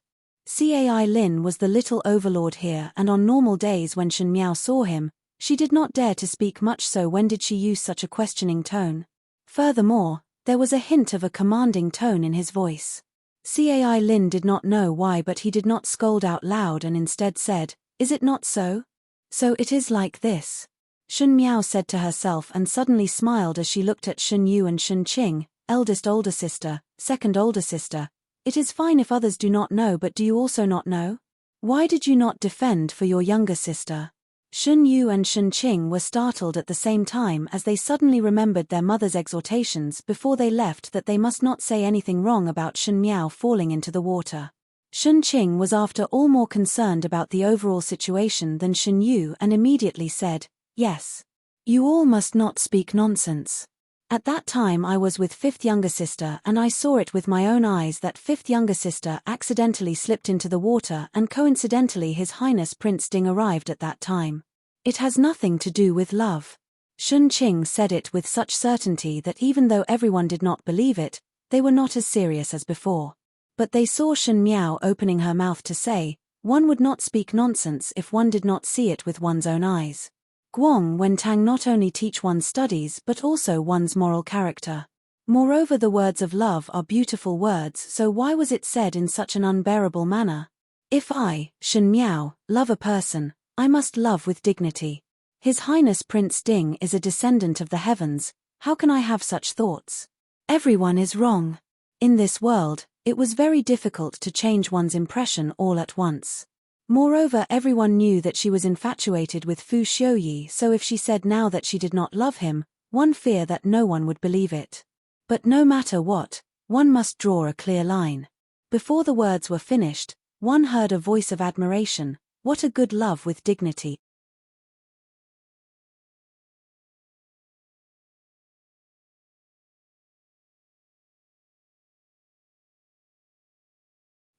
Cai Lin was the little overlord here, and on normal days when Shen Miao saw him, she did not dare to speak much, so when did she use such a questioning tone? Furthermore, there was a hint of a commanding tone in his voice. Cai Lin did not know why, but he did not scold out loud and instead said, "Is it not so? So it is like this." Shen Miao said to herself and suddenly smiled as she looked at Shen Yu and Shen Qing, eldest older sister, second older sister. It is fine if others do not know, but do you also not know? Why did you not defend for your younger sister? Shen Yu and Shen Qing were startled at the same time as they suddenly remembered their mother's exhortations before they left that they must not say anything wrong about Shen Miao falling into the water. Shen Qing was after all more concerned about the overall situation than Shen Yu and immediately said, "Yes. You all must not speak nonsense. At that time I was with fifth younger sister and I saw it with my own eyes that fifth younger sister accidentally slipped into the water, and coincidentally His Highness Prince Ding arrived at that time. It has nothing to do with love." Shen Qing said it with such certainty that even though everyone did not believe it, they were not as serious as before. But they saw Shen Miao opening her mouth to say, one would not speak nonsense if one did not see it with one's own eyes. Guang Wen Tang not only teach one's studies but also one's moral character. Moreover, the words of love are beautiful words, so why was it said in such an unbearable manner? If I, Shen Miao, love a person, I must love with dignity. His Highness Prince Ding is a descendant of the heavens, how can I have such thoughts? Everyone is wrong. In this world, it was very difficult to change one's impression all at once. Moreover, everyone knew that she was infatuated with Fu Xiuyi, so if she said now that she did not love him, one feared that no one would believe it. But no matter what, one must draw a clear line. Before the words were finished, one heard a voice of admiration. What a good love with dignity.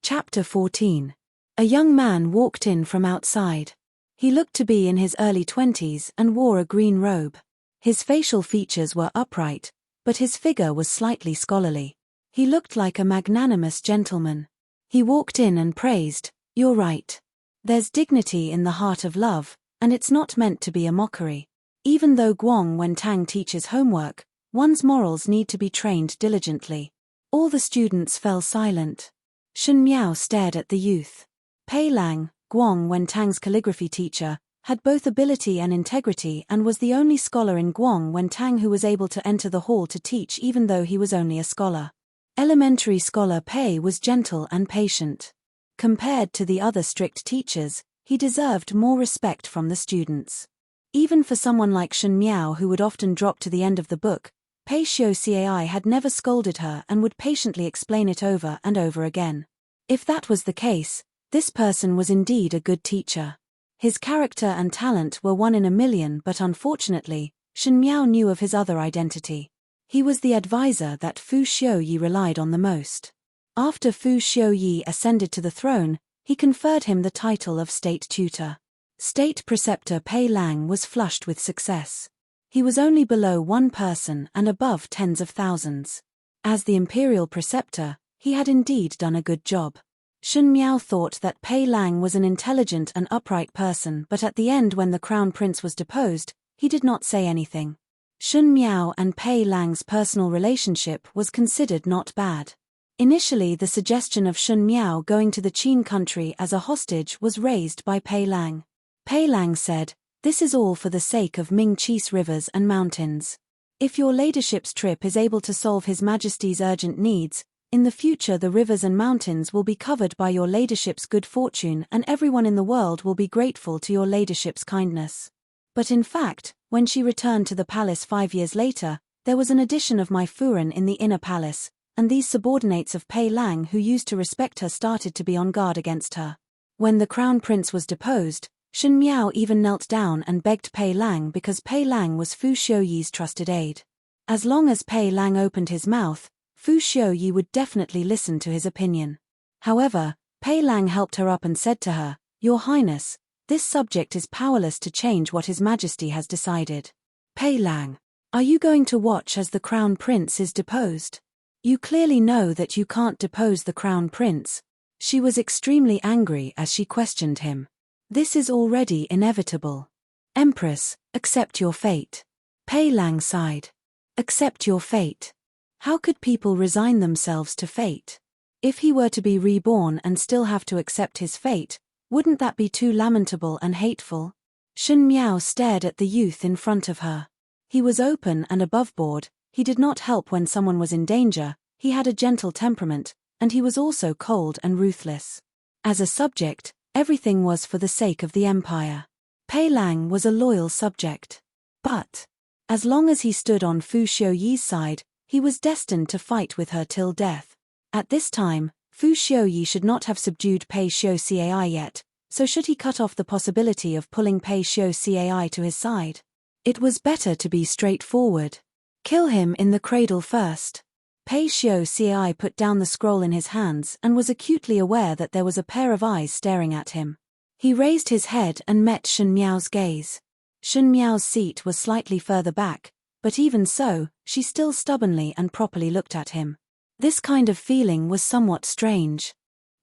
Chapter 14. A young man walked in from outside. He looked to be in his early 20s and wore a green robe. His facial features were upright, but his figure was slightly scholarly. He looked like a magnanimous gentleman. He walked in and praised, "You're right. There's dignity in the heart of love, and it's not meant to be a mockery. Even though Guang Wentang teaches homework, one's morals need to be trained diligently. All the students fell silent. Shen Miao stared at the youth. Pei Lang, Guang Wentang's calligraphy teacher, had both ability and integrity and was the only scholar in Guang Wentang who was able to enter the hall to teach even though he was only a scholar. Elementary scholar Pei was gentle and patient. Compared to the other strict teachers, he deserved more respect from the students. Even for someone like Shen Miao who would often drop to the end of the book, Pei Xiu Cai had never scolded her and would patiently explain it over and over again. If that was the case, this person was indeed a good teacher. His character and talent were one in a million, but unfortunately, Shen Miao knew of his other identity. He was the advisor that Fu Xiuyi relied on the most. After Fu Xiuyi ascended to the throne, he conferred him the title of state tutor. State preceptor Pei Lang was flushed with success. He was only below one person and above tens of thousands. As the imperial preceptor, he had indeed done a good job. Shen Miao thought that Pei Lang was an intelligent and upright person, but at the end when the crown prince was deposed, he did not say anything. Shen Miao and Pei Lang's personal relationship was considered not bad. Initially the suggestion of Shen Miao going to the Qin country as a hostage was raised by Pei Lang. Pei Lang said, "This is all for the sake of Ming Chi's rivers and mountains. If your ladyship's trip is able to solve His Majesty's urgent needs, in the future the rivers and mountains will be covered by your ladyship's good fortune and everyone in the world will be grateful to your ladyship's kindness." But in fact, when she returned to the palace 5 years later, there was an addition of my Furen in the inner palace, and these subordinates of Pei Lang who used to respect her started to be on guard against her. When the crown prince was deposed, Shen Miao even knelt down and begged Pei Lang because Pei Lang was Fu Xiuyi's trusted aide. As long as Pei Lang opened his mouth, Fu Xiuyi would definitely listen to his opinion. However, Pei Lang helped her up and said to her, "Your Highness, this subject is powerless to change what His Majesty has decided. Pei Lang, are you going to watch as the crown prince is deposed? You clearly know that you can't depose the crown prince." She was extremely angry as she questioned him. "This is already inevitable. Empress, accept your fate." Pei Lang sighed. "Accept your fate. How could people resign themselves to fate? If he were to be reborn and still have to accept his fate, wouldn't that be too lamentable and hateful?" Shen Miao stared at the youth in front of her. He was open and aboveboard, he did not help when someone was in danger, he had a gentle temperament, and he was also cold and ruthless. As a subject, everything was for the sake of the empire. Pei Lang was a loyal subject. But, as long as he stood on Fu Xiuyi's side, he was destined to fight with her till death. At this time, Fu Xiuyi should not have subdued Pei Xiu Cai yet, so should he cut off the possibility of pulling Pei Xiu Cai to his side? It was better to be straightforward. Kill him in the cradle first. Pei Xiu Cai put down the scroll in his hands and was acutely aware that there was a pair of eyes staring at him. He raised his head and met Shen Miao's gaze. Shen Miao's seat was slightly further back, but even so, she still stubbornly and properly looked at him. This kind of feeling was somewhat strange.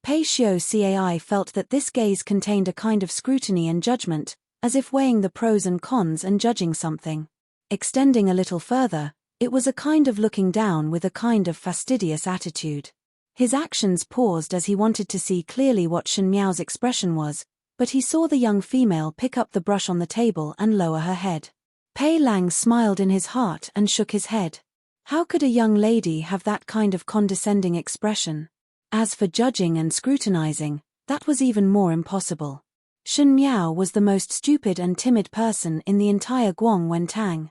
Pei Xiu Cai felt that this gaze contained a kind of scrutiny and judgment, as if weighing the pros and cons and judging something. Extending a little further, it was a kind of looking down with a kind of fastidious attitude. His actions paused as he wanted to see clearly what Shen Miao's expression was, but he saw the young female pick up the brush on the table and lower her head. Pei Lang smiled in his heart and shook his head. How could a young lady have that kind of condescending expression? As for judging and scrutinizing, that was even more impossible. Shen Miao was the most stupid and timid person in the entire Guang Wentang.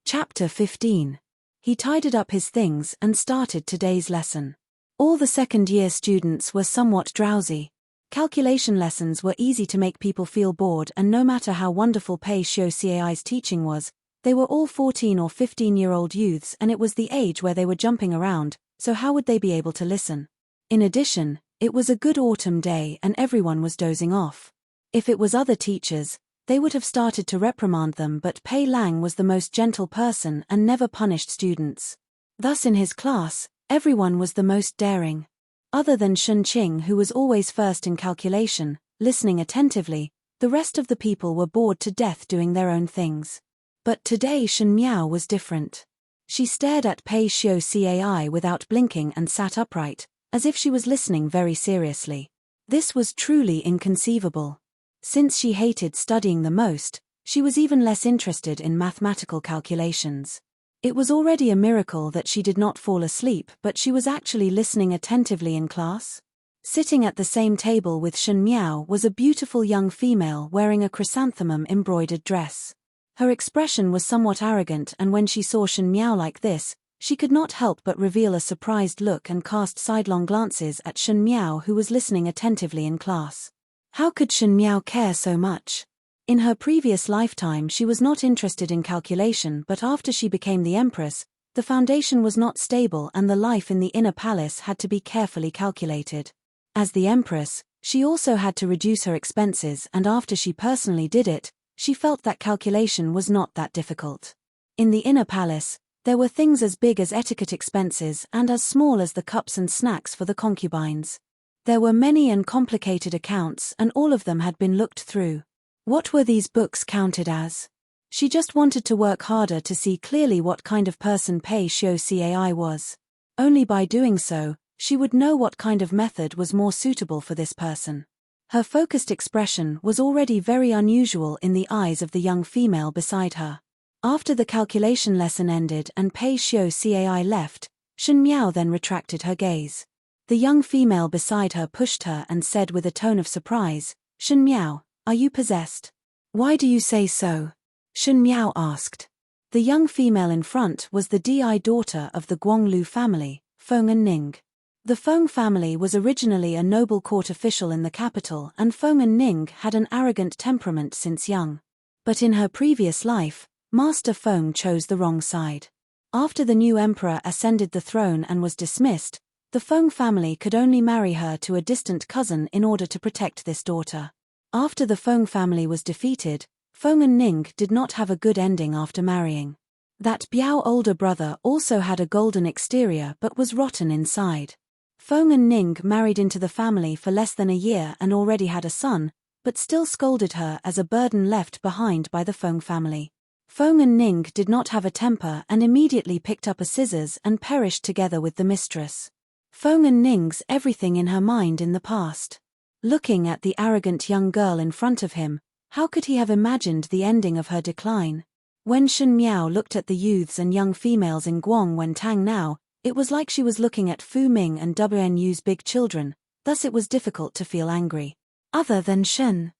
Chapter 15. He tidied up his things and started today's lesson. All the second-year students were somewhat drowsy. Calculation lessons were easy to make people feel bored, and no matter how wonderful Pei Xiu Cai's teaching was, they were all 14 or 15-year-old youths and it was the age where they were jumping around, so how would they be able to listen? In addition, it was a good autumn day and everyone was dozing off. If it was other teachers, they would have started to reprimand them, but Pei Lang was the most gentle person and never punished students. Thus in his class, everyone was the most daring. Other than Shun Qing, who was always first in calculation, listening attentively, the rest of the people were bored to death doing their own things. But today Shun Miao was different. She stared at Pei Xiu Cai without blinking and sat upright, as if she was listening very seriously. This was truly inconceivable. Since she hated studying the most, she was even less interested in mathematical calculations. It was already a miracle that she did not fall asleep, but she was actually listening attentively in class. Sitting at the same table with Shun Miao was a beautiful young female wearing a chrysanthemum embroidered dress. Her expression was somewhat arrogant, and when she saw Shun Miao like this, she could not help but reveal a surprised look and cast sidelong glances at Shun Miao, who was listening attentively in class. How could Shun Miao care so much? In her previous lifetime she was not interested in calculation, but after she became the Empress, the foundation was not stable and the life in the inner palace had to be carefully calculated. As the Empress, she also had to reduce her expenses, and after she personally did it, she felt that calculation was not that difficult. In the inner palace, there were things as big as etiquette expenses and as small as the cups and snacks for the concubines. There were many and complicated accounts, and all of them had been looked through. What were these books counted as? She just wanted to work harder to see clearly what kind of person Pei Xiu Cai was. Only by doing so, she would know what kind of method was more suitable for this person. Her focused expression was already very unusual in the eyes of the young female beside her. After the calculation lesson ended and Pei Xiu Cai left, Shun Miao then retracted her gaze. The young female beside her pushed her and said with a tone of surprise, "Shun Miao, are you possessed?" "Why do you say so?" Shun Miao asked. The young female in front was the Di daughter of the Guanglu family, Feng and Ning. The Feng family was originally a noble court official in the capital, and Feng and Ning had an arrogant temperament since young. But in her previous life, Master Feng chose the wrong side. After the new emperor ascended the throne and was dismissed, the Feng family could only marry her to a distant cousin in order to protect this daughter. After the Feng family was defeated, Feng and Ning did not have a good ending after marrying. That Biao older brother also had a golden exterior but was rotten inside. Feng and Ning married into the family for less than a year and already had a son, but still scolded her as a burden left behind by the Feng family. Feng and Ning did not have a temper and immediately picked up a scissors and perished together with the mistress. Feng and Ning's everything in her mind in the past. Looking at the arrogant young girl in front of him, how could he have imagined the ending of her decline? When Shun Miao looked at the youths and young females in Guang Wentang now, it was like she was looking at Fu Ming and WNU's big children, thus it was difficult to feel angry. Other than Shun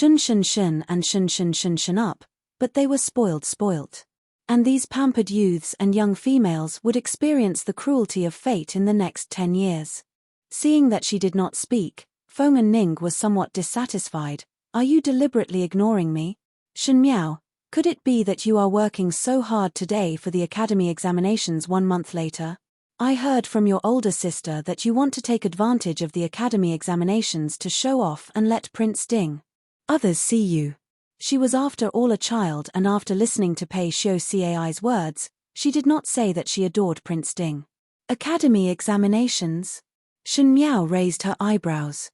and Shun up, but they were spoilt. And these pampered youths and young females would experience the cruelty of fate in the next 10 years. Seeing that she did not speak, Feng and Ning was somewhat dissatisfied. "Are you deliberately ignoring me? Shun Miao, could it be that you are working so hard today for the academy examinations 1 month later? I heard from your older sister that you want to take advantage of the academy examinations to show off and let Prince Ding. Others see you." She was after all a child, and after listening to Pei Xiu Cai's words, she did not say that she adored Prince Ding. Academy examinations? Shun Miao raised her eyebrows.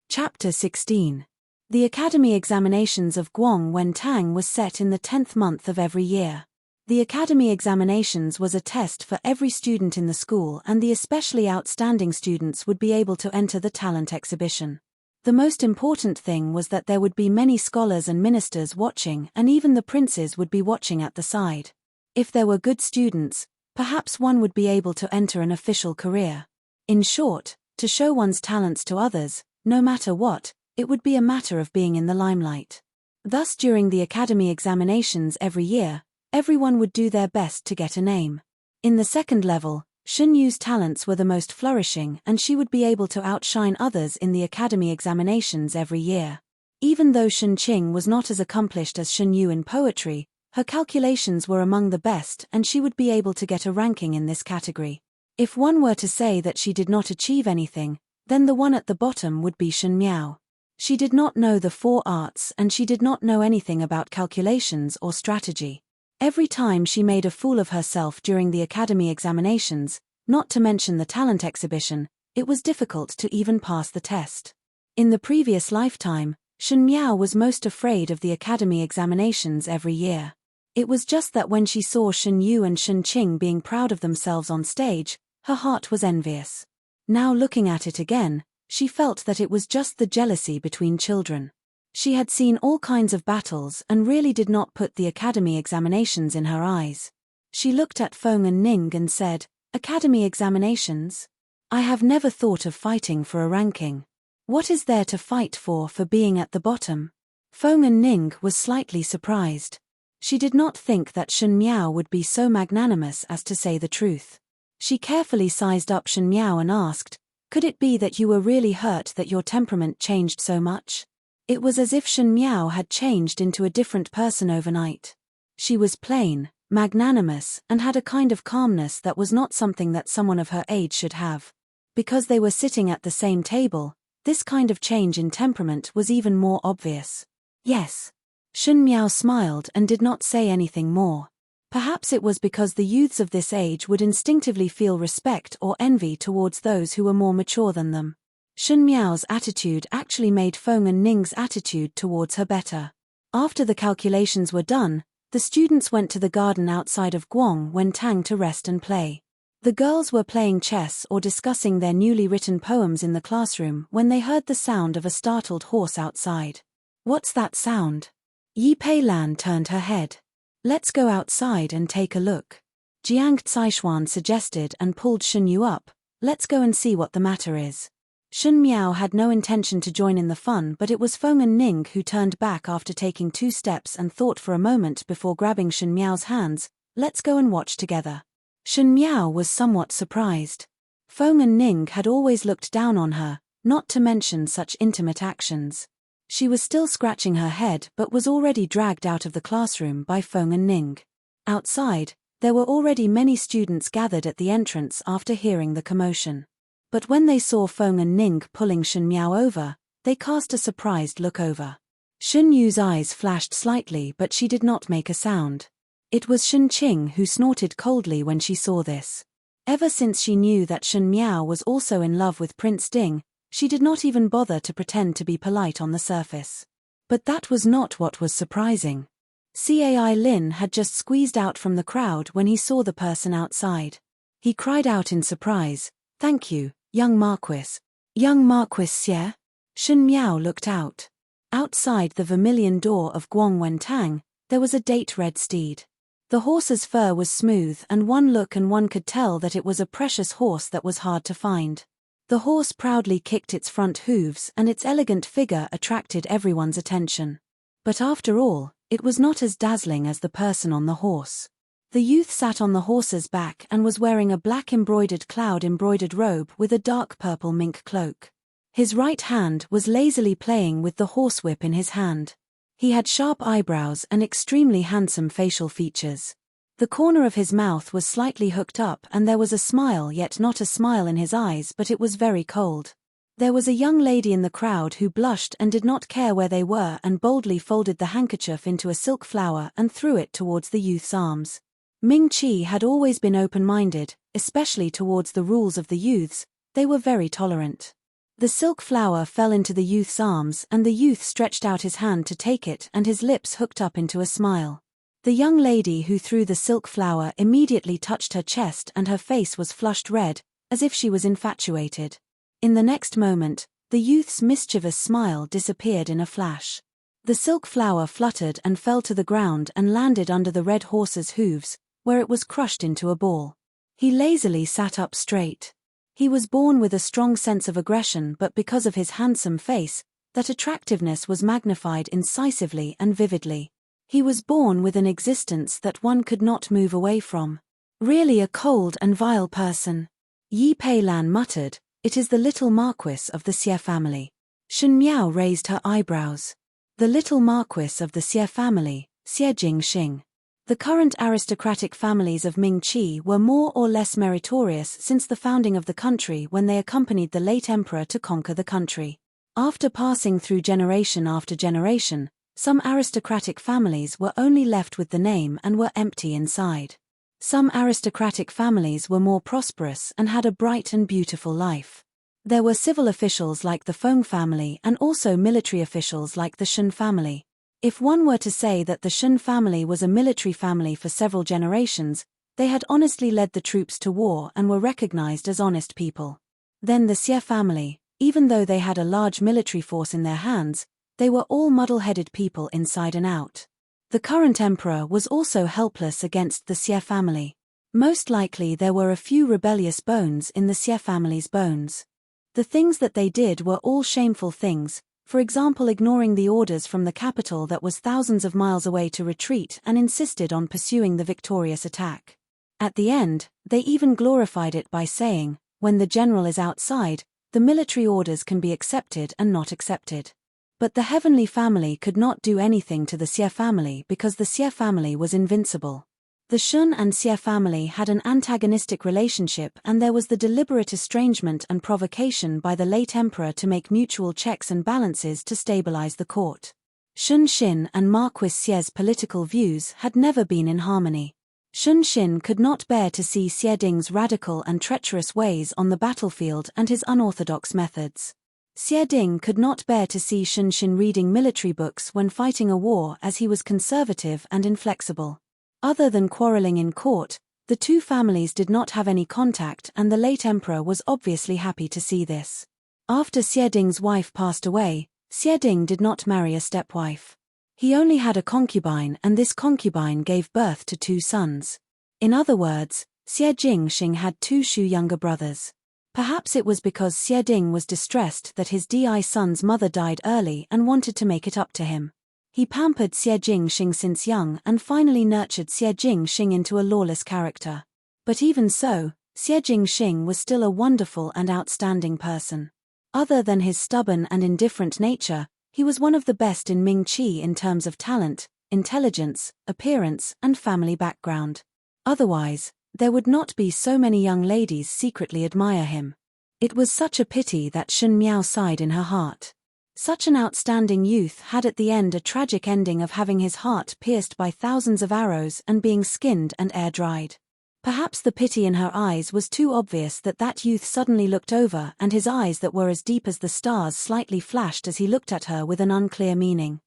Chapter 16. The Academy examinations of Guang Wentang was set in the 10th month of every year. The Academy examinations was a test for every student in the school, and the especially outstanding students would be able to enter the talent exhibition. The most important thing was that there would be many scholars and ministers watching, and even the princes would be watching at the side. If there were good students, perhaps one would be able to enter an official career. In short, to show one's talents to others, no matter what, it would be a matter of being in the limelight. Thus during the academy examinations every year, everyone would do their best to get a name. In the second level, Shun Yu's talents were the most flourishing, and she would be able to outshine others in the academy examinations every year. Even though Shun Qing was not as accomplished as Shun Yu in poetry, her calculations were among the best, and she would be able to get a ranking in this category. If one were to say that she did not achieve anything, then the one at the bottom would be Shun Miao. She did not know the 4 arts and she did not know anything about calculations or strategy. Every time she made a fool of herself during the academy examinations, not to mention the talent exhibition, it was difficult to even pass the test. In the previous lifetime, Shen Miao was most afraid of the academy examinations every year. It was just that when she saw Shen Yu and Shen Qing being proud of themselves on stage, her heart was envious. Now looking at it again, she felt that it was just the jealousy between children. She had seen all kinds of battles and really did not put the academy examinations in her eyes. She looked at Feng and Ning and said, "Academy examinations? I have never thought of fighting for a ranking. What is there to fight for being at the bottom?" Feng and Ning was slightly surprised. She did not think that Shen Miao would be so magnanimous as to say the truth. She carefully sized up Shen Miao and asked, "Could it be that you were really hurt that your temperament changed so much?" It was as if Shen Miao had changed into a different person overnight. She was plain, magnanimous, and had a kind of calmness that was not something that someone of her age should have. Because they were sitting at the same table, this kind of change in temperament was even more obvious. "Yes." Shen Miao smiled and did not say anything more. Perhaps it was because the youths of this age would instinctively feel respect or envy towards those who were more mature than them. Shen Miao's attitude actually made Feng and Ning's attitude towards her better. After the calculations were done, the students went to the garden outside of Guangwentang to rest and play. The girls were playing chess or discussing their newly written poems in the classroom when they heard the sound of a startled horse outside. "What's that sound?" Yi Peilan turned her head. "Let's go outside and take a look." Jiang Caishuan suggested and pulled Shen Yu up. "Let's go and see what the matter is." Shen Miao had no intention to join in the fun, but it was Feng and Ning who turned back after taking 2 steps and thought for a moment before grabbing Shen Miao's hands. "Let's go and watch together." Shen Miao was somewhat surprised. Feng and Ning had always looked down on her, not to mention such intimate actions. She was still scratching her head but was already dragged out of the classroom by Feng and Ning. Outside, there were already many students gathered at the entrance after hearing the commotion. But when they saw Feng and Ning pulling Shen Miao over, they cast a surprised look over. Shen Yu's eyes flashed slightly but she did not make a sound. It was Shen Qing who snorted coldly when she saw this. Ever since she knew that Shen Miao was also in love with Prince Ding, she did not even bother to pretend to be polite on the surface. But that was not what was surprising. Cai Lin had just squeezed out from the crowd when he saw the person outside. He cried out in surprise, "Thank you, young Marquis." "Young Marquis Xie?" Shen Miao looked out. Outside the vermilion door of Guangwentang, there was a date-red steed. The horse's fur was smooth and one look and one could tell that it was a precious horse that was hard to find. The horse proudly kicked its front hooves and its elegant figure attracted everyone's attention. But after all, it was not as dazzling as the person on the horse. The youth sat on the horse's back and was wearing a black embroidered cloud-embroidered robe with a dark purple mink cloak. His right hand was lazily playing with the horsewhip in his hand. He had sharp eyebrows and extremely handsome facial features. The corner of his mouth was slightly hooked up and there was a smile, yet not a smile, in his eyes, but it was very cold. There was a young lady in the crowd who blushed and did not care where they were and boldly folded the handkerchief into a silk flower and threw it towards the youth's arms. Ming Qi had always been open-minded, especially towards the rules of the youths. They were very tolerant. The silk flower fell into the youth's arms and the youth stretched out his hand to take it and his lips hooked up into a smile. The young lady who threw the silk flower immediately touched her chest and her face was flushed red, as if she was infatuated. In the next moment, the youth's mischievous smile disappeared in a flash. The silk flower fluttered and fell to the ground and landed under the red horse's hooves, where it was crushed into a ball. He lazily sat up straight. He was born with a strong sense of aggression, but because of his handsome face, that attractiveness was magnified incisively and vividly. He was born with an existence that one could not move away from. "Really a cold and vile person," Yi Peilan muttered. "It is the little Marquis of the Xie family." Shen Miao raised her eyebrows. The little Marquis of the Xie family, Xie Jingxing. The current aristocratic families of Ming Qi were more or less meritorious since the founding of the country when they accompanied the late emperor to conquer the country. After passing through generation after generation, some aristocratic families were only left with the name and were empty inside. Some aristocratic families were more prosperous and had a bright and beautiful life. There were civil officials like the Feng family and also military officials like the Shen family. If one were to say that the Shen family was a military family for several generations, they had honestly led the troops to war and were recognized as honest people. Then the Xie family, even though they had a large military force in their hands, they were all muddle-headed people inside and out. The current emperor was also helpless against the Xie family. Most likely there were a few rebellious bones in the Xie family's bones. The things that they did were all shameful things, for example ignoring the orders from the capital that was thousands of miles away to retreat and insisted on pursuing the victorious attack. At the end, they even glorified it by saying, when the general is outside, the military orders can be accepted and not accepted. But the heavenly family could not do anything to the Xie family because the Xie family was invincible. The Shun and Xie family had an antagonistic relationship and there was the deliberate estrangement and provocation by the late emperor to make mutual checks and balances to stabilize the court. Shun Xin and Marquis Xie's political views had never been in harmony. Shun Xin could not bear to see Xie Ding's radical and treacherous ways on the battlefield and his unorthodox methods. Xie Ding could not bear to see Shun Xin reading military books when fighting a war as he was conservative and inflexible. Other than quarreling in court, the two families did not have any contact and the late emperor was obviously happy to see this. After Xie Ding's wife passed away, Xie Ding did not marry a stepwife. He only had a concubine and this concubine gave birth to 2 sons. In other words, Xie Jingxing had 2 Shu younger brothers. Perhaps it was because Xie Ding was distressed that his son's mother died early and wanted to make it up to him. He pampered Xie Jingxing since young and finally nurtured Xie Jingxing into a lawless character. But even so, Xie Jingxing was still a wonderful and outstanding person. Other than his stubborn and indifferent nature, he was one of the best in Ming Qi in terms of talent, intelligence, appearance, and family background. Otherwise, there would not be so many young ladies secretly admire him. It was such a pity that Shen Miao sighed in her heart. Such an outstanding youth had at the end a tragic ending of having his heart pierced by thousands of arrows and being skinned and air-dried. Perhaps the pity in her eyes was too obvious that youth suddenly looked over and his eyes that were as deep as the stars slightly flashed as he looked at her with an unclear meaning.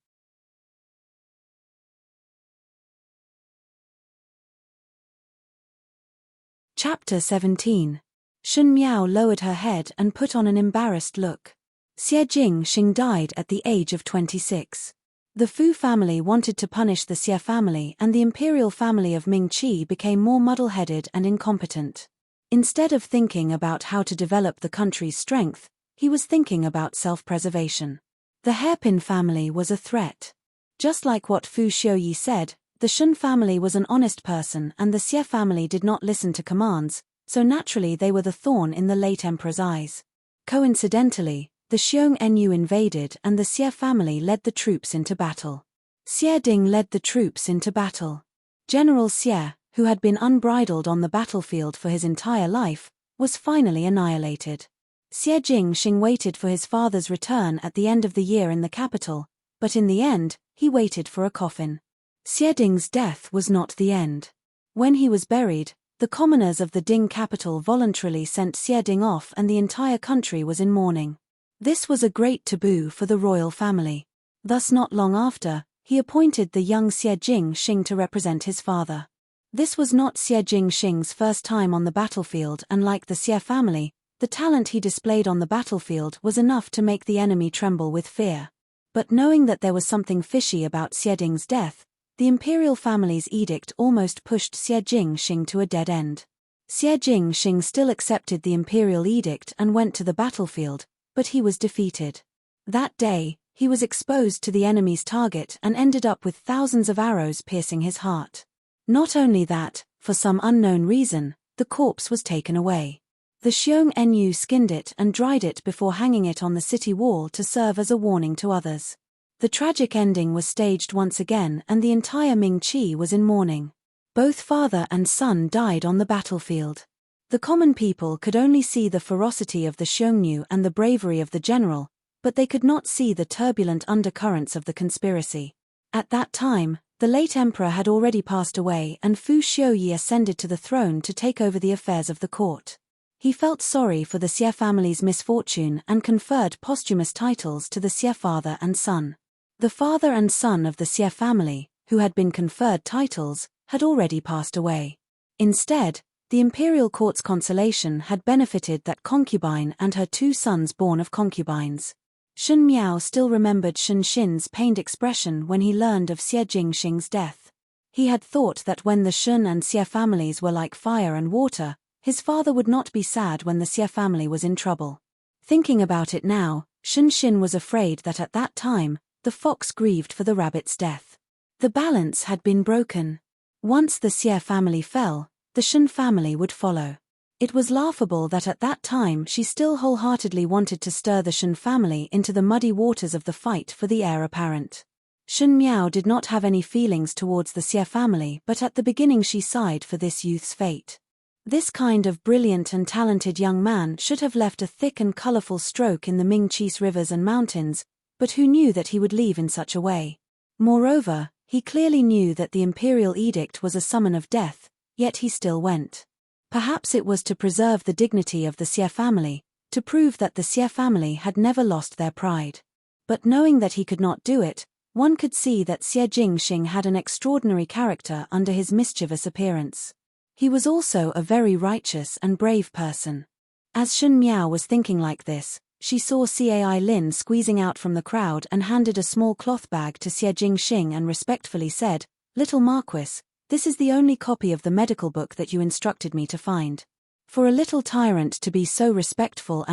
Chapter 17. Shen Miao lowered her head and put on an embarrassed look. Xie Jingxing died at the age of 26. The Fu family wanted to punish the Xie family and the imperial family of Ming Qi became more muddle-headed and incompetent. Instead of thinking about how to develop the country's strength, he was thinking about self-preservation. The Hairpin family was a threat. Just like what Fu Xiuyi said, the Shun family was an honest person and the Xie family did not listen to commands, so naturally they were the thorn in the late emperor's eyes. Coincidentally, the Xiong Nu invaded and the Xie family led the troops into battle. Xie Ding led the troops into battle. General Xie, who had been unbridled on the battlefield for his entire life, was finally annihilated. Xie Jingxing waited for his father's return at the end of the year in the capital, but in the end, he waited for a coffin. Xie Ding's death was not the end. When he was buried, the commoners of the Ding capital voluntarily sent Xie Ding off and the entire country was in mourning. This was a great taboo for the royal family. Thus not long after, he appointed the young Xie Jingxing to represent his father. This was not Xie Jingxing's first time on the battlefield and like the Xie family, the talent he displayed on the battlefield was enough to make the enemy tremble with fear. But knowing that there was something fishy about Xie Ding's death, the imperial family's edict almost pushed Xie Jingxing to a dead end. Xie Jingxing still accepted the imperial edict and went to the battlefield, but he was defeated. That day, he was exposed to the enemy's target and ended up with thousands of arrows piercing his heart. Not only that, for some unknown reason, the corpse was taken away. The Xiong Nu skinned it and dried it before hanging it on the city wall to serve as a warning to others. The tragic ending was staged once again and the entire Ming Qi was in mourning. Both father and son died on the battlefield. The common people could only see the ferocity of the Xiongnu and the bravery of the general, but they could not see the turbulent undercurrents of the conspiracy. At that time, the late emperor had already passed away and Fu Xiuyi ascended to the throne to take over the affairs of the court. He felt sorry for the Xie family's misfortune and conferred posthumous titles to the Xie father and son. The father and son of the Xie family, who had been conferred titles, had already passed away. Instead, the imperial court's consolation had benefited that concubine and her 2 sons born of concubines. Shen Miao still remembered Shen Xin's pained expression when he learned of Xie Jingxing's death. He had thought that when the Shen and Xie families were like fire and water, his father would not be sad when the Xie family was in trouble. Thinking about it now, Shen Xin was afraid that at that time, the fox grieved for the rabbit's death. The balance had been broken. Once the Xie family fell, the Shen family would follow. It was laughable that at that time she still wholeheartedly wanted to stir the Shen family into the muddy waters of the fight for the heir apparent. Shen Miao did not have any feelings towards the Xie family, but at the beginning she sighed for this youth's fate. This kind of brilliant and talented young man should have left a thick and colorful stroke in the Mingqis rivers and mountains, but who knew that he would leave in such a way? Moreover, he clearly knew that the imperial edict was a summon of death, yet he still went. Perhaps it was to preserve the dignity of the Xie family, to prove that the Xie family had never lost their pride. But knowing that he could not do it, one could see that Xie Jingxing had an extraordinary character under his mischievous appearance. He was also a very righteous and brave person. As Shen Miao was thinking like this, she saw Cai Lin squeezing out from the crowd and handed a small cloth bag to Xie Jingxing and respectfully said, "Little Marquis, this is the only copy of the medical book that you instructed me to find." For a little tyrant to be so respectful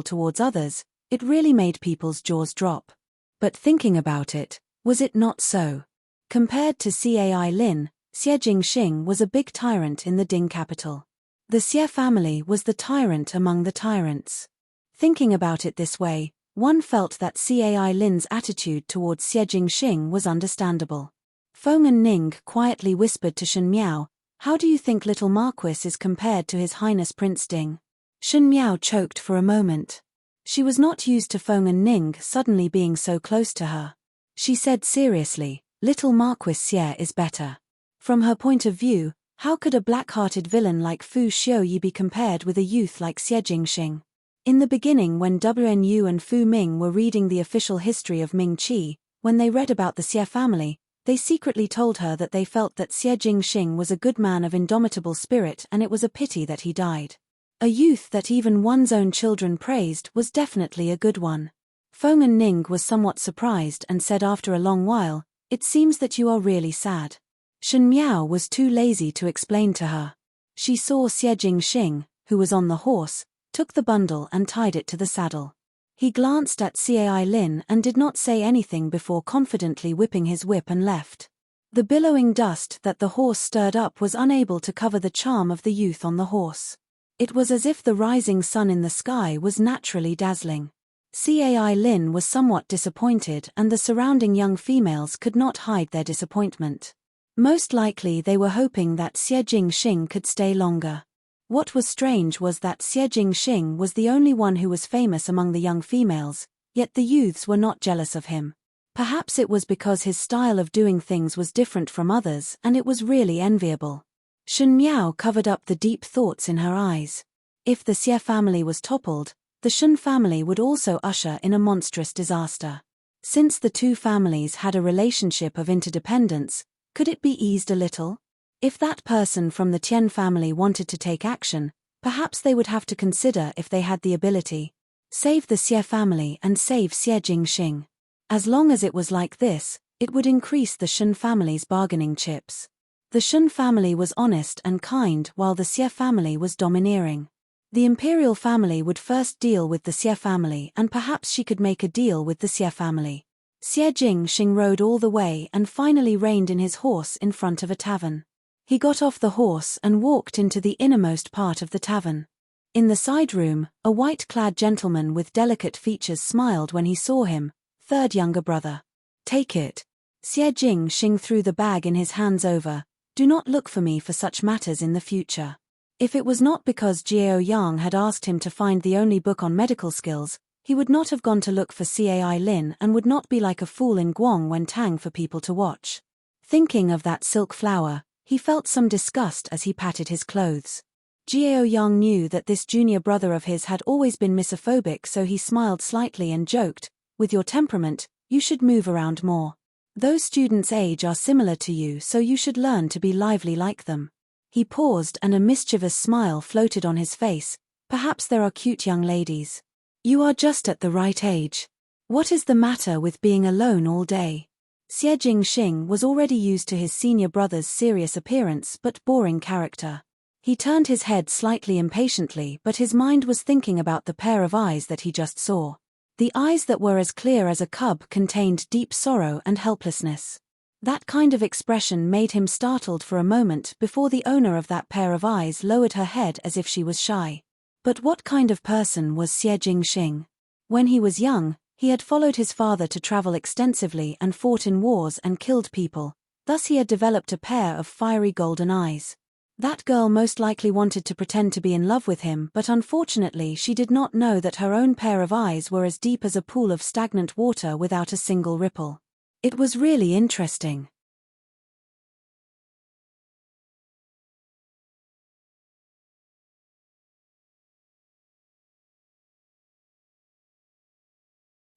towards others, it really made people's jaws drop. But thinking about it, was it not so? Compared to Cai Lin, Xie Jingxing was a big tyrant in the Ding capital. The Xie family was the tyrant among the tyrants. Thinking about it this way, one felt that Cai Lin's attitude towards Xie Jingxing was understandable. Feng and Ning quietly whispered to Shen Miao, "How do you think little Marquis is compared to His Highness Prince Ding?" Shen Miao choked for a moment. She was not used to Feng and Ning suddenly being so close to her. She said seriously, "Little Marquis Xie is better." From her point of view, how could a black-hearted villain like Fu Xiuyi be compared with a youth like Xie Jingxing? In the beginning, when WNU and Fu Ming were reading the official history of Ming Qi, when they read about the Xie family, they secretly told her that they felt that Xie Jingxing was a good man of indomitable spirit and it was a pity that he died. A youth that even one's own children praised was definitely a good one. Feng and Ning was somewhat surprised and said after a long while, "It seems that you are really sad." Shen Miao was too lazy to explain to her. She saw Xie Jingxing, who was on the horse, took the bundle and tied it to the saddle. He glanced at Cai Lin and did not say anything before confidently whipping his whip and left. The billowing dust that the horse stirred up was unable to cover the charm of the youth on the horse. It was as if the rising sun in the sky was naturally dazzling. Cai Lin was somewhat disappointed and the surrounding young females could not hide their disappointment. Most likely they were hoping that Xie Jingxing could stay longer. What was strange was that Xie Jingxing was the only one who was famous among the young females, yet the youths were not jealous of him. Perhaps it was because his style of doing things was different from others and it was really enviable. Shen Miao covered up the deep thoughts in her eyes. If the Xie family was toppled, the Shen family would also usher in a monstrous disaster. Since the two families had a relationship of interdependence, could it be eased a little? If that person from the Tian family wanted to take action, perhaps they would have to consider if they had the ability. Save the Xie family and save Xie Jingxing. As long as it was like this, it would increase the Shen family's bargaining chips. The Shen family was honest and kind while the Xie family was domineering. The imperial family would first deal with the Xie family and perhaps she could make a deal with the Xie family. Xie Jingxing rode all the way and finally reined in his horse in front of a tavern. He got off the horse and walked into the innermost part of the tavern. In the side room, a white-clad gentleman with delicate features smiled when he saw him, third younger brother. "Take it." Xie Jingxing threw the bag in his hands over, "Do not look for me for such matters in the future." If it was not because Jiao Yang had asked him to find the only book on medical skills, He would not have gone to look for Cai Lin and would not be like a fool in Guang when Tang for people to watch. Thinking of that silk flower, he felt some disgust as he patted his clothes. Jiao Yang knew that this junior brother of his had always been misophobic, so he smiled slightly and joked, "With your temperament, you should move around more. Those students' age are similar to you, so you should learn to be lively like them." He paused and a mischievous smile floated on his face. "Perhaps there are cute young ladies. You are just at the right age. What is the matter with being alone all day?" Xie Jingxing was already used to his senior brother's serious appearance but boring character. He turned his head slightly impatiently, but his mind was thinking about the pair of eyes that he just saw. The eyes that were as clear as a cub contained deep sorrow and helplessness. That kind of expression made him startled for a moment before the owner of that pair of eyes lowered her head as if she was shy. But what kind of person was Xie Jingxing? When he was young, he had followed his father to travel extensively and fought in wars and killed people, thus he had developed a pair of fiery golden eyes. That girl most likely wanted to pretend to be in love with him, but unfortunately she did not know that her own pair of eyes were as deep as a pool of stagnant water without a single ripple. It was really interesting.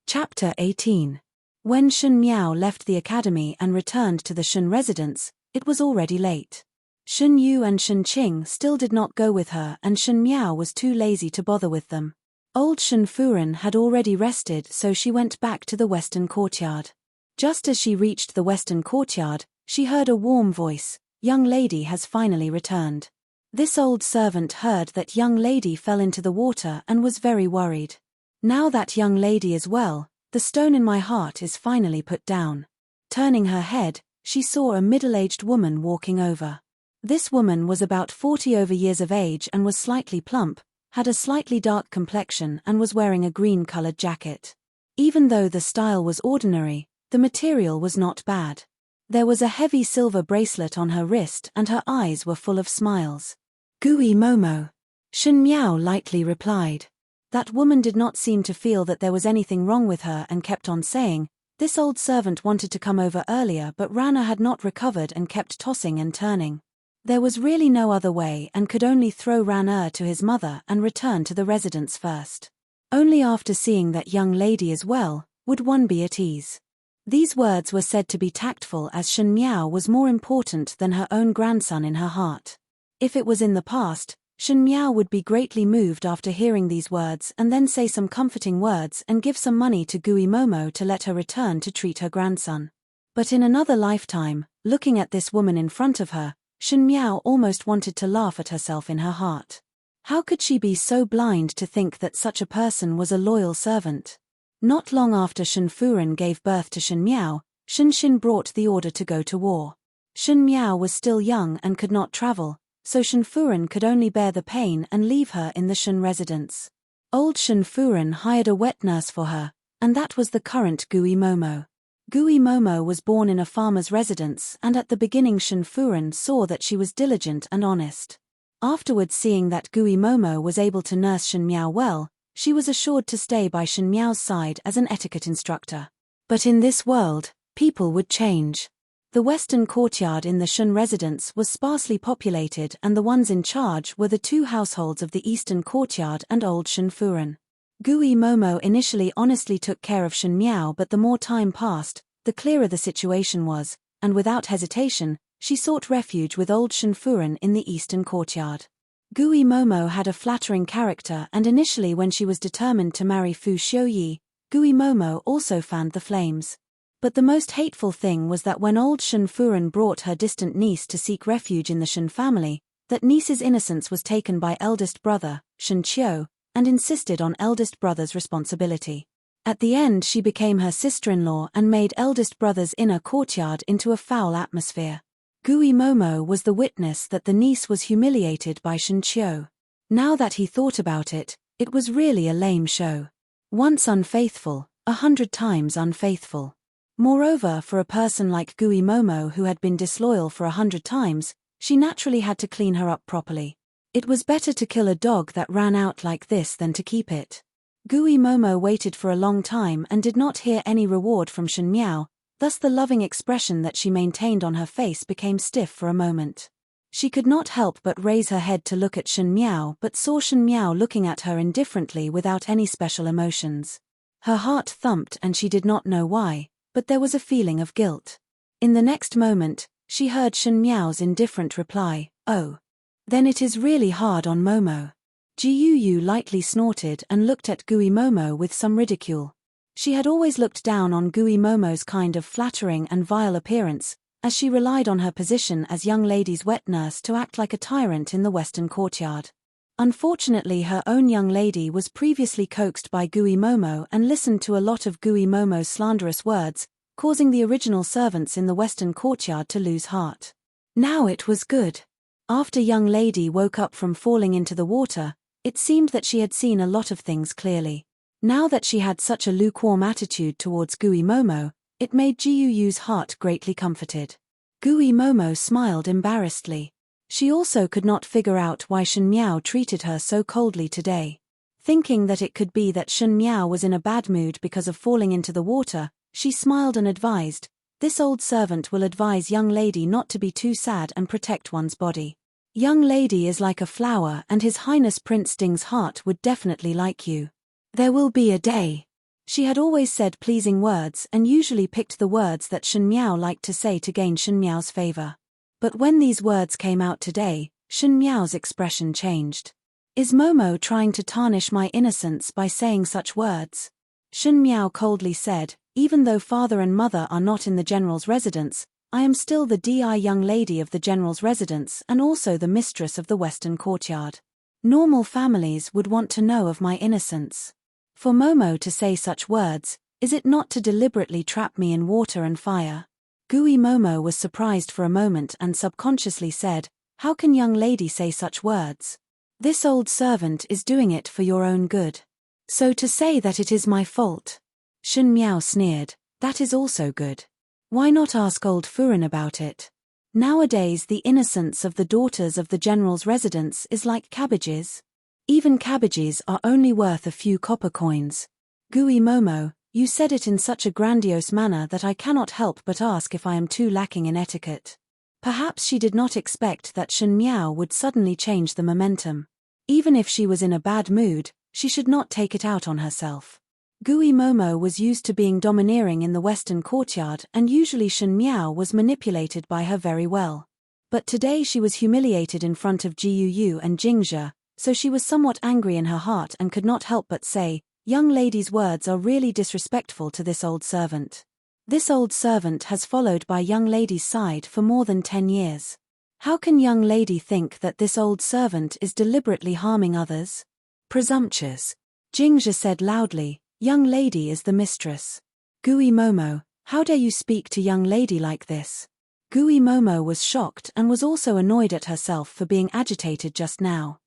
Chapter 18. When Shun Miao left the academy and returned to the Shun residence, it was already late. Shun Yu and Shun Qing still did not go with her, and Shun Miao was too lazy to bother with them. Old Shun Furen had already rested, so she went back to the western courtyard. Just as she reached the western courtyard, she heard a warm voice, "Young lady has finally returned." This old servant heard that young lady fell into the water and was very worried. "Now that young lady is well, the stone in my heart is finally put down." Turning her head, she saw a middle-aged woman walking over. This woman was about 40 over years of age and was slightly plump, had a slightly dark complexion and was wearing a green-colored jacket. Even though the style was ordinary, the material was not bad. There was a heavy silver bracelet on her wrist and her eyes were full of smiles. "Gui Momo," Shun Miao lightly replied. That woman did not seem to feel that there was anything wrong with her and kept on saying, "This old servant wanted to come over earlier but Rana had not recovered and kept tossing and turning. There was really no other way and could only throw Rana to his mother and return to the residence first. Only after seeing that young lady as well, would one be at ease." These words were said to be tactful as Shun Miao was more important than her own grandson in her heart. If it was in the past, Shun Miao would be greatly moved after hearing these words and then say some comforting words and give some money to Gui Momo to let her return to treat her grandson. But in another lifetime, looking at this woman in front of her, Shun Miao almost wanted to laugh at herself in her heart. How could she be so blind to think that such a person was a loyal servant? Not long after Shun Furen gave birth to Shun Miao, Shun Xin brought the order to go to war. Shun Miao was still young and could not travel, so Shun Furen could only bear the pain and leave her in the Shun residence. Old Shun Furen hired a wet nurse for her, and that was the current Gui Momo. Gui Momo was born in a farmer's residence, and at the beginning Shun Furen saw that she was diligent and honest. Afterwards, seeing that Gui Momo was able to nurse Shun Miao well, she was assured to stay by Shun Miao's side as an etiquette instructor. But in this world, people would change. The western courtyard in the Shun residence was sparsely populated and the ones in charge were the two households of the eastern courtyard and old Shun Furen. Gui Momo initially honestly took care of Shun Miao, but the more time passed, the clearer the situation was, and without hesitation, she sought refuge with old Shun Furen in the eastern courtyard. Gui Momo had a flattering character, and initially when she was determined to marry Fu Xiuyi, Gui Momo also fanned the flames. But the most hateful thing was that when old Shun Furen brought her distant niece to seek refuge in the Shun family, that niece's innocence was taken by eldest brother, Shun Qiu, and insisted on eldest brother's responsibility. At the end she became her sister-in-law and made eldest brother's inner courtyard into a foul atmosphere. Gui Momo was the witness that the niece was humiliated by Shun Qiu. Now that he thought about it, it was really a lame show. Once unfaithful, 100 times unfaithful. Moreover, for a person like Gui Momo who had been disloyal for 100 times, she naturally had to clean her up properly. It was better to kill a dog that ran out like this than to keep it. Gui Momo waited for a long time and did not hear any reward from Shen Miao, thus the loving expression that she maintained on her face became stiff for a moment. She could not help but raise her head to look at Shen Miao but saw Shen Miao looking at her indifferently without any special emotions. Her heart thumped and she did not know why, but there was a feeling of guilt. In the next moment, she heard Shen Miao's indifferent reply, "Oh. Then it is really hard on Momo." Jiu lightly snorted and looked at Gui Momo with some ridicule. She had always looked down on Gui Momo's kind of flattering and vile appearance, as she relied on her position as young lady's wet nurse to act like a tyrant in the Western courtyard. Unfortunately, her own young lady was previously coaxed by Gui Momo and listened to a lot of Gui Momo's slanderous words, causing the original servants in the Western courtyard to lose heart. Now it was good. After young lady woke up from falling into the water, it seemed that she had seen a lot of things clearly. Now that she had such a lukewarm attitude towards Gui Momo, it made Jiuyu's heart greatly comforted. Gui Momo smiled embarrassedly. She also could not figure out why Shen Miao treated her so coldly today. Thinking that it could be that Shen Miao was in a bad mood because of falling into the water, she smiled and advised, "This old servant will advise young lady not to be too sad and protect one's body. Young lady is like a flower and His Highness Prince Ding's heart would definitely like you. There will be a day." She had always said pleasing words and usually picked the words that Shen Miao liked to say to gain Shen Miao's favor. But when these words came out today, Shen Miao's expression changed. Is Momo trying to tarnish my innocence by saying such words? Shen Miao coldly said, "Even though father and mother are not in the general's residence, I am still the young lady of the general's residence and also the mistress of the Western courtyard. Normal families would want to know of my innocence. For Momo to say such words, is it not to deliberately trap me in water and fire?" Gui Momo was surprised for a moment and subconsciously said, "How can young lady say such words? This old servant is doing it for your own good. So to say that it is my fault." Shen Miao sneered, "That is also good. Why not ask old Furin about it? Nowadays the innocence of the daughters of the general's residence is like cabbages. Even cabbages are only worth a few copper coins." Gui Momo, you said it in such a grandiose manner that I cannot help but ask if I am too lacking in etiquette. Perhaps she did not expect that Shen Miao would suddenly change the momentum. Even if she was in a bad mood, she should not take it out on herself. Gui Momo was used to being domineering in the Western courtyard and usually Shen Miao was manipulated by her very well. But today she was humiliated in front of Jiu and Jingzhe, so she was somewhat angry in her heart and could not help but say, "Young lady's words are really disrespectful to this old servant. This old servant has followed by young lady's side for more than 10 years. How can young lady think that this old servant is deliberately harming others? Presumptuous." Jingzhe said loudly, "Young lady is the mistress." Gui Momo, how dare you speak to young lady like this? Gui Momo was shocked and was also annoyed at herself for being agitated just now.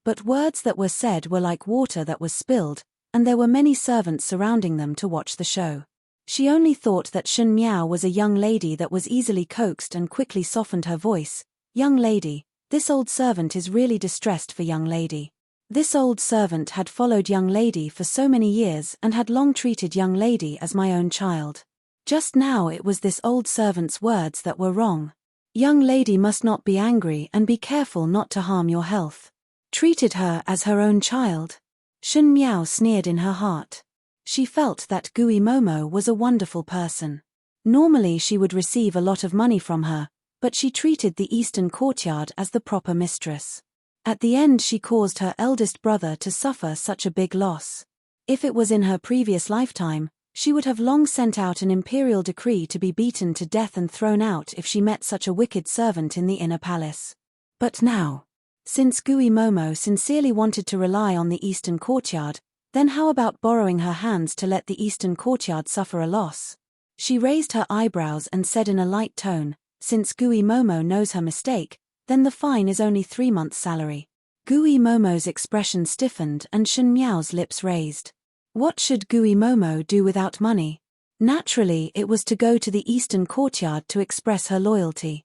But words that were said were like water that was spilled, and there were many servants surrounding them to watch the show. She only thought that Shen Miao was a young lady that was easily coaxed and quickly softened her voice. "Young lady, this old servant is really distressed for young lady. This old servant had followed young lady for so many years and had long treated young lady as my own child. Just now it was this old servant's words that were wrong. Young lady must not be angry and be careful not to harm your health. Treated her as her own child." Shen Miao sneered in her heart. She felt that Gui Momo was a wonderful person. Normally she would receive a lot of money from her, but she treated the Eastern courtyard as the proper mistress. At the end she caused her eldest brother to suffer such a big loss. If it was in her previous lifetime, she would have long sent out an imperial decree to be beaten to death and thrown out if she met such a wicked servant in the inner palace. But now, since Gui Momo sincerely wanted to rely on the Eastern courtyard, then how about borrowing her hands to let the Eastern courtyard suffer a loss? She raised her eyebrows and said in a light tone, "Since Gui Momo knows her mistake, then the fine is only 3 months' salary." Gui Momo's expression stiffened and Shen Miao's lips raised. What should Gui Momo do without money? Naturally it was to go to the Eastern courtyard to express her loyalty.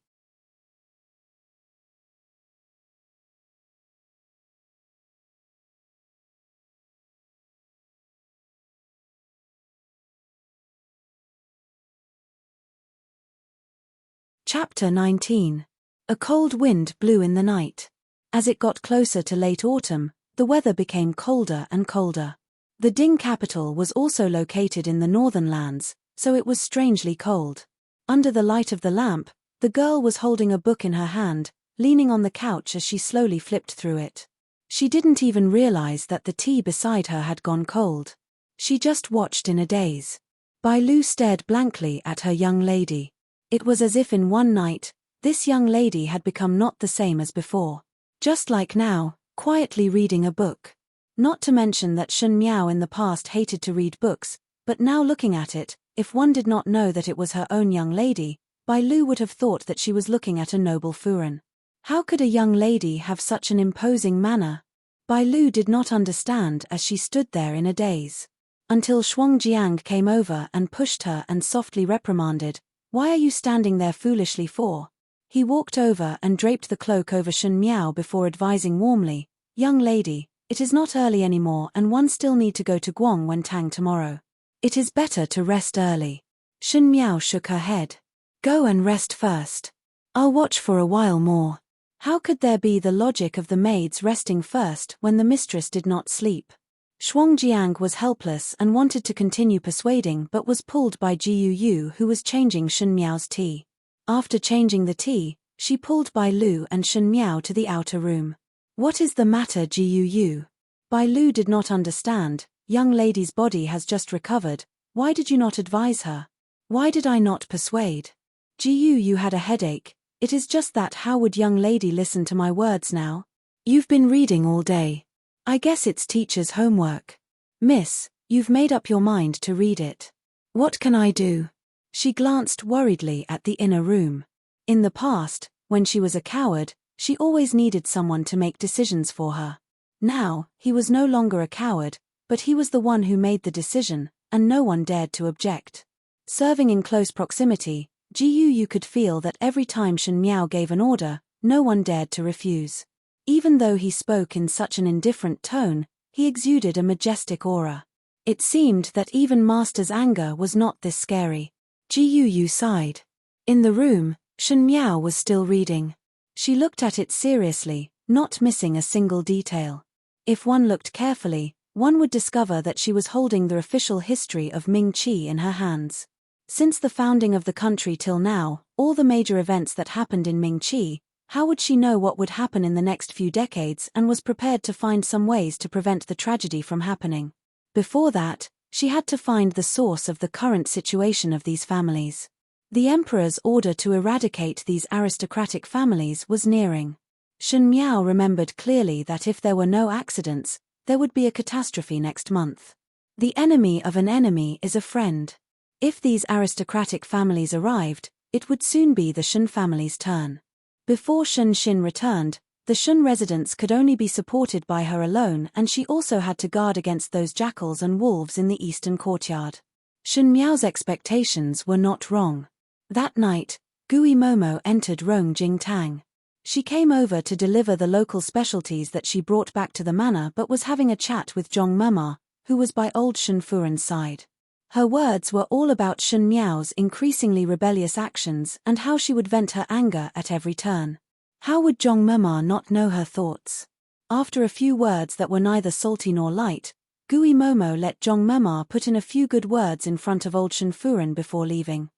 Chapter 19. A cold wind blew in the night. As it got closer to late autumn, the weather became colder and colder. The Ding capital was also located in the northern lands, so it was strangely cold. Under the light of the lamp, the girl was holding a book in her hand, leaning on the couch as she slowly flipped through it. She didn't even realize that the tea beside her had gone cold. She just watched in a daze. Bai Lu stared blankly at her young lady. It was as if in one night, this young lady had become not the same as before. Just like now, quietly reading a book. Not to mention that Shun Miao in the past hated to read books, but now looking at it, if one did not know that it was her own young lady, Bai Lu would have thought that she was looking at a noble furin. How could a young lady have such an imposing manner? Bai Lu did not understand as she stood there in a daze. Until Shuangjiang came over and pushed her and softly reprimanded, "Why are you standing there foolishly for?" He walked over and draped the cloak over Shun Miao before advising warmly, "Young lady, it is not early anymore and one still need to go to Guang when Tang tomorrow. It is better to rest early." Shun Miao shook her head. "Go and rest first. I'll watch for a while more." How could there be the logic of the maids resting first when the mistress did not sleep? Shuangjiang was helpless and wanted to continue persuading but was pulled by Jiu who was changing Shun Miao's tea. After changing the tea, she pulled Bai Lu and Shun Miao to the outer room. "What is the matter, Jiu? Bai Lu did not understand. "Young lady's body has just recovered. Why did you not advise her? Why did I not persuade?" "Jiu had a headache. It is just that how would young lady listen to my words now? You've been reading all day. I guess it's teacher's homework. Miss, you've made up your mind to read it. What can I do?" She glanced worriedly at the inner room. In the past, when she was a coward, she always needed someone to make decisions for her. Now, he was no longer a coward, but he was the one who made the decision, and no one dared to object. Serving in close proximity, Jiu could feel that every time Shun Miao gave an order, no one dared to refuse. Even though he spoke in such an indifferent tone, he exuded a majestic aura. It seemed that even Master's anger was not this scary. Jiu sighed. In the room, Shun Miao was still reading. She looked at it seriously, not missing a single detail. If one looked carefully, one would discover that she was holding the official history of Ming Qi in her hands. Since the founding of the country till now, all the major events that happened in Ming Qi, how would she know what would happen in the next few decades and was prepared to find some ways to prevent the tragedy from happening? Before that, she had to find the source of the current situation of these families. The emperor's order to eradicate these aristocratic families was nearing. Shun Miao remembered clearly that if there were no accidents, there would be a catastrophe next month. The enemy of an enemy is a friend. If these aristocratic families arrived, it would soon be the Shun family's turn. Before Shun Xin returned, the Shun residents could only be supported by her alone, and she also had to guard against those jackals and wolves in the eastern courtyard. Shun Miao's expectations were not wrong. That night, Gui Momo entered Rong Jing Tang. She came over to deliver the local specialties that she brought back to the manor but was having a chat with Zhong Mema, who was by old Shun Furen's side. Her words were all about Shun Miao's increasingly rebellious actions and how she would vent her anger at every turn. How would Zhong Mema not know her thoughts? After a few words that were neither salty nor light, Gui Momo let Zhong Mema put in a few good words in front of old Shun Furen before leaving.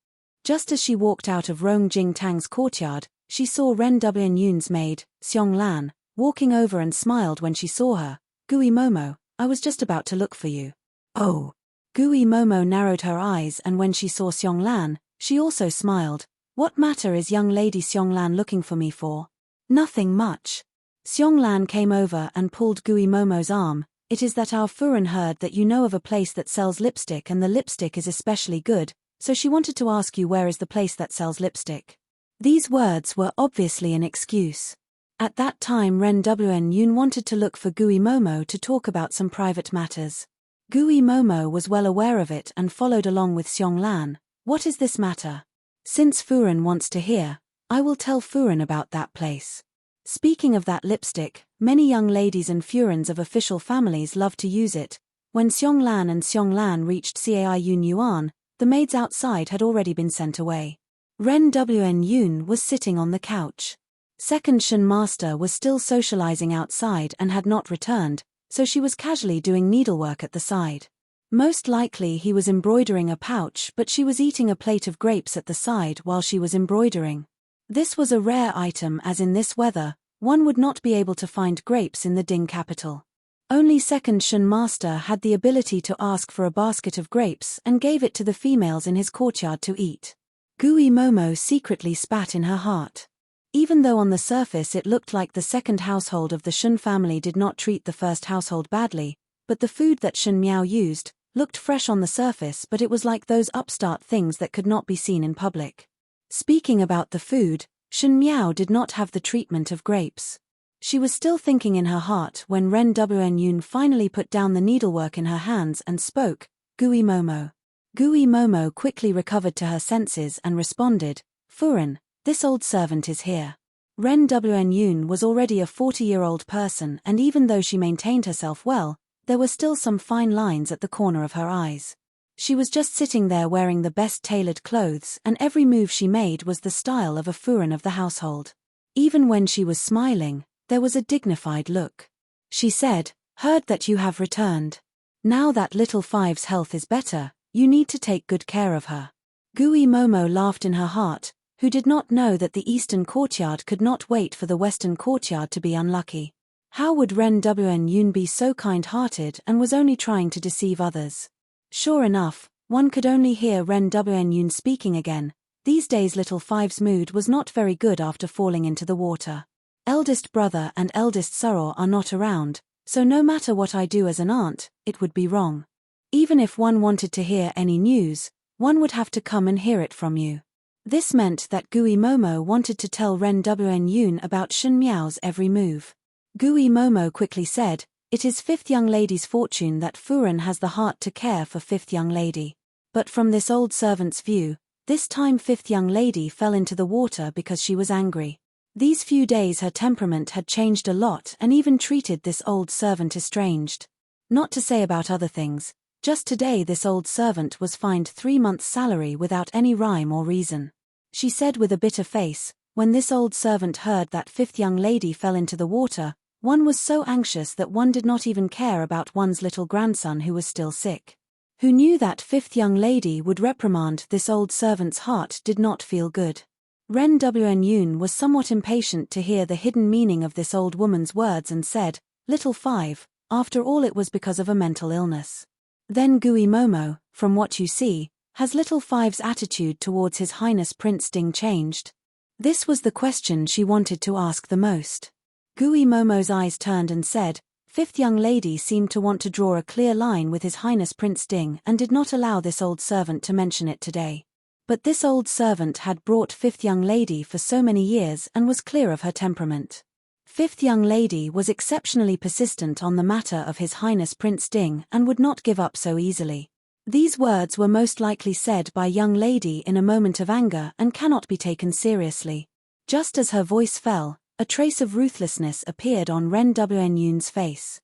Just as she walked out of Rong Jing Tang's courtyard, she saw Ren Wn Yun's maid, Xiong Lan, walking over and smiled when she saw her. "Gui Momo, I was just about to look for you." "Oh." Gui Momo narrowed her eyes, and when she saw Xiong Lan, she also smiled. "What matter is young lady Xiong Lan looking for me for?" "Nothing much." Xiong Lan came over and pulled Gui Momo's arm. "It is that our Furen heard that you know of a place that sells lipstick and the lipstick is especially good, so she wanted to ask you where is the place that sells lipstick." These words were obviously an excuse. At that time Ren Wn Yun wanted to look for Gui Momo to talk about some private matters. Gui Momo was well aware of it and followed along with Xiong Lan. "What is this matter?" "Since Furen wants to hear, I will tell Furen about that place." Speaking of that lipstick, many young ladies and Furens of official families love to use it. When Xiong Lan reached Cai Yun Yuan, the maids outside had already been sent away. Ren Wn Yoon was sitting on the couch. Second Shen Master was still socializing outside and had not returned, so she was casually doing needlework at the side. Most likely he was embroidering a pouch, but she was eating a plate of grapes at the side while she was embroidering. This was a rare item, as in this weather, one would not be able to find grapes in the Ding capital. Only Second Shen Master had the ability to ask for a basket of grapes and gave it to the females in his courtyard to eat. Gui Momo secretly spat in her heart. Even though on the surface it looked like the second household of the Shen family did not treat the first household badly, but the food that Shen Miao used looked fresh on the surface, but it was like those upstart things that could not be seen in public. Speaking about the food, Shen Miao did not have the treatment of grapes. She was still thinking in her heart when Ren Wn Yoon finally put down the needlework in her hands and spoke, "Gui Momo." Gui Momo quickly recovered to her senses and responded, "Furin, this old servant is here." Ren Wn Yoon was already a 40-year-old person, and even though she maintained herself well, there were still some fine lines at the corner of her eyes. She was just sitting there wearing the best tailored clothes, and every move she made was the style of a furin of the household. Even when she was smiling, there was a dignified look. She said, "Heard that you have returned. Now that little Five's health is better, you need to take good care of her." Gui Momo laughed in her heart, who did not know that the eastern courtyard could not wait for the western courtyard to be unlucky. How would Ren Wn Yoon be so kind-hearted and was only trying to deceive others? Sure enough, one could only hear Ren Wn Yoon speaking again. These days little Five's mood was not very good after falling into the water. Eldest brother and eldest soror are not around, so no matter what I do as an aunt, it would be wrong. Even if one wanted to hear any news, one would have to come and hear it from you. This meant that Gui Momo wanted to tell Ren Wn Yoon about Shen Miao's every move. Gui Momo quickly said, "It is fifth young lady's fortune that Furin has the heart to care for fifth young lady. But from this old servant's view, this time fifth young lady fell into the water because she was angry. These few days her temperament had changed a lot and even treated this old servant estranged. Not to say about other things, just today this old servant was fined 3 months' salary without any rhyme or reason." She said with a bitter face, "When this old servant heard that fifth young lady fell into the water, one was so anxious that one did not even care about one's little grandson who was still sick. Who knew that fifth young lady would reprimand this old servant's heart did not feel good." Ren Wn Yoon was somewhat impatient to hear the hidden meaning of this old woman's words and said, "Little Five, after all it was because of a mental illness." Then Gui Momo, "From what you see, has Little Five's attitude towards His Highness Prince Ding changed?" This was the question she wanted to ask the most. Gui Momo's eyes turned and said, "Fifth young lady seemed to want to draw a clear line with His Highness Prince Ding and did not allow this old servant to mention it today. But this old servant had brought fifth young lady for so many years and was clear of her temperament. Fifth young lady was exceptionally persistent on the matter of His Highness Prince Ding and would not give up so easily. These words were most likely said by young lady in a moment of anger and cannot be taken seriously." Just as her voice fell, a trace of ruthlessness appeared on Ren Wn Yoon's face.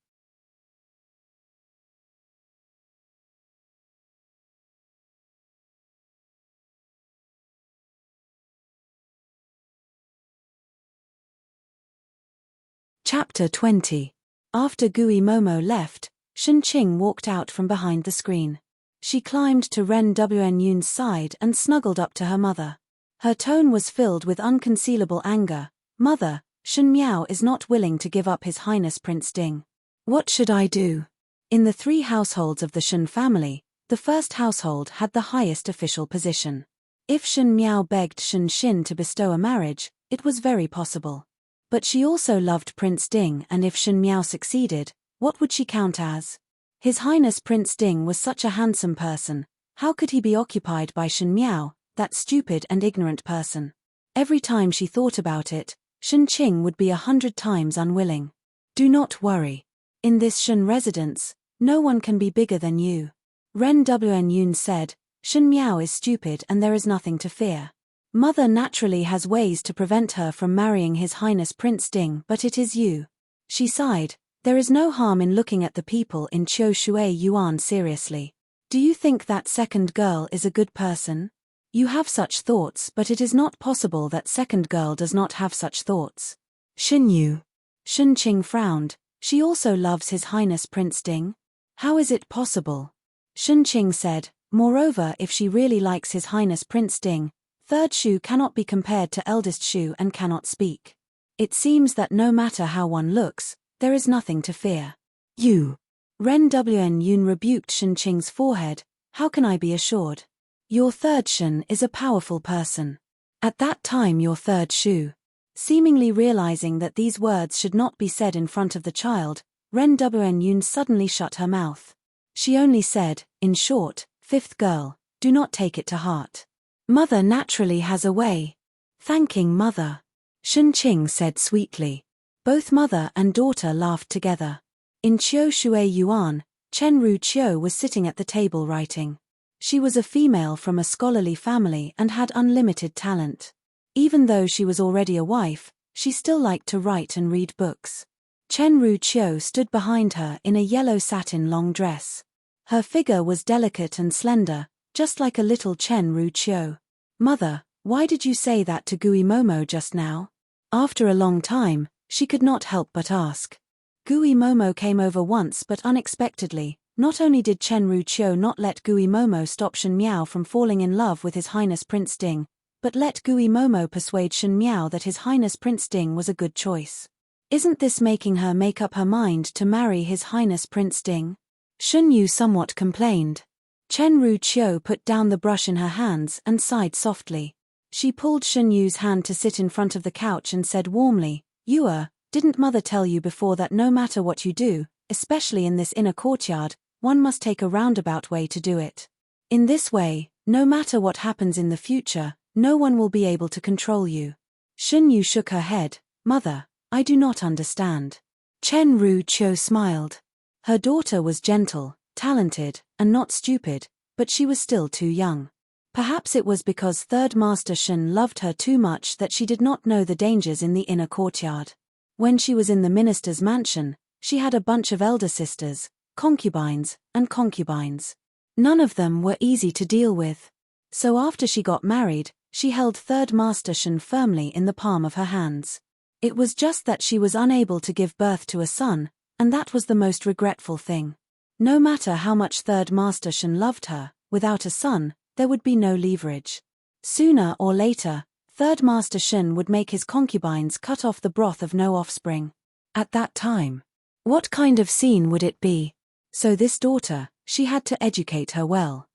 Chapter 20. After Gui Momo left, Shen Qing walked out from behind the screen. She climbed to Ren Wn Yoon's side and snuggled up to her mother. Her tone was filled with unconcealable anger. "Mother, Shen Miao is not willing to give up His Highness Prince Ding. What should I do?" In the 3 households of the Shen family, the first household had the highest official position. If Shen Miao begged Shen Xin to bestow a marriage, it was very possible. But she also loved Prince Ding, and if Shen Miao succeeded, what would she count as? His Highness Prince Ding was such a handsome person, how could he be occupied by Shen Miao, that stupid and ignorant person? Every time she thought about it, Shen Qing would be 100 times unwilling. "Do not worry. In this Shen residence, no one can be bigger than you." Ren Wn Yoon said, "Shen Miao is stupid and there is nothing to fear. Mother naturally has ways to prevent her from marrying His Highness Prince Ding, but it is you." She sighed, "There is no harm in looking at the people in Qiu Shui Yuan seriously. Do you think that second girl is a good person?" You have such thoughts, but it is not possible that second girl does not have such thoughts. Shinyu. Shunqing frowned. She also loves His Highness Prince Ding? How is it possible? Shunqing said, moreover, if she really likes His Highness Prince Ding, third Shu cannot be compared to eldest Shu and cannot speak. It seems that no matter how one looks, there is nothing to fear. You. Ren Wn Yun rebuked Shunqing's forehead. How can I be assured? Your third Shun is a powerful person. At that time your third Shu. Seemingly realizing that these words should not be said in front of the child, Ren Wn Yun suddenly shut her mouth. She only said, in short, fifth girl, do not take it to heart. Mother naturally has a way. Thanking mother. Shunqing said sweetly. Both mother and daughter laughed together. In Qiu Shui Yuan, Chen Ru Qiu was sitting at the table writing. She was a female from a scholarly family and had unlimited talent. Even though she was already a wife, she still liked to write and read books. Chen Ru Qiu stood behind her in a yellow satin long dress. Her figure was delicate and slender, just like a little Chen Ru Qiu. Mother, why did you say that to Gui Momo just now? After a long time, she could not help but ask. Gui Momo came over once but unexpectedly. Not only did Chen Ru Qiu not let Gui Momo stop Shen Miao from falling in love with His Highness Prince Ding, but let Gui Momo persuade Shen Miao that His Highness Prince Ding was a good choice. Isn't this making her make up her mind to marry His Highness Prince Ding? Shun Yu somewhat complained. Chen Ru Qiu put down the brush in her hands and sighed softly. She pulled Shun Yu's hand to sit in front of the couch and said warmly, Yua, didn't mother tell you before that no matter what you do, especially in this inner courtyard, one must take a roundabout way to do it. In this way, no matter what happens in the future, no one will be able to control you. Shun Yu shook her head. Mother, I do not understand. Chen Ru Qiu smiled. Her daughter was gentle, talented, and not stupid, but she was still too young. Perhaps it was because Third Master Shen loved her too much that she did not know the dangers in the inner courtyard. When she was in the minister's mansion, she had a bunch of elder sisters, concubines, and concubines. None of them were easy to deal with. So after she got married, she held Third Master Shen firmly in the palm of her hands. It was just that she was unable to give birth to a son, and that was the most regretful thing. No matter how much Third Master Shen loved her, without a son, there would be no leverage. Sooner or later, Third Master Shen would make his concubines cut off the broth of no offspring. At that time, what kind of scene would it be? So this daughter, she had to educate her well.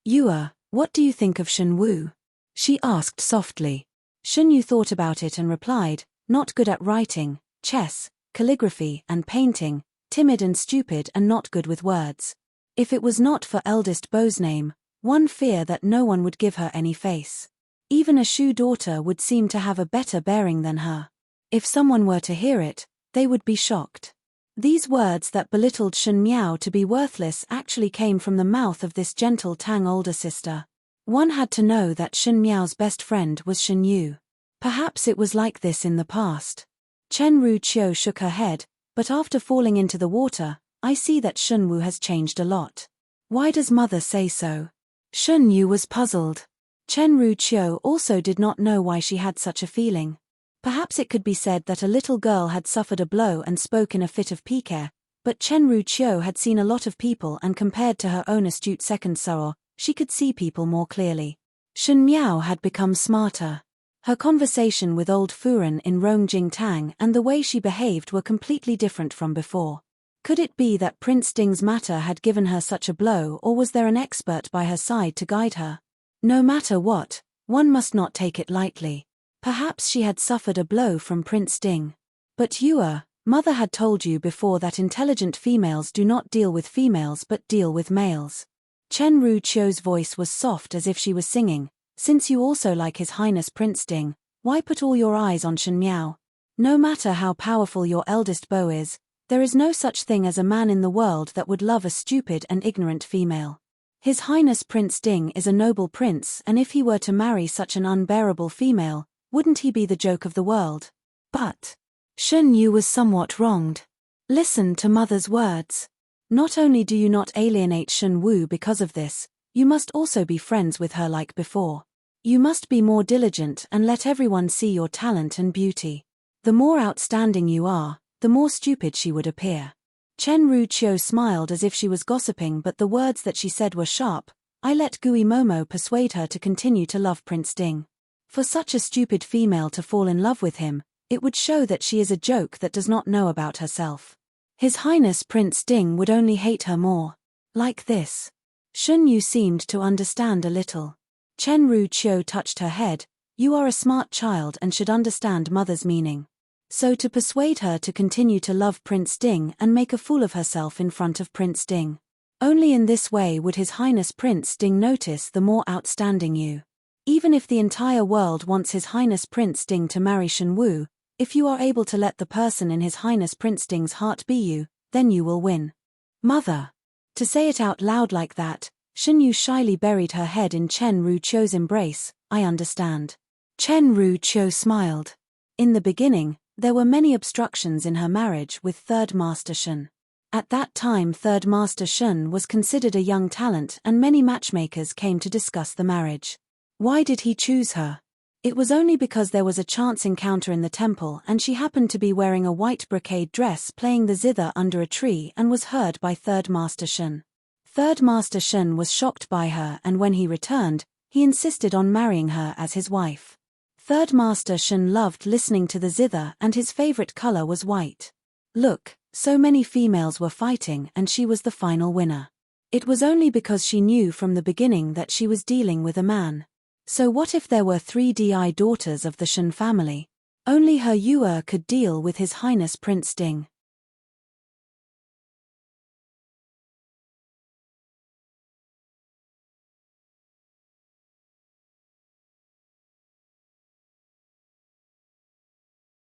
Yua, what do you think of Shen Wu? She asked softly. Shen Yu thought about it and replied, not good at writing, chess, calligraphy and painting, timid and stupid and not good with words. If it was not for eldest Bo's name, one fear that no one would give her any face. Even a Shu daughter would seem to have a better bearing than her. If someone were to hear it, they would be shocked. These words that belittled Shen Miao to be worthless actually came from the mouth of this gentle Tang older sister. One had to know that Shen Miao's best friend was Shen Yu. Perhaps it was like this in the past. Chen Ru Qiu shook her head, but after falling into the water, I see that Shen Wu has changed a lot. Why does mother say so? Shen Yu was puzzled. Chen Ru Qiu also did not know why she had such a feeling. Perhaps it could be said that a little girl had suffered a blow and spoke in a fit of pique, but Chen Ru Qiu had seen a lot of people and compared to her own astute second Sao, she could see people more clearly. Shen Miao had become smarter. Her conversation with old Furen in Rongjing Tang and the way she behaved were completely different from before. Could it be that Prince Ding's matter had given her such a blow, or was there an expert by her side to guide her? No matter what, one must not take it lightly. Perhaps she had suffered a blow from Prince Ding. But Yua, mother had told you before that intelligent females do not deal with females but deal with males. Chen Ru Qiu's voice was soft as if she was singing. Since you also like His Highness Prince Ding, why put all your eyes on Shen Miao? No matter how powerful your eldest beau is, there is no such thing as a man in the world that would love a stupid and ignorant female. His Highness Prince Ding is a noble prince, and if he were to marry such an unbearable female, wouldn't he be the joke of the world? But Shen Yu was somewhat wronged. Listen to mother's words. Not only do you not alienate Shen Wu because of this, you must also be friends with her like before. You must be more diligent and let everyone see your talent and beauty. The more outstanding you are, the more stupid she would appear. Chen Ruqiu smiled as if she was gossiping, but the words that she said were sharp. I let Gui Momo persuade her to continue to love Prince Ding. For such a stupid female to fall in love with him, it would show that she is a joke that does not know about herself. His Highness Prince Ding would only hate her more. Like this. Shun Yu seemed to understand a little. Chen Ruqiu touched her head. You are a smart child and should understand mother's meaning. So to persuade her to continue to love Prince Ding and make a fool of herself in front of Prince Ding. Only in this way would His Highness Prince Ding notice the more outstanding you. Even if the entire world wants His Highness Prince Ding to marry Shen Wu, if you are able to let the person in His Highness Prince Ding's heart be you, then you will win. Mother. To say it out loud like that, Shen Yu shyly buried her head in Chen Ruqiu's embrace. I understand. Chen Ruqiu smiled. In the beginning, there were many obstructions in her marriage with Third Master Shen. At that time Third Master Shen was considered a young talent and many matchmakers came to discuss the marriage. Why did he choose her? It was only because there was a chance encounter in the temple and she happened to be wearing a white brocade dress playing the zither under a tree and was heard by Third Master Shen. Third Master Shen was shocked by her and when he returned, he insisted on marrying her as his wife. Third Master Shen loved listening to the zither and his favorite color was white. Look. So many females were fighting and she was the final winner. It was only because she knew from the beginning that she was dealing with a man. So what if there were 3 daughters of the Shen family? Only her Yue could deal with His Highness Prince Ding.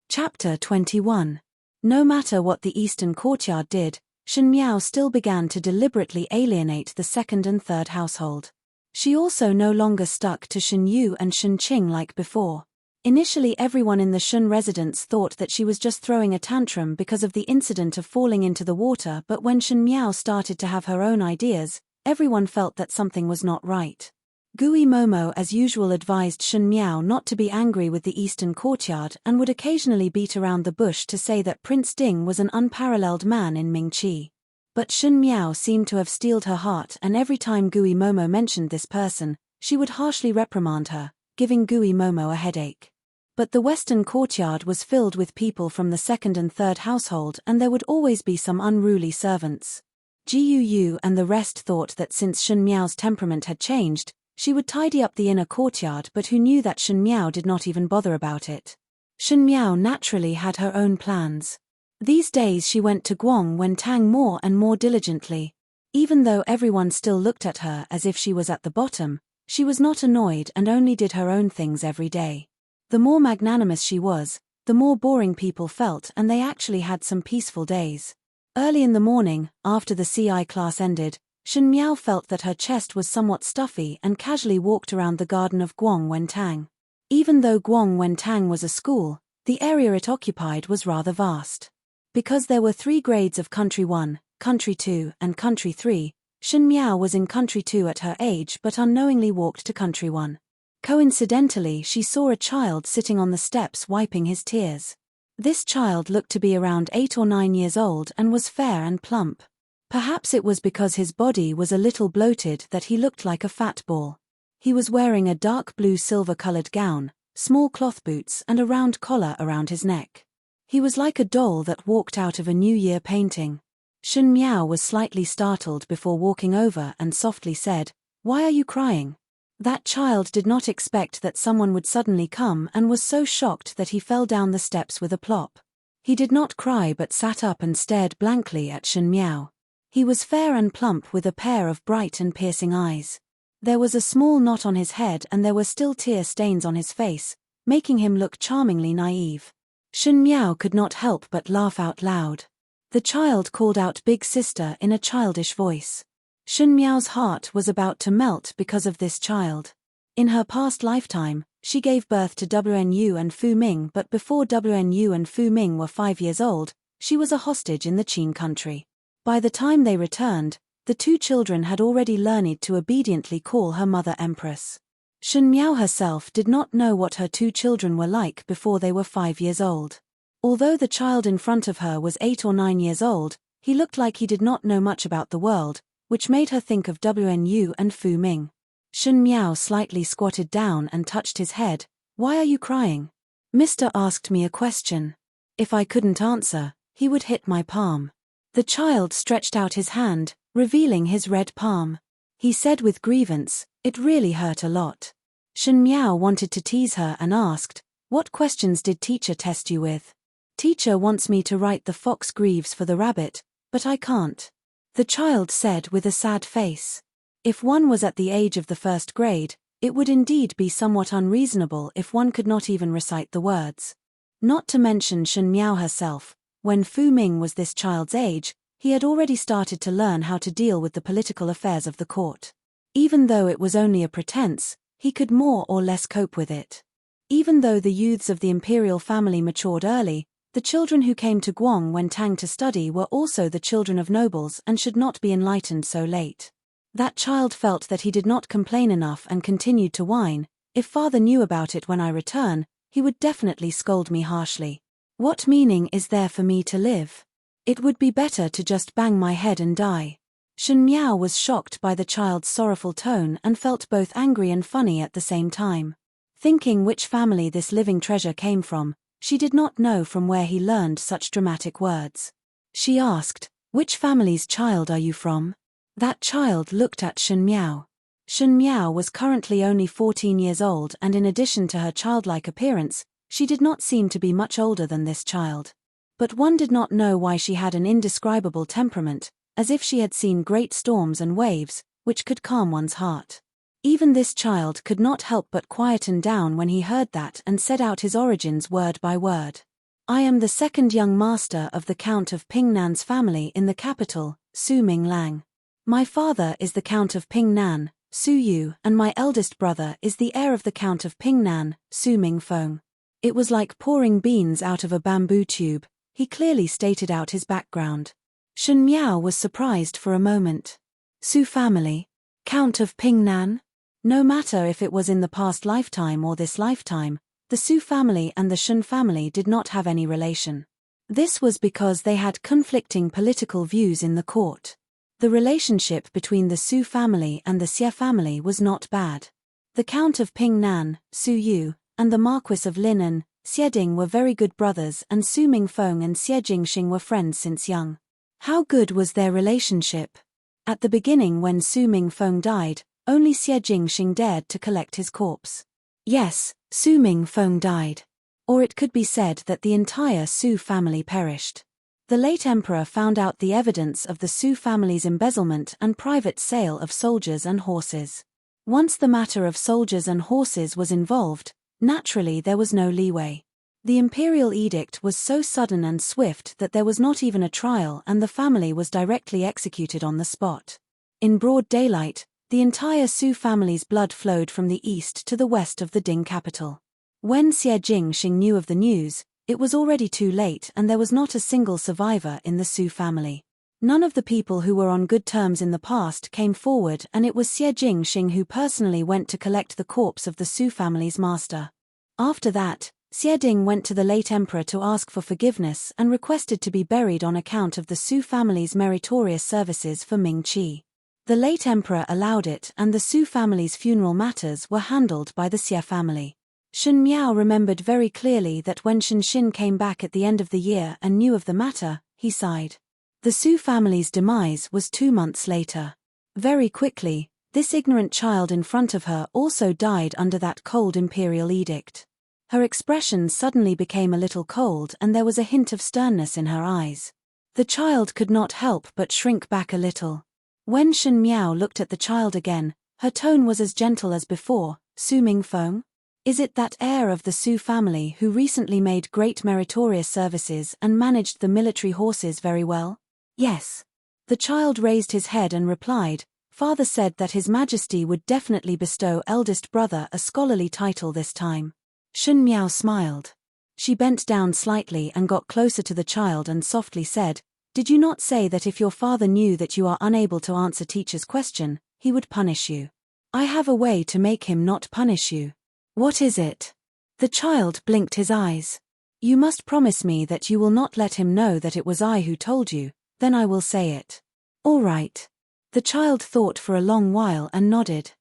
Chapter 21. No matter what the Eastern Courtyard did, Shen Miao still began to deliberately alienate the second and third household. She also no longer stuck to Shen Yu and Shen Qing like before. Initially everyone in the Shen residence thought that she was just throwing a tantrum because of the incident of falling into the water, but when Shen Miao started to have her own ideas, everyone felt that something was not right. Gui Momo as usual advised Shen Miao not to be angry with the Eastern Courtyard and would occasionally beat around the bush to say that Prince Ding was an unparalleled man in Mingqi. But Shen Miao seemed to have steeled her heart and every time Gui Momo mentioned this person, she would harshly reprimand her, giving Gui Momo a headache. But the Western Courtyard was filled with people from the second and third household and there would always be some unruly servants. Jiu Yu and the rest thought that since Shen Miao's temperament had changed, she would tidy up the inner courtyard, but who knew that Shen Miao did not even bother about it. Shen Miao naturally had her own plans. These days she went to Guang Wen Tang more and more diligently. Even though everyone still looked at her as if she was at the bottom, she was not annoyed and only did her own things every day. The more magnanimous she was, the more boring people felt and they actually had some peaceful days. Early in the morning, after the CI class ended, Shen Miao felt that her chest was somewhat stuffy and casually walked around the garden of Guang Wen Tang. Even though Guang Wen Tang was a school, the area it occupied was rather vast. Because there were 3 grades of Country 1, Country 2, and Country 3, Shen Miao was in Country 2 at her age but unknowingly walked to Country 1. Coincidentally, she saw a child sitting on the steps wiping his tears. This child looked to be around 8 or 9 years old and was fair and plump. Perhaps it was because his body was a little bloated that he looked like a fat ball. He was wearing a dark blue silver-colored gown, small cloth boots and a round collar around his neck. He was like a doll that walked out of a New Year painting. Shen Miao was slightly startled before walking over and softly said, "Why are you crying?" That child did not expect that someone would suddenly come and was so shocked that he fell down the steps with a plop. He did not cry but sat up and stared blankly at Shen Miao. He was fair and plump with a pair of bright and piercing eyes. There was a small knot on his head and there were still tear stains on his face, making him look charmingly naive. Shen Miao could not help but laugh out loud. The child called out "Big Sister" in a childish voice. Shen Miao's heart was about to melt because of this child. In her past lifetime, she gave birth to Wu and Fu Ming, but before Wu and Fu Ming were 5 years old, she was a hostage in the Qin country. By the time they returned, the 2 children had already learned to obediently call her mother Empress. Shen Miao herself did not know what her two children were like before they were 5 years old. Although the child in front of her was 8 or 9 years old, he looked like he did not know much about the world, which made her think of WNU and Fu Ming. Shen Miao slightly squatted down and touched his head. "Why are you crying?" "Mister asked me a question. If I couldn't answer, he would hit my palm." The child stretched out his hand, revealing his red palm. He said with grievance, "It really hurt a lot." Shen Miao wanted to tease her and asked, "What questions did teacher test you with?" "Teacher wants me to write the fox grieves for the rabbit, but I can't," the child said with a sad face. If one was at the age of the 1st grade, it would indeed be somewhat unreasonable if one could not even recite the words. Not to mention Shen Miao herself, when Fu Ming was this child's age, he had already started to learn how to deal with the political affairs of the court. Even though it was only a pretense, he could more or less cope with it. Even though the youths of the imperial family matured early, the children who came to Guang when Tang to study were also the children of nobles and should not be enlightened so late. That child felt that he did not complain enough and continued to whine. "If father knew about it when I return, he would definitely scold me harshly. What meaning is there for me to live? It would be better to just bang my head and die." Shen Miao was shocked by the child's sorrowful tone and felt both angry and funny at the same time. Thinking which family this living treasure came from, she did not know from where he learned such dramatic words. She asked, "Which family's child are you from?" That child looked at Shen Miao. Shen Miao was currently only 14 years old, and in addition to her childlike appearance, she did not seem to be much older than this child. But one did not know why she had an indescribable temperament, as if she had seen great storms and waves, which could calm one's heart. Even this child could not help but quieten down when he heard that and said out his origins word by word. "I am the second young master of the Count of Pingnan's family in the capital, Su Ming Lang. My father is the Count of Pingnan, Su Yu, and my eldest brother is the heir of the Count of Pingnan, Su Ming Feng." It was like pouring beans out of a bamboo tube. He clearly stated out his background. Shen Miao was surprised for a moment. Su family? Count of Pingnan? No matter if it was in the past lifetime or this lifetime, the Su family and the Shen family did not have any relation. This was because they had conflicting political views in the court. The relationship between the Su family and the Xie family was not bad. The Count of Pingnan, Su Yu, and the Marquis of Linan, Xieding were very good brothers, and Su Mingfeng and Xie Jingxing were friends since young. How good was their relationship? At the beginning, when Su Mingfeng died, only Xie Jingxing dared to collect his corpse. Yes, Su Mingfeng died. Or it could be said that the entire Su family perished. The late emperor found out the evidence of the Su family's embezzlement and private sale of soldiers and horses. Once the matter of soldiers and horses was involved, naturally there was no leeway. The imperial edict was so sudden and swift that there was not even a trial, and the family was directly executed on the spot. In broad daylight, the entire Su family's blood flowed from the east to the west of the Ding capital. When Xie Jingxing knew of the news, it was already too late, and there was not a single survivor in the Su family. None of the people who were on good terms in the past came forward, and it was Xie Jingxing who personally went to collect the corpse of the Su family's master. After that, Xieding went to the late emperor to ask for forgiveness and requested to be buried on account of the Su family's meritorious services for Ming Qi. The late emperor allowed it, and the Su family's funeral matters were handled by the Xie family. Shen Miao remembered very clearly that when Shen Xin came back at the end of the year and knew of the matter, he sighed. The Su family's demise was 2 months later. Very quickly, this ignorant child in front of her also died under that cold imperial edict. Her expression suddenly became a little cold, and there was a hint of sternness in her eyes. The child could not help but shrink back a little. When Shen Miao looked at the child again, her tone was as gentle as before. "Su Mingfeng? Is it that heir of the Su family who recently made great meritorious services and managed the military horses very well?" "Yes." The child raised his head and replied, "Father said that His Majesty would definitely bestow eldest brother a scholarly title this time." Shen Miao smiled. She bent down slightly and got closer to the child and softly said, "Did you not say that if your father knew that you are unable to answer teacher's question, he would punish you?" I have a way to make him not punish you. What is it? The child blinked his eyes. You must promise me that you will not let him know that it was I who told you, then I will say it. All right. The child thought for a long while and nodded.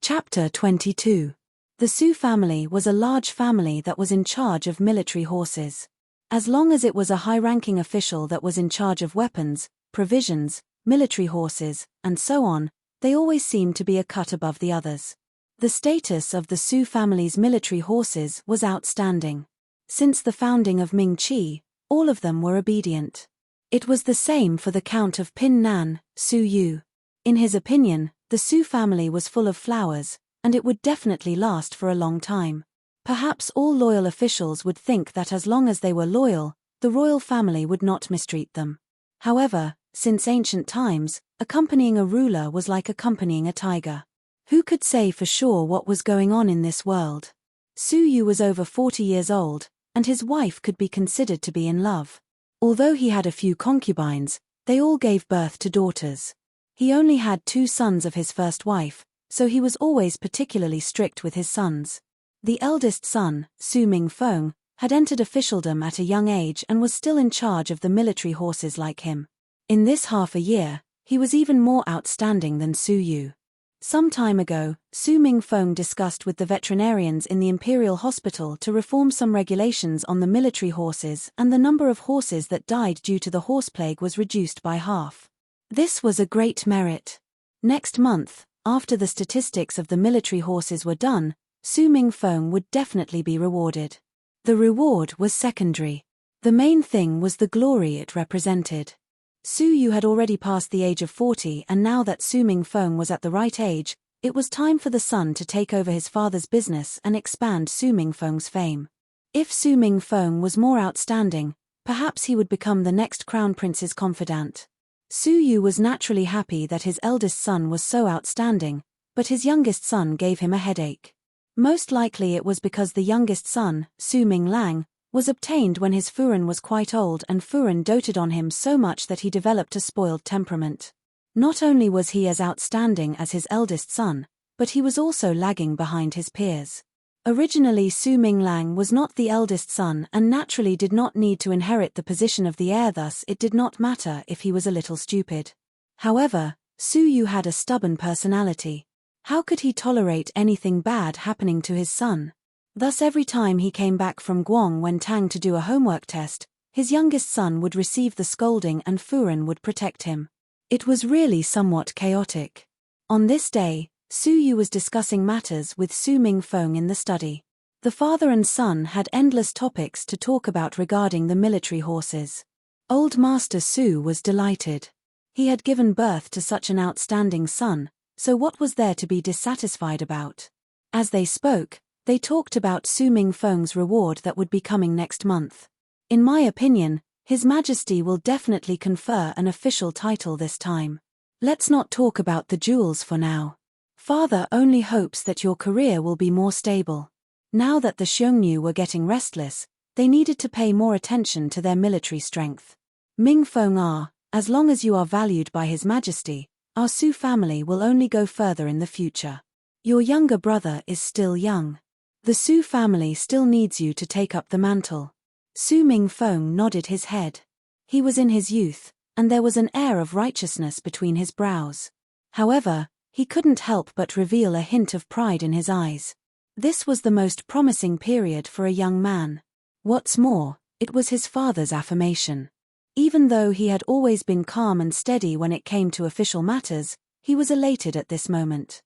Chapter 22. The Su family was a large family that was in charge of military horses. As long as it was a high-ranking official that was in charge of weapons, provisions, military horses, and so on, they always seemed to be a cut above the others. The status of the Su family's military horses was outstanding. Since the founding of Ming Qi, all of them were obedient. It was the same for the Count of Pin Nan, Su Yu. In his opinion, the Su family was full of flowers, and it would definitely last for a long time. Perhaps all loyal officials would think that as long as they were loyal, the royal family would not mistreat them. However, since ancient times, accompanying a ruler was like accompanying a tiger. Who could say for sure what was going on in this world? Su Yu was over 40 years old, and his wife could be considered to be in love. Although he had a few concubines, they all gave birth to daughters. He only had 2 sons of his first wife, so he was always particularly strict with his sons. The eldest son, Su Mingfeng, had entered officialdom at a young age and was still in charge of the military horses like him. In this half a year, he was even more outstanding than Su Yu. Some time ago, Su Mingfeng discussed with the veterinarians in the Imperial Hospital to reform some regulations on the military horses, and the number of horses that died due to the horse plague was reduced by half. This was a great merit. Next month, after the statistics of the military horses were done, Su Mingfeng would definitely be rewarded. The reward was secondary. The main thing was the glory it represented. Su Yu had already passed the age of 40, and now that Su Mingfeng was at the right age, it was time for the son to take over his father's business and expand Su Mingfeng's fame. If Su Mingfeng was more outstanding, perhaps he would become the next crown prince's confidant. Su Yu was naturally happy that his eldest son was so outstanding, but his youngest son gave him a headache. Most likely it was because the youngest son, Su Minglang, was obtained when his Furen was quite old, and Furen doted on him so much that he developed a spoiled temperament. Not only was he as outstanding as his eldest son, but he was also lagging behind his peers. Originally Su Minglang was not the eldest son and naturally did not need to inherit the position of the heir, thus it did not matter if he was a little stupid. However, Su Yu had a stubborn personality. How could he tolerate anything bad happening to his son? Thus every time he came back from Guang when Tang to do a homework test, his youngest son would receive the scolding and Furen would protect him. It was really somewhat chaotic. On this day, Su Yu was discussing matters with Su Mingfeng in the study. The father and son had endless topics to talk about regarding the military horses. Old Master Su was delighted. He had given birth to such an outstanding son, so what was there to be dissatisfied about? As they spoke, they talked about Su Mingfeng's reward that would be coming next month. In my opinion, His Majesty will definitely confer an official title this time. Let's not talk about the jewels for now. Father only hopes that your career will be more stable. Now that the Xiongnu were getting restless, they needed to pay more attention to their military strength. Mingfeng as long as you are valued by His Majesty, our Su family will only go further in the future. Your younger brother is still young. The Su family still needs you to take up the mantle. Su Mingfeng nodded his head. He was in his youth, and there was an air of righteousness between his brows. However, he couldn't help but reveal a hint of pride in his eyes. This was the most promising period for a young man. What's more, it was his father's affirmation. Even though he had always been calm and steady when it came to official matters, he was elated at this moment.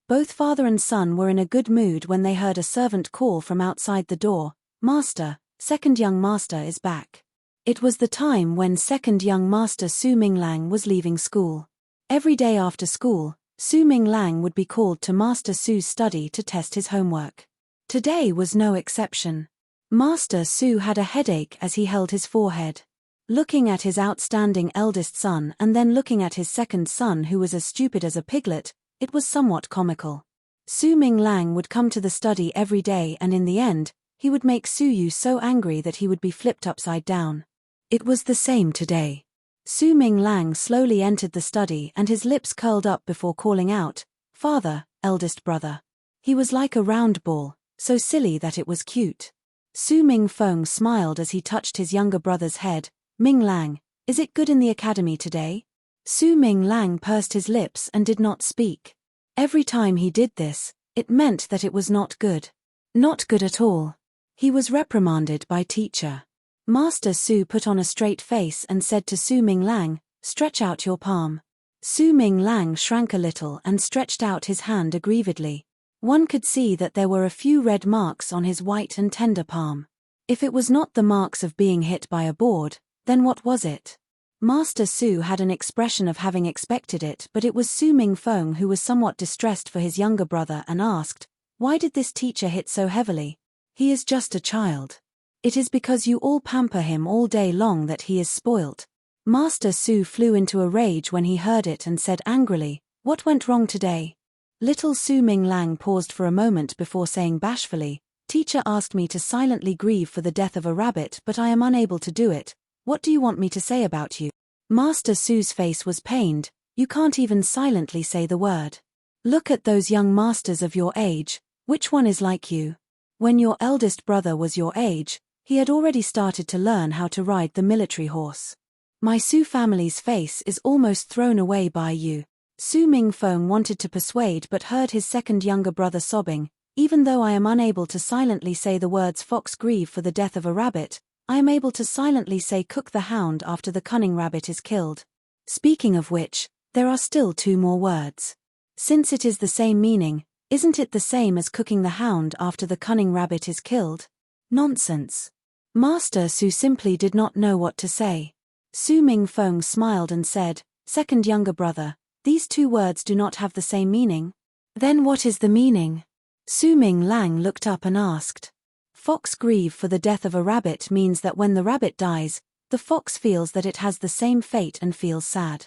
Both father and son were in a good mood when they heard a servant call from outside the door, "Master, second young master is back." It was the time when second young master Su Minglang was leaving school. Every day after school, Su Minglang would be called to Master Su's study to test his homework. Today was no exception. Master Su had a headache as he held his forehead. Looking at his outstanding eldest son and then looking at his second son who was as stupid as a piglet, it was somewhat comical. Su Minglang would come to the study every day, and in the end, he would make Su Yu so angry that he would be flipped upside down. It was the same today. Su Ming Lang slowly entered the study and his lips curled up before calling out, "Father, eldest brother." He was like a round ball, so silly that it was cute. Su Ming Feng smiled as he touched his younger brother's head. "Ming Lang, is it good in the academy today?" Su Ming Lang pursed his lips and did not speak. Every time he did this, it meant that it was not good. Not good at all. He was reprimanded by teacher. Master Su put on a straight face and said to Su Ming Lang, "Stretch out your palm." Su Ming Lang shrank a little and stretched out his hand aggrievedly. One could see that there were a few red marks on his white and tender palm. If it was not the marks of being hit by a board, then what was it? Master Su had an expression of having expected it, but it was Su Ming Feng who was somewhat distressed for his younger brother and asked, "Why did this teacher hit so heavily? He is just a child." "It is because you all pamper him all day long that he is spoilt." Master Su flew into a rage when he heard it and said angrily, "What went wrong today?" Little Su Ming Lang paused for a moment before saying bashfully, "Teacher asked me to silently grieve for the death of a rabbit, but I am unable to do it. What do you want me to say about you?" Master Su's face was pained. "You can't even silently say the word. Look at those young masters of your age, which one is like you? When your eldest brother was your age, he had already started to learn how to ride the military horse. My Su family's face is almost thrown away by you." Su Ming Feng wanted to persuade but heard his second younger brother sobbing, "Even though I am unable to silently say the words fox grieve for the death of a rabbit, I am able to silently say cook the hound after the cunning rabbit is killed. Speaking of which, there are still 2 more words. Since it is the same meaning, isn't it the same as cooking the hound after the cunning rabbit is killed?" Nonsense. Master Su simply did not know what to say. Su Ming Feng smiled and said, "Second younger brother, these 2 words do not have the same meaning." "Then what is the meaning?" Su Ming Lang looked up and asked. "Fox grieve for the death of a rabbit" means that when the rabbit dies, the fox feels that it has the same fate and feels sad.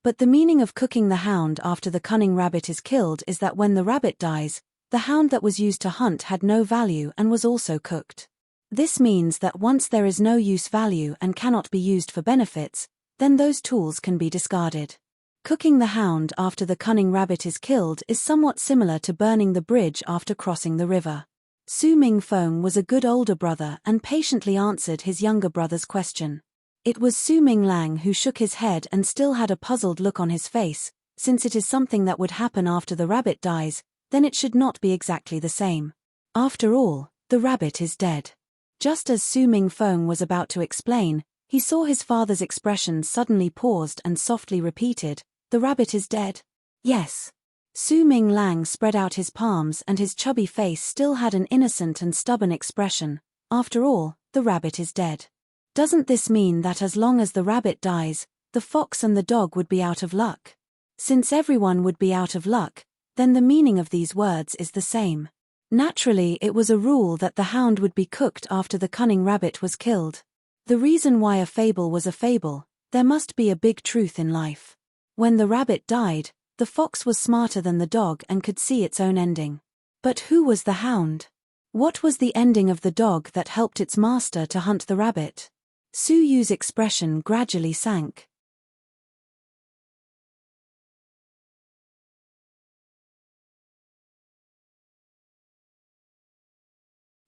But the meaning of cooking the hound after the cunning rabbit is killed is that when the rabbit dies, the hound that was used to hunt had no value and was also cooked. This means that once there is no use value and cannot be used for benefits, then those tools can be discarded. Cooking the hound after the cunning rabbit is killed is somewhat similar to burning the bridge after crossing the river. Su Ming Feng was a good older brother and patiently answered his younger brother's question. It was Su Ming Lang who shook his head and still had a puzzled look on his face. Since it is something that would happen after the rabbit dies, then it should not be exactly the same. After all, the rabbit is dead. Just as Su Ming Feng was about to explain, he saw his father's expression suddenly paused and softly repeated, "The rabbit is dead?" "Yes." Su Ming Lang spread out his palms and his chubby face still had an innocent and stubborn expression. "After all, the rabbit is dead. Doesn't this mean that as long as the rabbit dies, the fox and the dog would be out of luck? Since everyone would be out of luck, then the meaning of these words is the same. Naturally, it was a rule that the hound would be cooked after the cunning rabbit was killed. The reason why a fable was a fable, there must be a big truth in life. When the rabbit died, the fox was smarter than the dog and could see its own ending. But who was the hound? What was the ending of the dog that helped its master to hunt the rabbit?" Su Yu's expression gradually sank.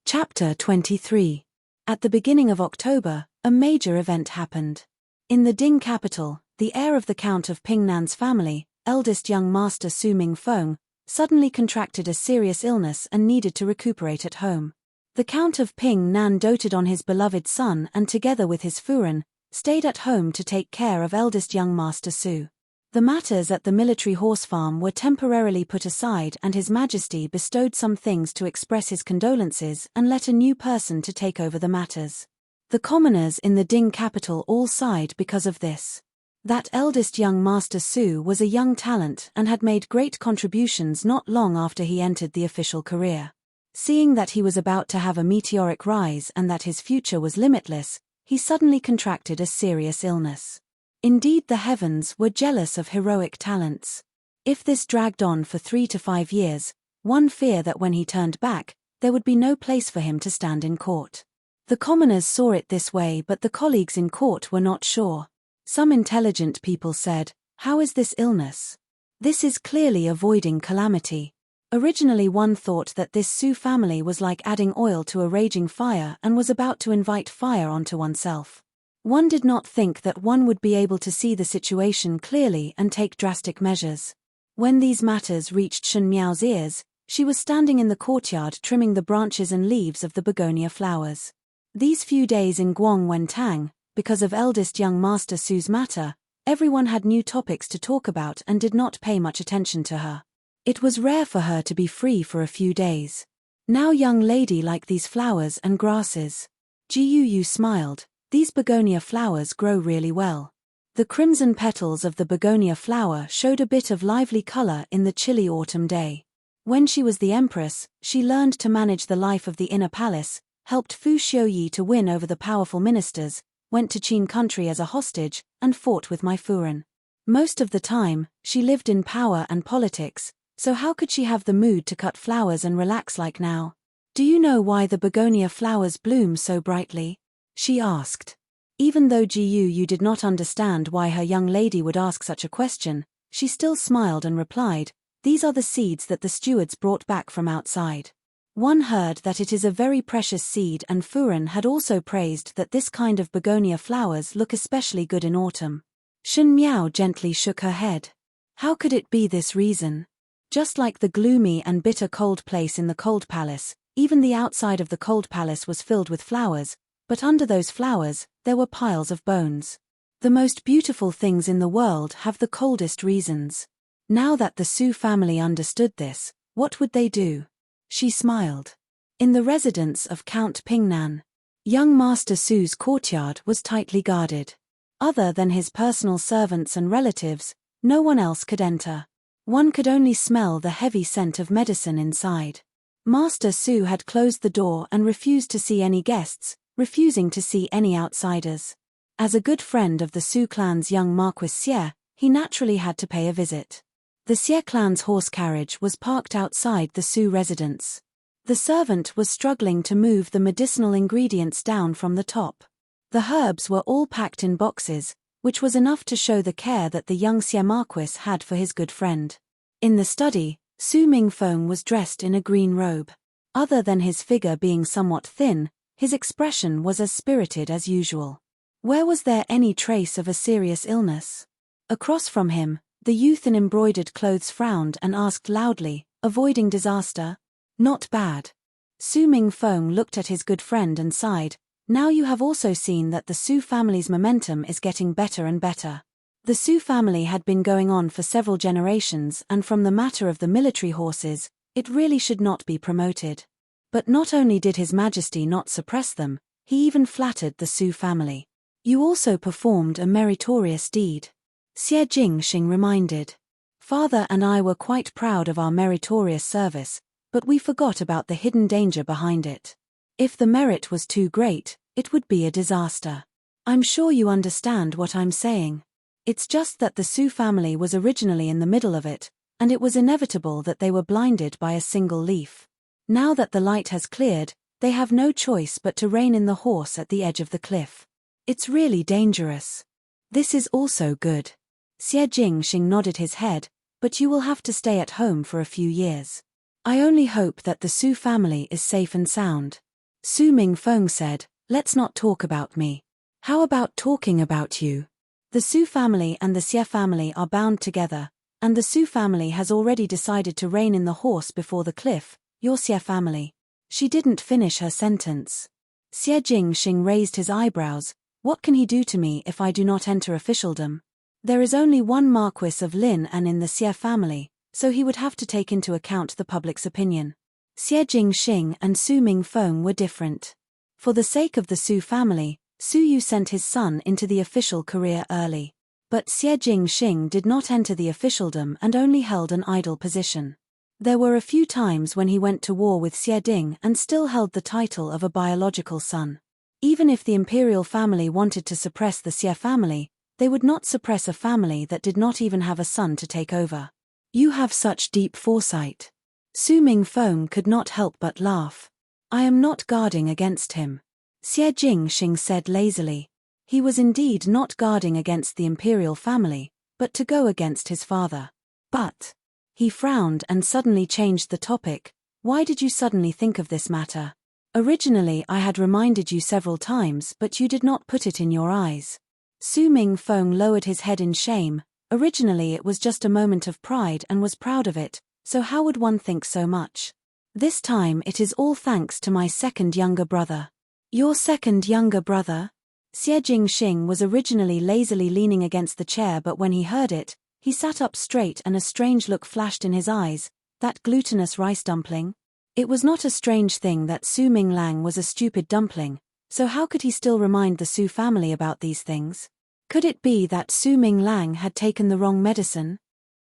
Chapter 23. At the beginning of October, a major event happened. In the Ding capital, the heir of the Count of Pingnan's family, eldest young master Su Ming Feng, suddenly contracted a serious illness and needed to recuperate at home. The Count of Pingnan doted on his beloved son and together with his Furen, stayed at home to take care of eldest young master Su. The matters at the military horse farm were temporarily put aside and His Majesty bestowed some things to express his condolences and let a new person to take over the matters. The commoners in the Ding capital all sighed because of this. That eldest young master Su was a young talent and had made great contributions not long after he entered the official career. Seeing that he was about to have a meteoric rise and that his future was limitless, he suddenly contracted a serious illness. Indeed, the heavens were jealous of heroic talents. If this dragged on for 3 to 5 years, one feared that when he turned back, there would be no place for him to stand in court. The commoners saw it this way, but the colleagues in court were not sure. Some intelligent people said, "How is this illness? This is clearly avoiding calamity." Originally one thought that this Su family was like adding oil to a raging fire and was about to invite fire onto oneself. One did not think that one would be able to see the situation clearly and take drastic measures. When these matters reached Shen Miao's ears, she was standing in the courtyard trimming the branches and leaves of the begonia flowers. These few days in Guangwentang, because of eldest young Master Su's matter, everyone had new topics to talk about and did not pay much attention to her. It was rare for her to be free for a few days. "Now young lady like these flowers and grasses." Jiyu smiled. "These begonia flowers grow really well." The crimson petals of the begonia flower showed a bit of lively color in the chilly autumn day. When she was the Empress, she learned to manage the life of the inner palace, helped Fu Xiuyi to win over the powerful ministers, went to Qin country as a hostage, and fought with my Furen. Most of the time, she lived in power and politics, so how could she have the mood to cut flowers and relax like now? "Do you know why the begonia flowers bloom so brightly?" she asked. Even though Jiyu did not understand why her young lady would ask such a question, she still smiled and replied, "These are the seeds that the stewards brought back from outside." One heard that it is a very precious seed, and Furen had also praised that this kind of begonia flowers look especially good in autumn. Shen Miao gently shook her head. How could it be this reason? Just like the gloomy and bitter cold place in the cold palace, even the outside of the cold palace was filled with flowers, but under those flowers, there were piles of bones. The most beautiful things in the world have the coldest reasons. Now that the Su family understood this, what would they do? She smiled. In the residence of Count Pingnan, young Master Su's courtyard was tightly guarded. Other than his personal servants and relatives, no one else could enter. One could only smell the heavy scent of medicine inside. Master Su had closed the door and refused to see any guests, refusing to see any outsiders. As a good friend of the Su clan's young Marquis Xie, he naturally had to pay a visit. The Xie clan's horse carriage was parked outside the Su residence. The servant was struggling to move the medicinal ingredients down from the top. The herbs were all packed in boxes, which was enough to show the care that the young Xie Marquis had for his good friend. In the study, Su Mingfeng was dressed in a green robe. Other than his figure being somewhat thin, his expression was as spirited as usual. Where was there any trace of a serious illness? Across from him, the youth in embroidered clothes frowned and asked loudly, "Avoiding disaster?" "Not bad." Su Mingfeng looked at his good friend and sighed. "Now you have also seen that the Su family's momentum is getting better and better." The Su family had been going on for several generations, and from the matter of the military horses, it really should not be promoted. But not only did His Majesty not suppress them, he even flattered the Su family. "You also performed a meritorious deed," Xie Jingxing reminded. "Father and I were quite proud of our meritorious service, but we forgot about the hidden danger behind it. If the merit was too great, it would be a disaster. I'm sure you understand what I'm saying. It's just that the Su family was originally in the middle of it, and it was inevitable that they were blinded by a single leaf. Now that the light has cleared, they have no choice but to rein in the horse at the edge of the cliff. It's really dangerous. This is also good." Xie Jingxing nodded his head, "But you will have to stay at home for a few years. I only hope that the Su family is safe and sound." Su Mingfeng said, "Let's not talk about me. How about talking about you? The Su family and the Xie family are bound together, and the Su family has already decided to rein in the horse before the cliff, your Xie family." She didn't finish her sentence. Xie Jingxing raised his eyebrows. "What can he do to me if I do not enter officialdom? There is only one Marquis of Lin and in the Xie family, so he would have to take into account the public's opinion." Xie Jingxing and Su Mingfeng were different. For the sake of the Su family, Su Yu sent his son into the official career early. But Xie Jingxing did not enter the officialdom and only held an idle position. There were a few times when he went to war with Xie Ding and still held the title of a biological son. Even if the imperial family wanted to suppress the Xie family, they would not suppress a family that did not even have a son to take over. "You have such deep foresight." Su Mingfeng could not help but laugh. "I am not guarding against him," Xie Jingxing said lazily. He was indeed not guarding against the imperial family, but to go against his father. But he frowned and suddenly changed the topic. Why did you suddenly think of this matter? Originally I had reminded you several times, but you did not put it in your eyes. Su Mingfeng lowered his head in shame. Originally it was just a moment of pride and was proud of it, so how would one think so much? This time it is all thanks to my second younger brother. Your second younger brother? Xie Jingxing was originally lazily leaning against the chair, but when he heard it, he sat up straight and a strange look flashed in his eyes. That glutinous rice dumpling? It was not a strange thing that Su Minglang was a stupid dumpling, so how could he still remind the Su family about these things? Could it be that Su Minglang had taken the wrong medicine?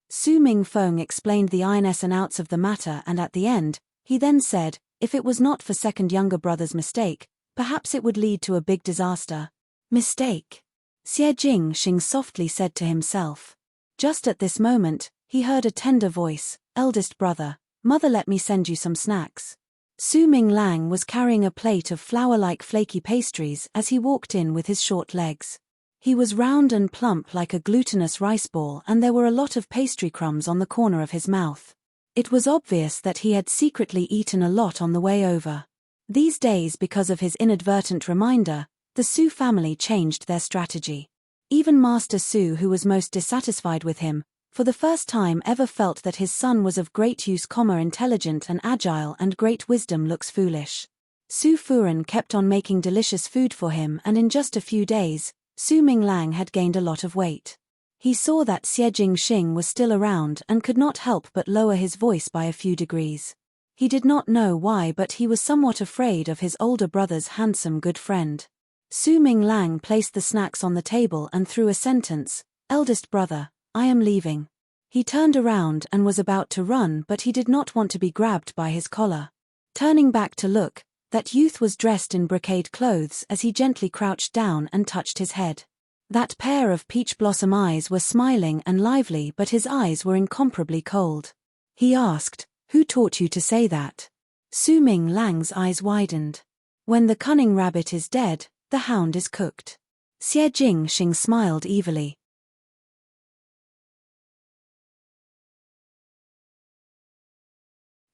Su Mingfeng explained the ins and outs of the matter, and at the end, he then said, if it was not for second younger brother's mistake, perhaps it would lead to a big disaster. Mistake? Xie Jingxing softly said to himself. Just at this moment, he heard a tender voice, eldest brother, mother, let me send you some snacks. Su Minglang was carrying a plate of flour-like flaky pastries as he walked in with his short legs. He was round and plump like a glutinous rice ball, and there were a lot of pastry crumbs on the corner of his mouth. It was obvious that he had secretly eaten a lot on the way over. These days, because of his inadvertent reminder, the Su family changed their strategy. Even Master Su, who was most dissatisfied with him, for the first time ever felt that his son was of great use, intelligent and agile, and great wisdom looks foolish. Su Furen kept on making delicious food for him, and in just a few days, Su Minglang had gained a lot of weight. He saw that Xie Jingxing was still around and could not help but lower his voice by a few degrees. He did not know why, but he was somewhat afraid of his older brother's handsome good friend. Su Minglang placed the snacks on the table and threw a sentence, eldest brother, I am leaving. He turned around and was about to run, but he did not want to be grabbed by his collar. Turning back to look, that youth was dressed in brocade clothes as he gently crouched down and touched his head. That pair of peach blossom eyes were smiling and lively, but his eyes were incomparably cold. He asked, who taught you to say that? Su Minglang's eyes widened. When the cunning rabbit is dead, the hound is cooked. Xie Jingxing smiled evilly.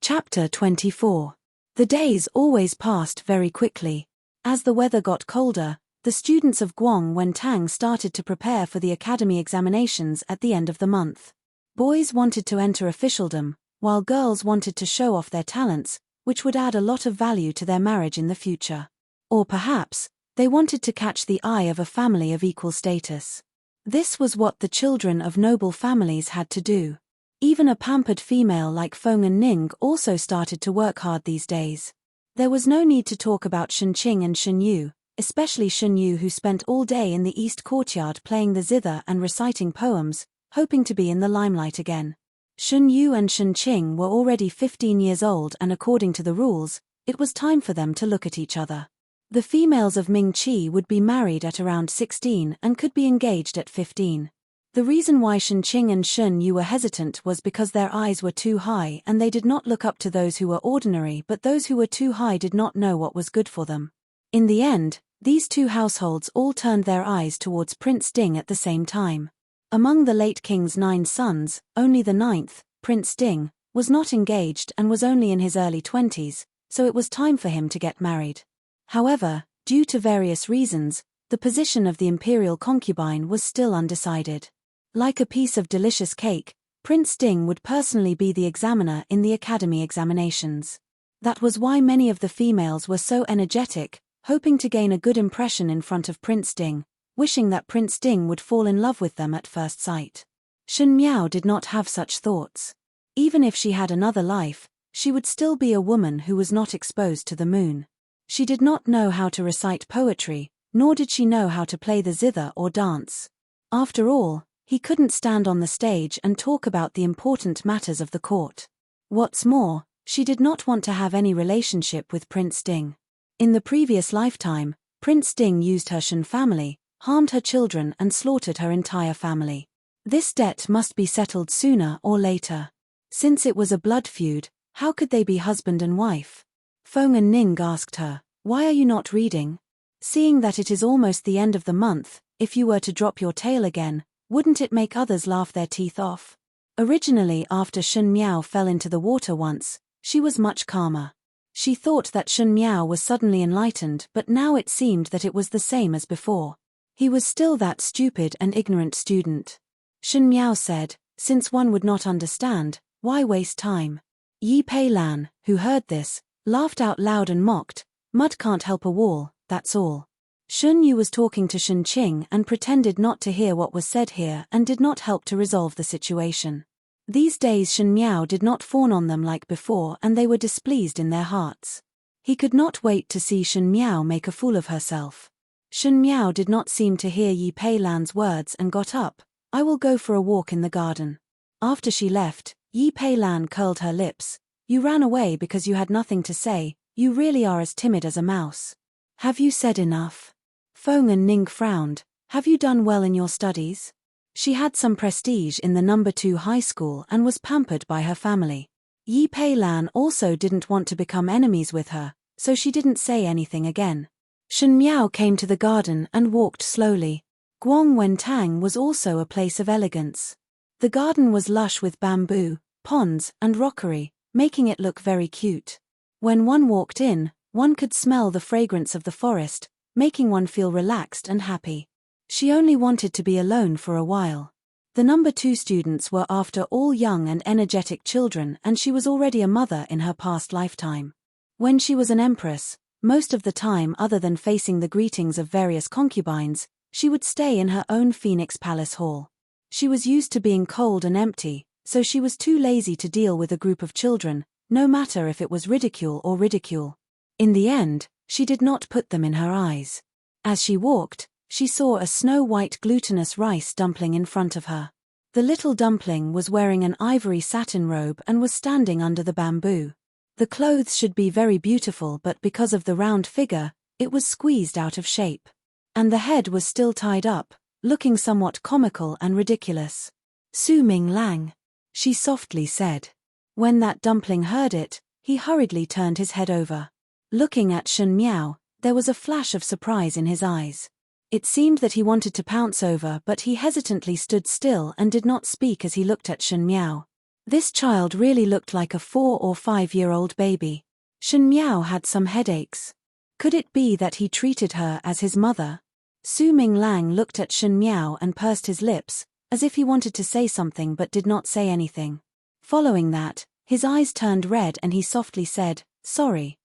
Chapter 24. The days always passed very quickly. As the weather got colder, the students of Guang Wentang started to prepare for the academy examinations at the end of the month. Boys wanted to enter officialdom, while girls wanted to show off their talents, which would add a lot of value to their marriage in the future. Or perhaps, they wanted to catch the eye of a family of equal status. This was what the children of noble families had to do. Even a pampered female like Feng and Ning also started to work hard these days. There was no need to talk about Shunqing and Shunyu, especially Shunyu, who spent all day in the east courtyard playing the zither and reciting poems, hoping to be in the limelight again. Shunyu and Shunqing were already 15 years old, and according to the rules, it was time for them to look at each other. The females of Mingqi would be married at around 16 and could be engaged at 15. The reason why Shunqing and Shunyu were hesitant was because their eyes were too high and they did not look up to those who were ordinary, but those who were too high did not know what was good for them. In the end, these two households all turned their eyes towards Prince Ding at the same time. Among the late king's 9 sons, only the 9th, Prince Ding, was not engaged and was only in his early 20s, so it was time for him to get married. However, due to various reasons, the position of the imperial concubine was still undecided. Like a piece of delicious cake, Prince Ding would personally be the examiner in the academy examinations. That was why many of the females were so energetic, hoping to gain a good impression in front of Prince Ding, wishing that Prince Ding would fall in love with them at first sight. Shen Miao did not have such thoughts. Even if she had another life, she would still be a woman who was not exposed to the moon. She did not know how to recite poetry, nor did she know how to play the zither or dance. After all, he couldn't stand on the stage and talk about the important matters of the court. What's more, she did not want to have any relationship with Prince Ding. In the previous lifetime, Prince Ding used her Shen family, harmed her children and slaughtered her entire family. This debt must be settled sooner or later. Since it was a blood feud, how could they be husband and wife? Feng and Ning asked her, why are you not reading? Seeing that it is almost the end of the month, if you were to drop your tail again, wouldn't it make others laugh their teeth off? Originally, after Shun Miao fell into the water once, she was much calmer. She thought that Shun Miao was suddenly enlightened, but now it seemed that it was the same as before. He was still that stupid and ignorant student. Shun Miao said, since one would not understand, why waste time? Yi Pei Lan, who heard this, laughed out loud and mocked, mud can't help a wall, that's all. Shun Yu was talking to Shun Qing and pretended not to hear what was said here and did not help to resolve the situation. These days Shun Miao did not fawn on them like before and they were displeased in their hearts. He could not wait to see Shun Miao make a fool of herself. Shun Miao did not seem to hear Yi Pei Lan's words and got up. I will go for a walk in the garden. After she left, Yi Pei Lan curled her lips. You ran away because you had nothing to say, you really are as timid as a mouse. Have you said enough? Feng and Ning frowned. Have you done well in your studies? She had some prestige in the number 2 high school and was pampered by her family. Yi Pei Lan also didn't want to become enemies with her, so she didn't say anything again. Shun Miao came to the garden and walked slowly. Guang Wen Tang was also a place of elegance. The garden was lush with bamboo, ponds, and rockery, making it look very cute. When one walked in, one could smell the fragrance of the forest, making one feel relaxed and happy. She only wanted to be alone for a while. The number 2 students were after all young and energetic children and she was already a mother in her past lifetime. When she was an empress, most of the time other than facing the greetings of various concubines, she would stay in her own Phoenix Palace hall. She was used to being cold and empty, so she was too lazy to deal with a group of children, no matter if it was ridicule or ridicule. In the end, she did not put them in her eyes. As she walked, she saw a snow-white glutinous rice dumpling in front of her. The little dumpling was wearing an ivory satin robe and was standing under the bamboo. The clothes should be very beautiful but because of the round figure, it was squeezed out of shape. And the head was still tied up, looking somewhat comical and ridiculous. Su Ming Lang, she softly said. When that dumpling heard it, he hurriedly turned his head over. Looking at Shun Miao, there was a flash of surprise in his eyes. It seemed that he wanted to pounce over but he hesitantly stood still and did not speak as he looked at Shun Miao. This child really looked like a 4 or 5-year-old baby. Shun Miao had some headaches. Could it be that he treated her as his mother? Su Ming Lang looked at Shun Miao and pursed his lips, as if he wanted to say something but did not say anything. Following that, his eyes turned red and he softly said, Sorry.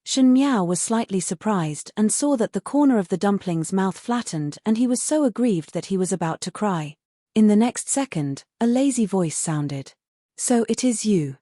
Shun Miao was slightly surprised and saw that the corner of the dumpling's mouth flattened and he was so aggrieved that he was about to cry. In the next second, a lazy voice sounded. So it is you.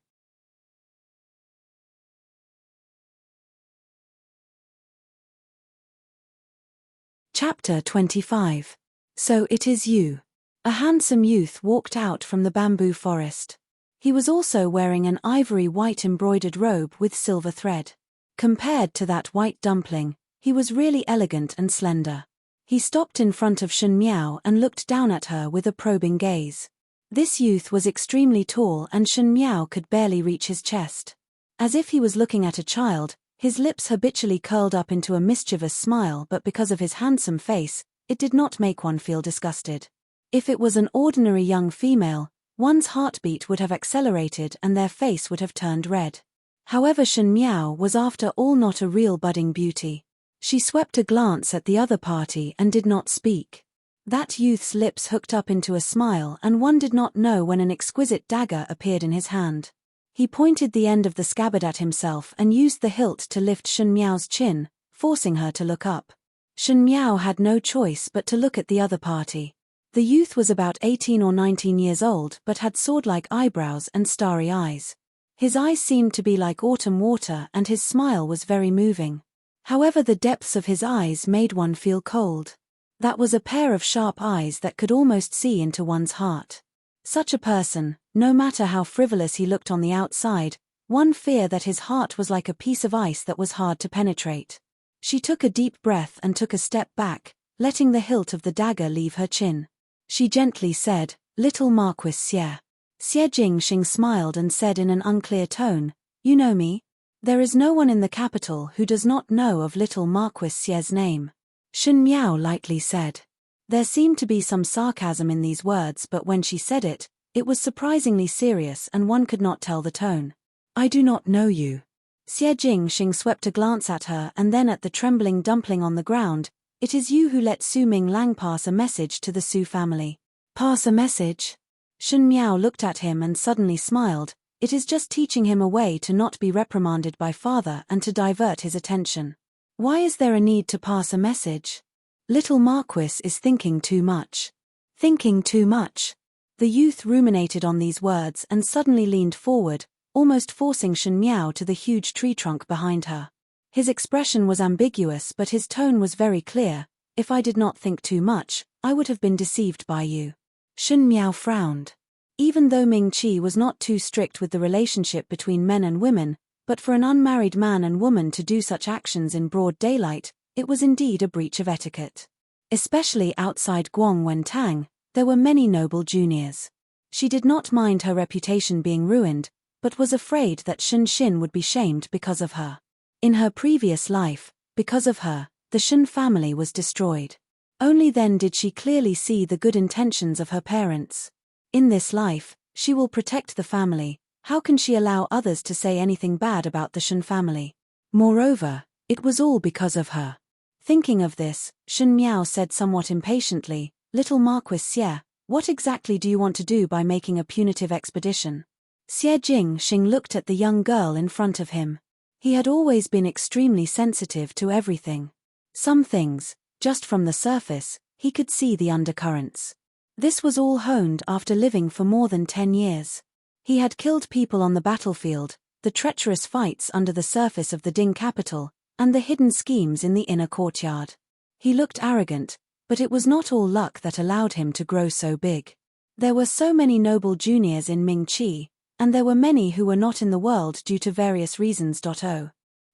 Chapter 25. So it is you. A handsome youth walked out from the bamboo forest. He was also wearing an ivory white embroidered robe with silver thread. Compared to that white dumpling, he was really elegant and slender. He stopped in front of Shun Miao and looked down at her with a probing gaze. This youth was extremely tall and Shun Miao could barely reach his chest. As if he was looking at a child, his lips habitually curled up into a mischievous smile but because of his handsome face, it did not make one feel disgusted. If it was an ordinary young female, one's heartbeat would have accelerated and their face would have turned red. However, Shun Miao was after all not a real budding beauty. She swept a glance at the other party and did not speak. That youth's lips hooked up into a smile and one did not know when an exquisite dagger appeared in his hand. He pointed the end of the scabbard at himself and used the hilt to lift Shun Miao's chin, forcing her to look up. Shun Miao had no choice but to look at the other party. The youth was about 18 or 19 years old but had sword-like eyebrows and starry eyes. His eyes seemed to be like autumn water and his smile was very moving. However, the depths of his eyes made one feel cold. That was a pair of sharp eyes that could almost see into one's heart. Such a person, no matter how frivolous he looked on the outside, one feared that his heart was like a piece of ice that was hard to penetrate. She took a deep breath and took a step back, letting the hilt of the dagger leave her chin. She gently said, "Little Marquis Xie." Xie Jingxing smiled and said in an unclear tone, "You know me?" There is no one in the capital who does not know of little Marquis Xie's name. Shen Miao lightly said. There seemed to be some sarcasm in these words, but when she said it, it was surprisingly serious and one could not tell the tone. I do not know you. Xie Jingxing swept a glance at her and then at the trembling dumpling on the ground. It is you who let Su Minglang pass a message to the Su family. Pass a message? Shen Miao looked at him and suddenly smiled. It is just teaching him a way to not be reprimanded by father and to divert his attention. Why is there a need to pass a message? Little Marquis is thinking too much. Thinking too much. The youth ruminated on these words and suddenly leaned forward, almost forcing Shen Miao to the huge tree trunk behind her. His expression was ambiguous but his tone was very clear. If I did not think too much, I would have been deceived by you. Shen Miao frowned. Even though Ming Qi was not too strict with the relationship between men and women, but for an unmarried man and woman to do such actions in broad daylight, it was indeed a breach of etiquette. Especially outside Guangwentang, there were many noble juniors. She did not mind her reputation being ruined, but was afraid that Shen Xin would be shamed because of her. In her previous life, because of her, the Shen family was destroyed. Only then did she clearly see the good intentions of her parents. In this life, she will protect the family. How can she allow others to say anything bad about the Shen family? Moreover, it was all because of her. Thinking of this, Shen Miao said somewhat impatiently, Little Marquis Xie, what exactly do you want to do by making a punitive expedition? Xie Jingxing looked at the young girl in front of him. He had always been extremely sensitive to everything. Some things, just from the surface, he could see the undercurrents. This was all honed after living for more than 10 years. He had killed people on the battlefield, the treacherous fights under the surface of the Ding capital, and the hidden schemes in the inner courtyard. He looked arrogant, but it was not all luck that allowed him to grow so big. There were so many noble juniors in Ming Qi, and there were many who were not in the world due to various reasons.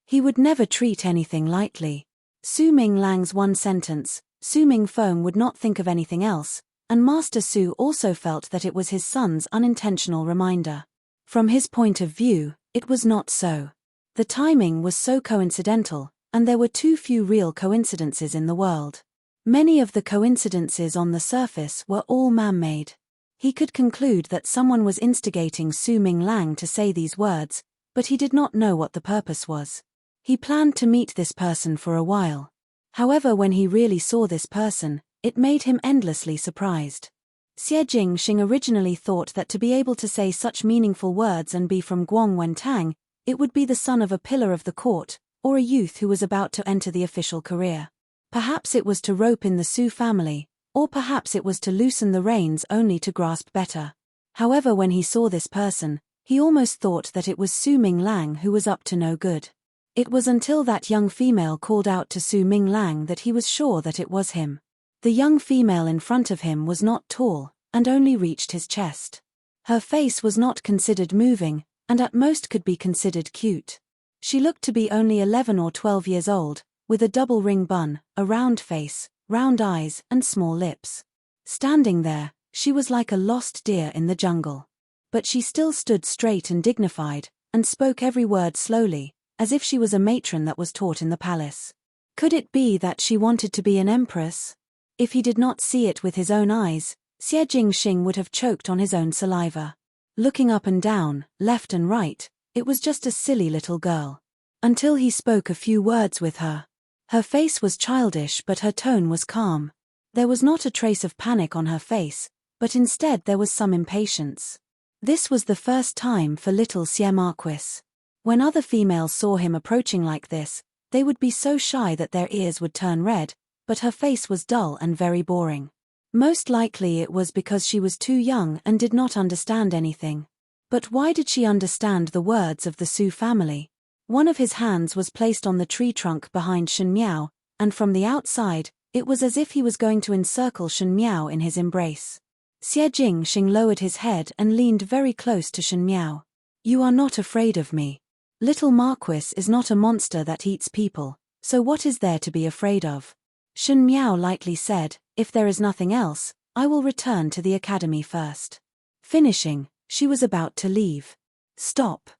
He would never treat anything lightly. Su Minglang's one sentence, Su Mingfeng would not think of anything else, and Master Su also felt that it was his son's unintentional reminder. From his point of view, it was not so. The timing was so coincidental, and there were too few real coincidences in the world. Many of the coincidences on the surface were all man-made. He could conclude that someone was instigating Su Minglang to say these words, but he did not know what the purpose was. He planned to meet this person for a while. However, when he really saw this person, it made him endlessly surprised. Xie Jingxing originally thought that to be able to say such meaningful words and be from Guangwentang, it would be the son of a pillar of the court, or a youth who was about to enter the official career. Perhaps it was to rope in the Su family, or perhaps it was to loosen the reins only to grasp better. However, when he saw this person, he almost thought that it was Su Minglang who was up to no good. It was until that young female called out to Su Minglang that he was sure that it was him. The young female in front of him was not tall, and only reached his chest. Her face was not considered moving, and at most could be considered cute. She looked to be only 11 or 12 years old, with a double ring bun, a round face, round eyes, and small lips. Standing there, she was like a lost deer in the jungle. But she still stood straight and dignified, and spoke every word slowly, as if she was a matron that was taught in the palace. Could it be that she wanted to be an empress? If he did not see it with his own eyes, Xie Jingxing would have choked on his own saliva. Looking up and down, left and right, it was just a silly little girl. Until he spoke a few words with her. Her face was childish but her tone was calm. There was not a trace of panic on her face, but instead there was some impatience. This was the first time for little Xie Marquis. When other females saw him approaching like this, they would be so shy that their ears would turn red, but her face was dull and very boring. Most likely it was because she was too young and did not understand anything. But why did she understand the words of the Su family? One of his hands was placed on the tree trunk behind Shen Miao, and from the outside, it was as if he was going to encircle Shen Miao in his embrace. Xie Jingxing lowered his head and leaned very close to Shen Miao. You are not afraid of me. Little Marquis is not a monster that eats people, so what is there to be afraid of? Shen Miao lightly said, if there is nothing else, I will return to the academy first. Finishing, she was about to leave. Stop.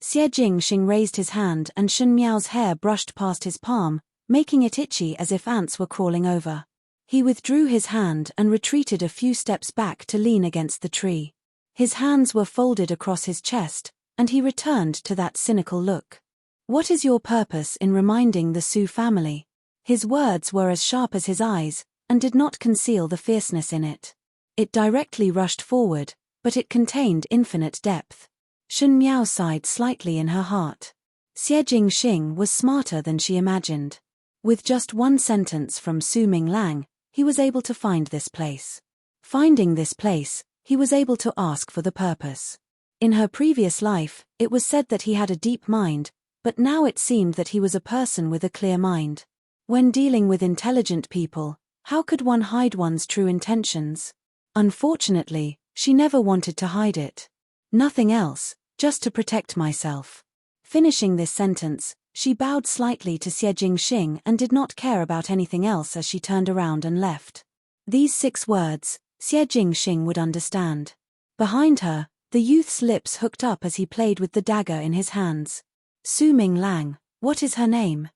Xie Jingxing raised his hand and Shen Miao's hair brushed past his palm, making it itchy as if ants were crawling over. He withdrew his hand and retreated a few steps back to lean against the tree. His hands were folded across his chest, and he returned to that cynical look. "What is your purpose in reminding the Su family?" His words were as sharp as his eyes, and did not conceal the fierceness in it. It directly rushed forward, but it contained infinite depth. Shen Miao sighed slightly in her heart. Xie Jingxing was smarter than she imagined. With just one sentence from Su Minglang, he was able to find this place. Finding this place, he was able to ask for the purpose. In her previous life, it was said that he had a deep mind, but now it seemed that he was a person with a clear mind. When dealing with intelligent people, how could one hide one's true intentions? Unfortunately, she never wanted to hide it. Nothing else, just to protect myself. Finishing this sentence, she bowed slightly to Xie Jingxing and did not care about anything else as she turned around and left. These 6 words, Xie Jingxing would understand. Behind her, the youth's lips hooked up as he played with the dagger in his hands. Su Minglang, what is her name?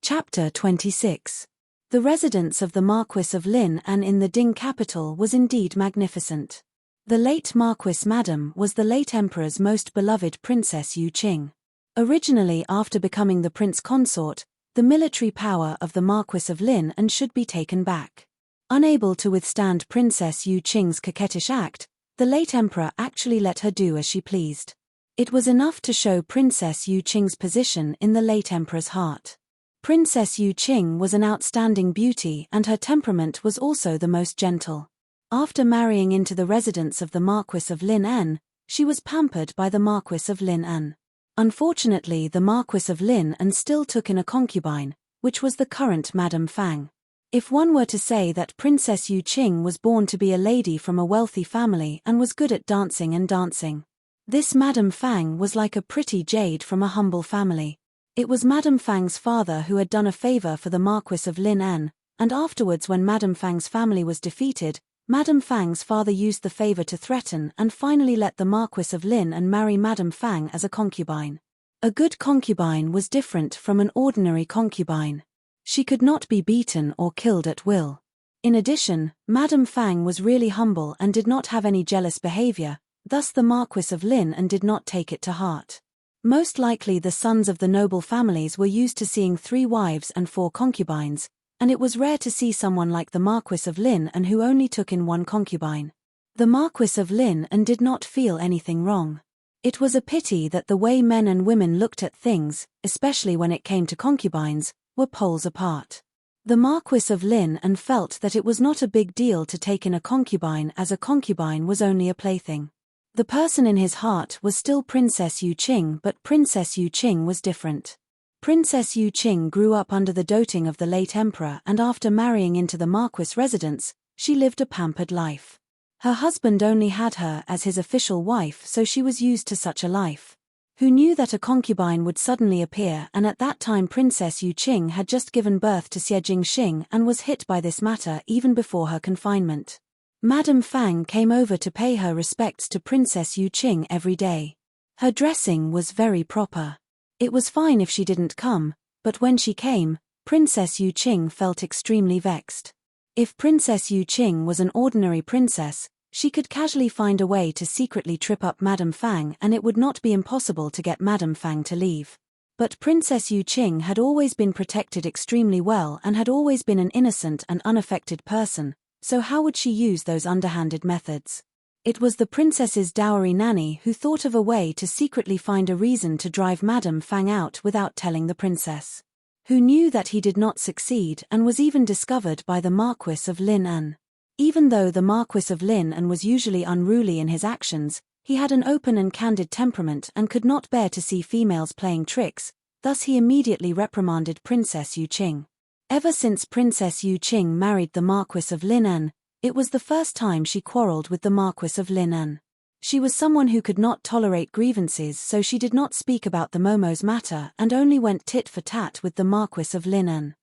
Chapter 26. The residence of the Marquis of Lineage in the Ding capital was indeed magnificent. The late Marquis Madam was the late Emperor's most beloved Princess Yu Qing. Originally, after becoming the prince consort, the military power of the Marquis of Lineage should be taken back. Unable to withstand Princess Yu Qing's coquettish act, the late Emperor actually let her do as she pleased. It was enough to show Princess Yu Qing's position in the late Emperor's heart. Princess Yu Qing was an outstanding beauty and her temperament was also the most gentle. After marrying into the residence of the Marquis of Lineage, she was pampered by the Marquis of Lineage. Unfortunately, the Marquis of Lineage still took in a concubine, which was the current Madame Fang. If one were to say that Princess Yu Qing was born to be a lady from a wealthy family and was good at dancing, this Madame Fang was like a pretty jade from a humble family. It was Madame Fang's father who had done a favor for the Marquis of Lineage, and afterwards when Madame Fang's family was defeated, Madame Fang's father used the favor to threaten and finally let the Marquis of Lineage marry Madame Fang as a concubine. A good concubine was different from an ordinary concubine. She could not be beaten or killed at will. In addition, Madame Fang was really humble and did not have any jealous behavior, thus the Marquis of Lineage did not take it to heart. Most likely the sons of the noble families were used to seeing 3 wives and 4 concubines, and it was rare to see someone like the Marquis of Lineage who only took in 1 concubine. The Marquis of Lineage did not feel anything wrong. It was a pity that the way men and women looked at things, especially when it came to concubines, were poles apart. The Marquis of Lineage felt that it was not a big deal to take in a concubine as a concubine was only a plaything. The person in his heart was still Princess Yu Qing, but Princess Yu Qing was different. Princess Yu Qing grew up under the doting of the late Emperor and after marrying into the Marquis' residence, she lived a pampered life. Her husband only had her as his official wife, so she was used to such a life. Who knew that a concubine would suddenly appear, and at that time Princess Yu Qing had just given birth to Xie Jingxing and was hit by this matter even before her confinement. Madame Fang came over to pay her respects to Princess Yu Qing every day. Her dressing was very proper. It was fine if she didn't come, but when she came, Princess Yu Qing felt extremely vexed. If Princess Yu Qing was an ordinary princess, she could casually find a way to secretly trip up Madame Fang and it would not be impossible to get Madame Fang to leave. But Princess Yu Qing had always been protected extremely well and had always been an innocent and unaffected person, so how would she use those underhanded methods? It was the princess's dowry nanny who thought of a way to secretly find a reason to drive Madame Fang out without telling the princess. Who knew that he did not succeed and was even discovered by the Marquis of Lineage. Even though the Marquis of Lineage was usually unruly in his actions, he had an open and candid temperament and could not bear to see females playing tricks, thus he immediately reprimanded Princess Yu Qing. Ever since Princess Yu Qing married the Marquis of Lineage, it was the first time she quarreled with the Marquis of Lineage. She was someone who could not tolerate grievances, so she did not speak about the Momo's matter and only went tit for tat with the Marquis of Lineage.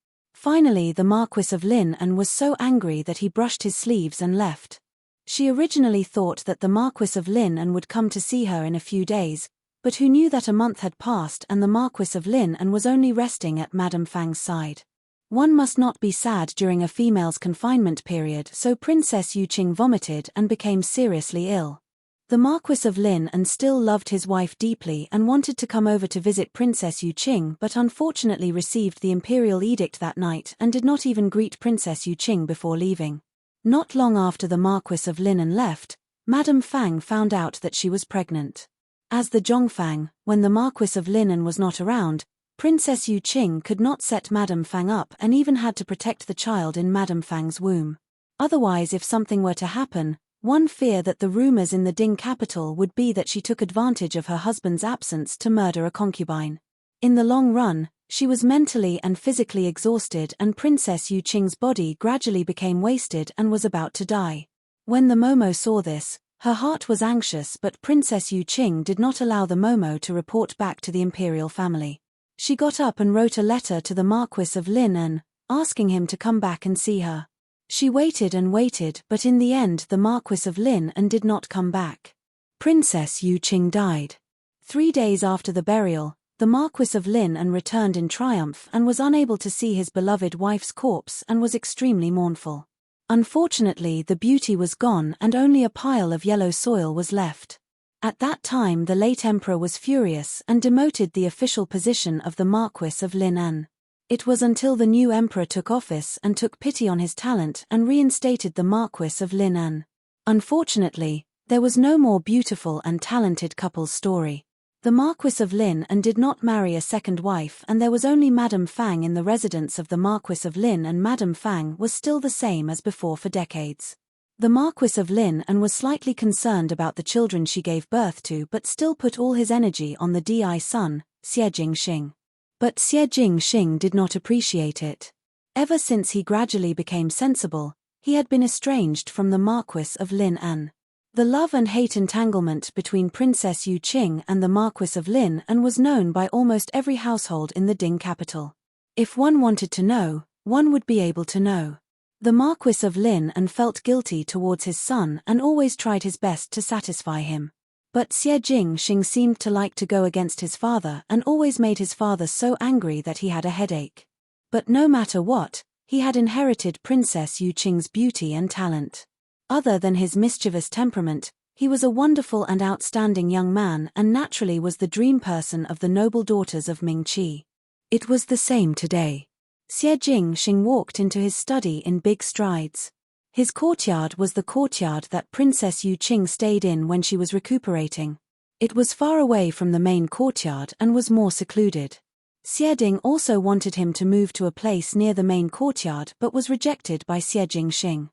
Finally the Marquis of Lineage was so angry that he brushed his sleeves and left. She originally thought that the Marquis of Lineage would come to see her in a few days, but who knew that a month had passed and the Marquis of Lineage was only resting at Madame Fang's side. One must not be sad during a female's confinement period, so Princess Yuqing vomited and became seriously ill. The Marquis of Lineage still loved his wife deeply and wanted to come over to visit Princess Yuqing, but unfortunately received the imperial edict that night and did not even greet Princess Yuqing before leaving. Not long after the Marquis of Lineage left, Madame Fang found out that she was pregnant. As the Zhongfang, when the Marquis of Lineage was not around, Princess Yuqing could not set Madame Fang up and even had to protect the child in Madame Fang's womb. Otherwise, if something were to happen, one fear that the rumors in the Ding capital would be that she took advantage of her husband's absence to murder a concubine. In the long run, she was mentally and physically exhausted, and Princess Yuqing's body gradually became wasted and was about to die. When the Momo saw this, her heart was anxious, but Princess Yuqing did not allow the Momo to report back to the imperial family. She got up and wrote a letter to the Marquis of Lineage, asking him to come back and see her. She waited and waited, but in the end the Marquis of Lineage did not come back. Princess Yuqing died. 3 days after the burial, the Marquis of Lineage returned in triumph and was unable to see his beloved wife's corpse and was extremely mournful. Unfortunately, the beauty was gone and only a pile of yellow soil was left. At that time the late emperor was furious and demoted the official position of the Marquis of Lineage. It was until the new emperor took office and took pity on his talent and reinstated the Marquis of Lineage. Unfortunately, there was no more beautiful and talented couple's story. The Marquis of Lineage did not marry a second wife, and there was only Madame Fang in the residence of the Marquis of Lineage, and Madame Fang was still the same as before for decades. The Marquis of Lineage was slightly concerned about the children she gave birth to, but still put all his energy on the Di son, Xie Jingxing. But Xie Jingxing did not appreciate it. Ever since he gradually became sensible, he had been estranged from the Marquis of Lineage. The love and hate entanglement between Princess Yuqing and the Marquis of Lineage was known by almost every household in the Ding capital. If one wanted to know, one would be able to know. The Marquis of Lineage felt guilty towards his son and always tried his best to satisfy him. But Xie Jingxing seemed to like to go against his father and always made his father so angry that he had a headache. But no matter what, he had inherited Princess Yuqing's beauty and talent. Other than his mischievous temperament, he was a wonderful and outstanding young man and naturally was the dream person of the noble daughters of Mingqi. It was the same today. Xie Jingxing walked into his study in big strides. His courtyard was the courtyard that Princess Yuqing stayed in when she was recuperating. It was far away from the main courtyard and was more secluded. Xie Ding also wanted him to move to a place near the main courtyard but was rejected by Xie Jingxing.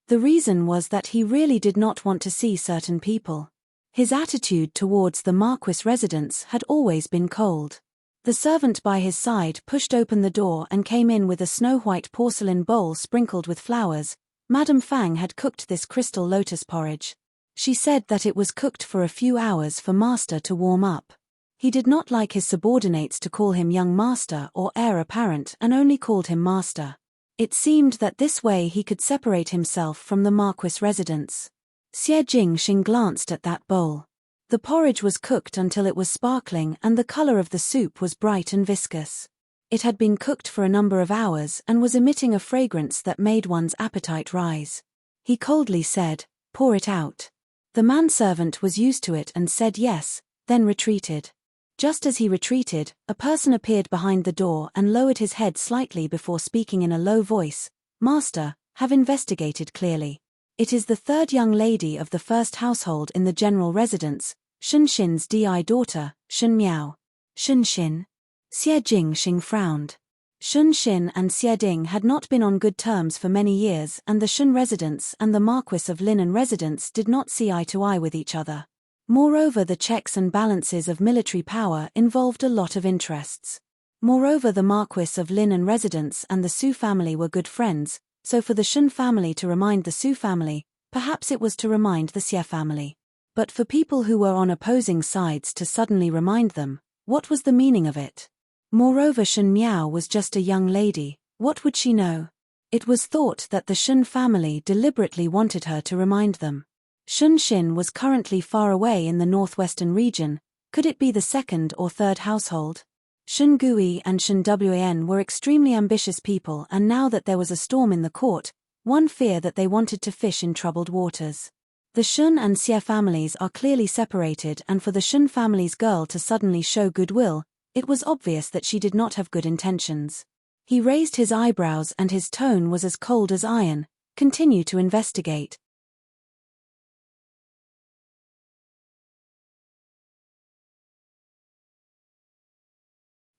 The reason was that he really did not want to see certain people. His attitude towards the Marquis residence had always been cold. The servant by his side pushed open the door and came in with a snow-white porcelain bowl sprinkled with flowers. Madame Fang had cooked this crystal lotus porridge. She said that it was cooked for a few hours for master to warm up. He did not like his subordinates to call him young master or heir apparent and only called him master. It seemed that this way he could separate himself from the Marquis residence. Xie Jingxing glanced at that bowl. The porridge was cooked until it was sparkling and the color of the soup was bright and viscous. It had been cooked for a number of hours and was emitting a fragrance that made one's appetite rise. He coldly said, "Pour it out." The manservant was used to it and said yes, then retreated. Just as he retreated, a person appeared behind the door and lowered his head slightly before speaking in a low voice. "Master, have investigated clearly. It is the third young lady of the first household in the general residence, Shenxin's Di daughter, Shen Miao." Shenxin? Xie Jingxing frowned. Shenxin and Xie Ding had not been on good terms for many years, and the Shen residence and the Marquis of Lineage residence did not see eye to eye with each other. Moreover, the checks and balances of military power involved a lot of interests. Moreover, the Marquis of Lineage residence and the Su family were good friends, so for the Shen family to remind the Su family, perhaps it was to remind the Xie family. But for people who were on opposing sides to suddenly remind them, what was the meaning of it? Moreover, Shen Miao was just a young lady, What would she know? It was thought that the Shun family deliberately wanted her to remind them. Shun Xin was currently far away in the northwestern region. Could it be the second or third household? Shun Gui and Shun Wan were extremely ambitious people, and now that there was a storm in the court, one feared that they wanted to fish in troubled waters. The Shun and Xie families are clearly separated, and for the Shun family's girl to suddenly show goodwill, it was obvious that she did not have good intentions. He raised his eyebrows and his tone was as cold as iron. Continue to investigate.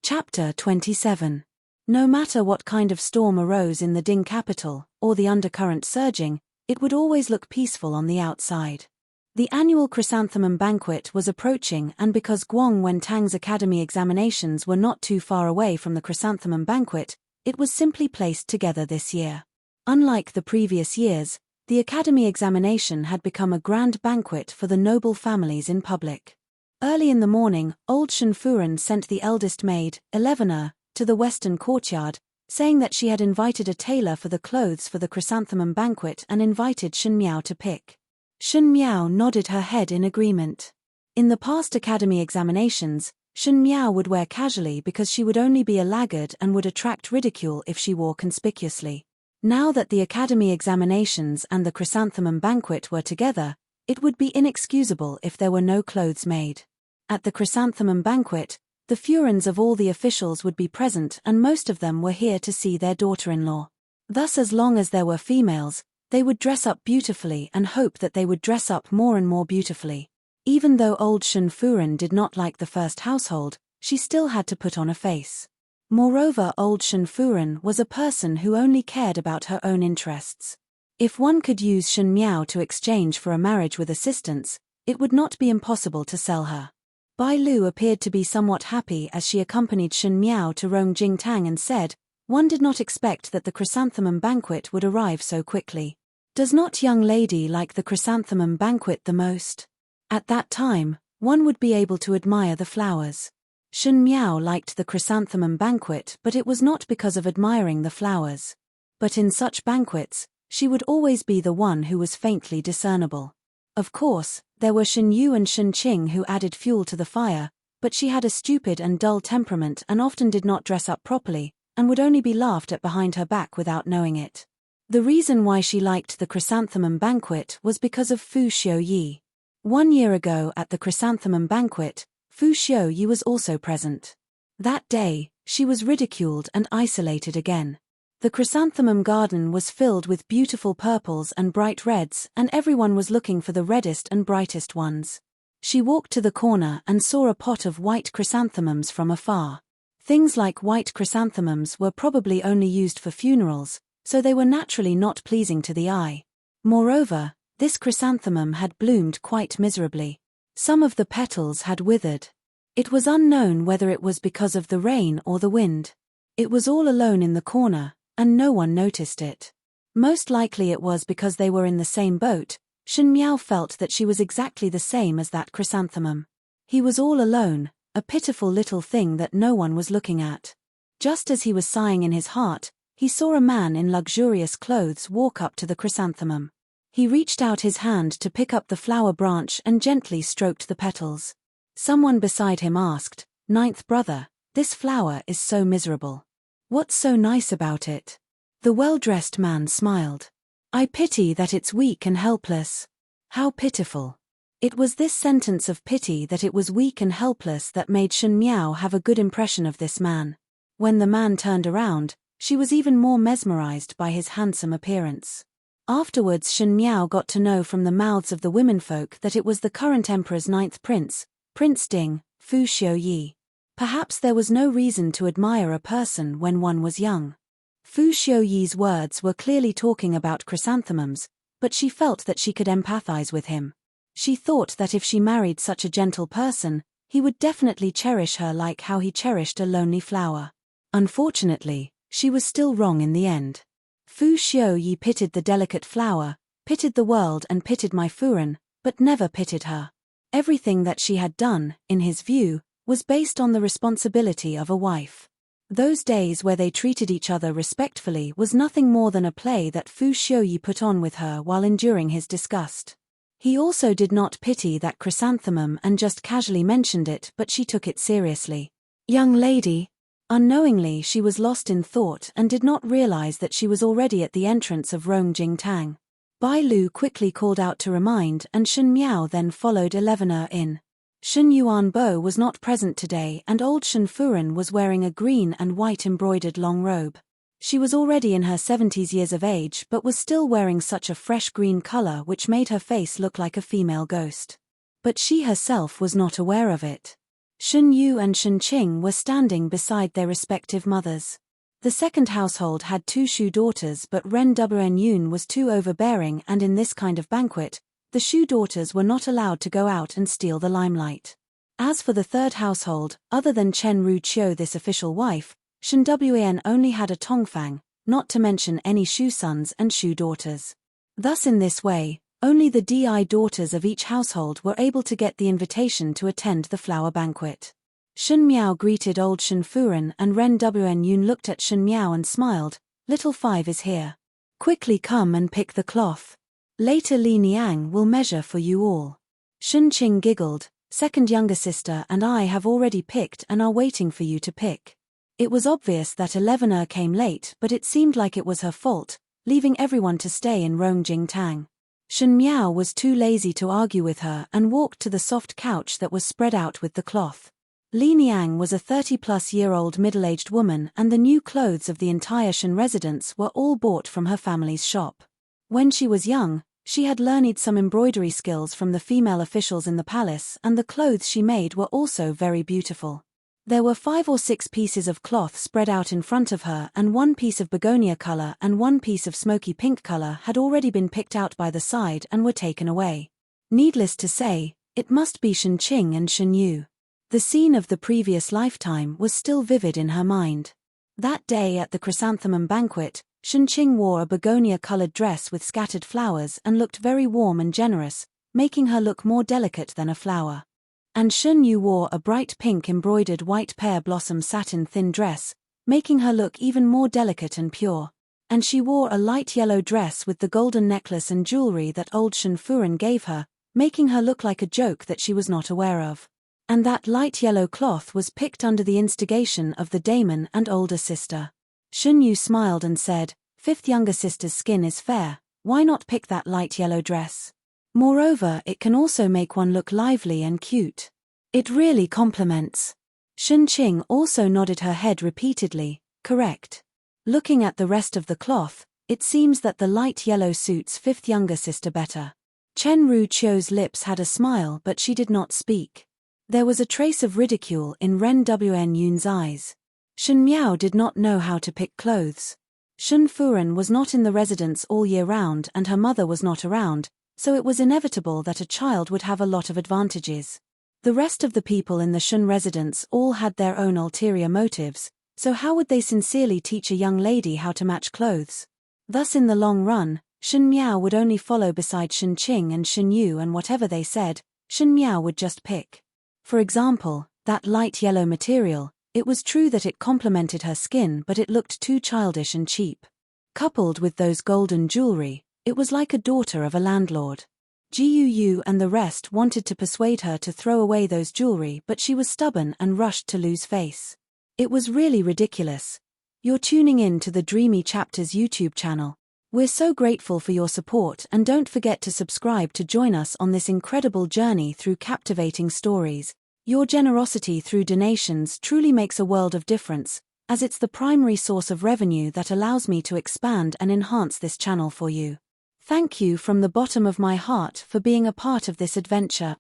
Chapter 27. No matter what kind of storm arose in the Ding capital, or the undercurrent surging, it would always look peaceful on the outside. The annual chrysanthemum banquet was approaching, and because Guang Wentang's academy examinations were not too far away from the chrysanthemum banquet, it was simply placed together this year. Unlike the previous years, the academy examination had become a grand banquet for the noble families in public. Early in the morning, old Shun Furen sent the eldest maid, Elevenor, to the western courtyard, saying that she had invited a tailor for the clothes for the chrysanthemum banquet and invited Shun Miao to pick. Shun Miao nodded her head in agreement. In the past academy examinations, Shun Miao would wear casually because she would only be a laggard and would attract ridicule if she wore conspicuously. Now that the academy examinations and the chrysanthemum banquet were together, it would be inexcusable if there were no clothes made. At the chrysanthemum banquet, the Furens of all the officials would be present, and most of them were here to see their daughter-in-law. Thus, as long as there were females, they would dress up beautifully and hope that they would dress up more and more beautifully. Even though old Shun Furen did not like the first household, she still had to put on a face. Moreover, old Shun Furen was a person who only cared about her own interests. If one could use Shun Miao to exchange for a marriage with assistance, it would not be impossible to sell her. Bai Lu appeared to be somewhat happy as she accompanied Shun Miao to Rong Jingtang and said, "One did not expect that the chrysanthemum banquet would arrive so quickly. Does not young lady like the chrysanthemum banquet the most? At that time, one would be able to admire the flowers." Shun Miao liked the chrysanthemum banquet, but it was not because of admiring the flowers. But in such banquets, she would always be the one who was faintly discernible. Of course, there were Shun Yu and Shun Qing who added fuel to the fire, but she had a stupid and dull temperament and often did not dress up properly, and would only be laughed at behind her back without knowing it. The reason why she liked the chrysanthemum banquet was because of Fu Xiuyi. 1 year ago at the chrysanthemum banquet, Fu Xiuyi was also present. That day, she was ridiculed and isolated again. The chrysanthemum garden was filled with beautiful purples and bright reds, and everyone was looking for the reddest and brightest ones. She walked to the corner and saw a pot of white chrysanthemums from afar. Things like white chrysanthemums were probably only used for funerals, so they were naturally not pleasing to the eye. Moreover, this chrysanthemum had bloomed quite miserably. Some of the petals had withered. It was unknown whether it was because of the rain or the wind. It was all alone in the corner, and no one noticed it. Most likely it was because they were in the same boat. Shun Miao felt that she was exactly the same as that chrysanthemum. He was all alone, a pitiful little thing that no one was looking at. Just as he was sighing in his heart, he saw a man in luxurious clothes walk up to the chrysanthemum. He reached out his hand to pick up the flower branch and gently stroked the petals. Someone beside him asked, "Ninth brother, this flower is so miserable. What's so nice about it?" The well-dressed man smiled. "I pity that it's weak and helpless." How pitiful. It was this sentence of pity that it was weak and helpless that made Shun Miao have a good impression of this man. When the man turned around, she was even more mesmerized by his handsome appearance. Afterwards, Shun Miao got to know from the mouths of the womenfolk that it was the current emperor's 9th prince, Prince Ding, Fu Xiuyi. Perhaps there was no reason to admire a person when one was young. Fu Xiuyi's words were clearly talking about chrysanthemums, but she felt that she could empathize with him. She thought that if she married such a gentle person, he would definitely cherish her like how he cherished a lonely flower. Unfortunately, she was still wrong in the end. Fu Xiuyi pitied the delicate flower, pitied the world and pitied my Furen, but never pitied her. Everything that she had done, in his view, was based on the responsibility of a wife. Those days where they treated each other respectfully was nothing more than a play that Fu Xiuyi put on with her while enduring his disgust. He also did not pity that chrysanthemum and just casually mentioned it, but she took it seriously. Young lady. Unknowingly she was lost in thought and did not realize that she was already at the entrance of Rongjingtang. Bai Lu quickly called out to remind, and Shen Miao then followed 11er in. Shen Yuanbo was not present today, and old Shen Furen was wearing a green and white embroidered long robe. She was already in her 70s years of age but was still wearing such a fresh green color which made her face look like a female ghost. But she herself was not aware of it. Shen Yu and Shen Qing were standing beside their respective mothers. The second household had 2 Shu daughters, but Ren Wen Yun was too overbearing, and in this kind of banquet, the Shu daughters were not allowed to go out and steal the limelight. As for the third household, other than Chen Ru Qiu, this official wife, Shen Wan only had a Tongfang, not to mention any Shu sons and Shu daughters. Thus in this way, only the Di daughters of each household were able to get the invitation to attend the flower banquet. Shen Miao greeted old Shen Furen, and Ren Wen Yun looked at Shen Miao and smiled. Little Five is here. Quickly come and pick the cloth. Later Li Niang will measure for you all. Shen Qing giggled. Second younger sister and I have already picked and are waiting for you to pick. It was obvious that 11er came late, but it seemed like it was her fault, leaving everyone to stay in Rongjingtang. Shen Miao was too lazy to argue with her and walked to the soft couch that was spread out with the cloth. Li Niang was a 30-plus-year-old middle-aged woman, and the new clothes of the entire Shen residence were all bought from her family's shop. When she was young, she had learned some embroidery skills from the female officials in the palace, and the clothes she made were also very beautiful. There were 5 or 6 pieces of cloth spread out in front of her, and 1 piece of begonia color and 1 piece of smoky pink color had already been picked out by the side and were taken away. Needless to say, it must be Shen Qing and Shen Yu. The scene of the previous lifetime was still vivid in her mind. That day at the chrysanthemum banquet, Shen Qing wore a begonia-colored dress with scattered flowers and looked very warm and generous, making her look more delicate than a flower. And Shen Yu wore a bright pink embroidered white pear blossom satin thin dress, making her look even more delicate and pure. And she wore a light yellow dress with the golden necklace and jewelry that old Shen Furen gave her, making her look like a joke that she was not aware of. And that light yellow cloth was picked under the instigation of the daemon and older sister. Shen Yu smiled and said, "Fifth younger sister's skin is fair, why not pick that light yellow dress? Moreover, it can also make one look lively and cute. It really complements." Shen Qing also nodded her head repeatedly, correct. Looking at the rest of the cloth, it seems that the light yellow suits fifth younger sister better. Chen Ru Qiu's lips had a smile, but she did not speak. There was a trace of ridicule in Ren Wen Yun's eyes. Shen Miao did not know how to pick clothes. Shen Furen was not in the residence all year round and her mother was not around, so it was inevitable that a child would have a lot of advantages. The rest of the people in the Shen residence all had their own ulterior motives, so how would they sincerely teach a young lady how to match clothes? Thus in the long run, Shen Miao would only follow beside Shen Qing and Shen Yu, and whatever they said, Shen Miao would just pick. For example, that light yellow material, it was true that it complemented her skin, but it looked too childish and cheap. Coupled with those golden jewelry, it was like a daughter of a landlord. Jiu and the rest wanted to persuade her to throw away those jewelry, but she was stubborn and rushed to lose face. It was really ridiculous. You're tuning in to the Dreamy Chapters YouTube channel. We're so grateful for your support, and don't forget to subscribe to join us on this incredible journey through captivating stories. Your generosity through donations truly makes a world of difference, as it's the primary source of revenue that allows me to expand and enhance this channel for you. Thank you from the bottom of my heart for being a part of this adventure.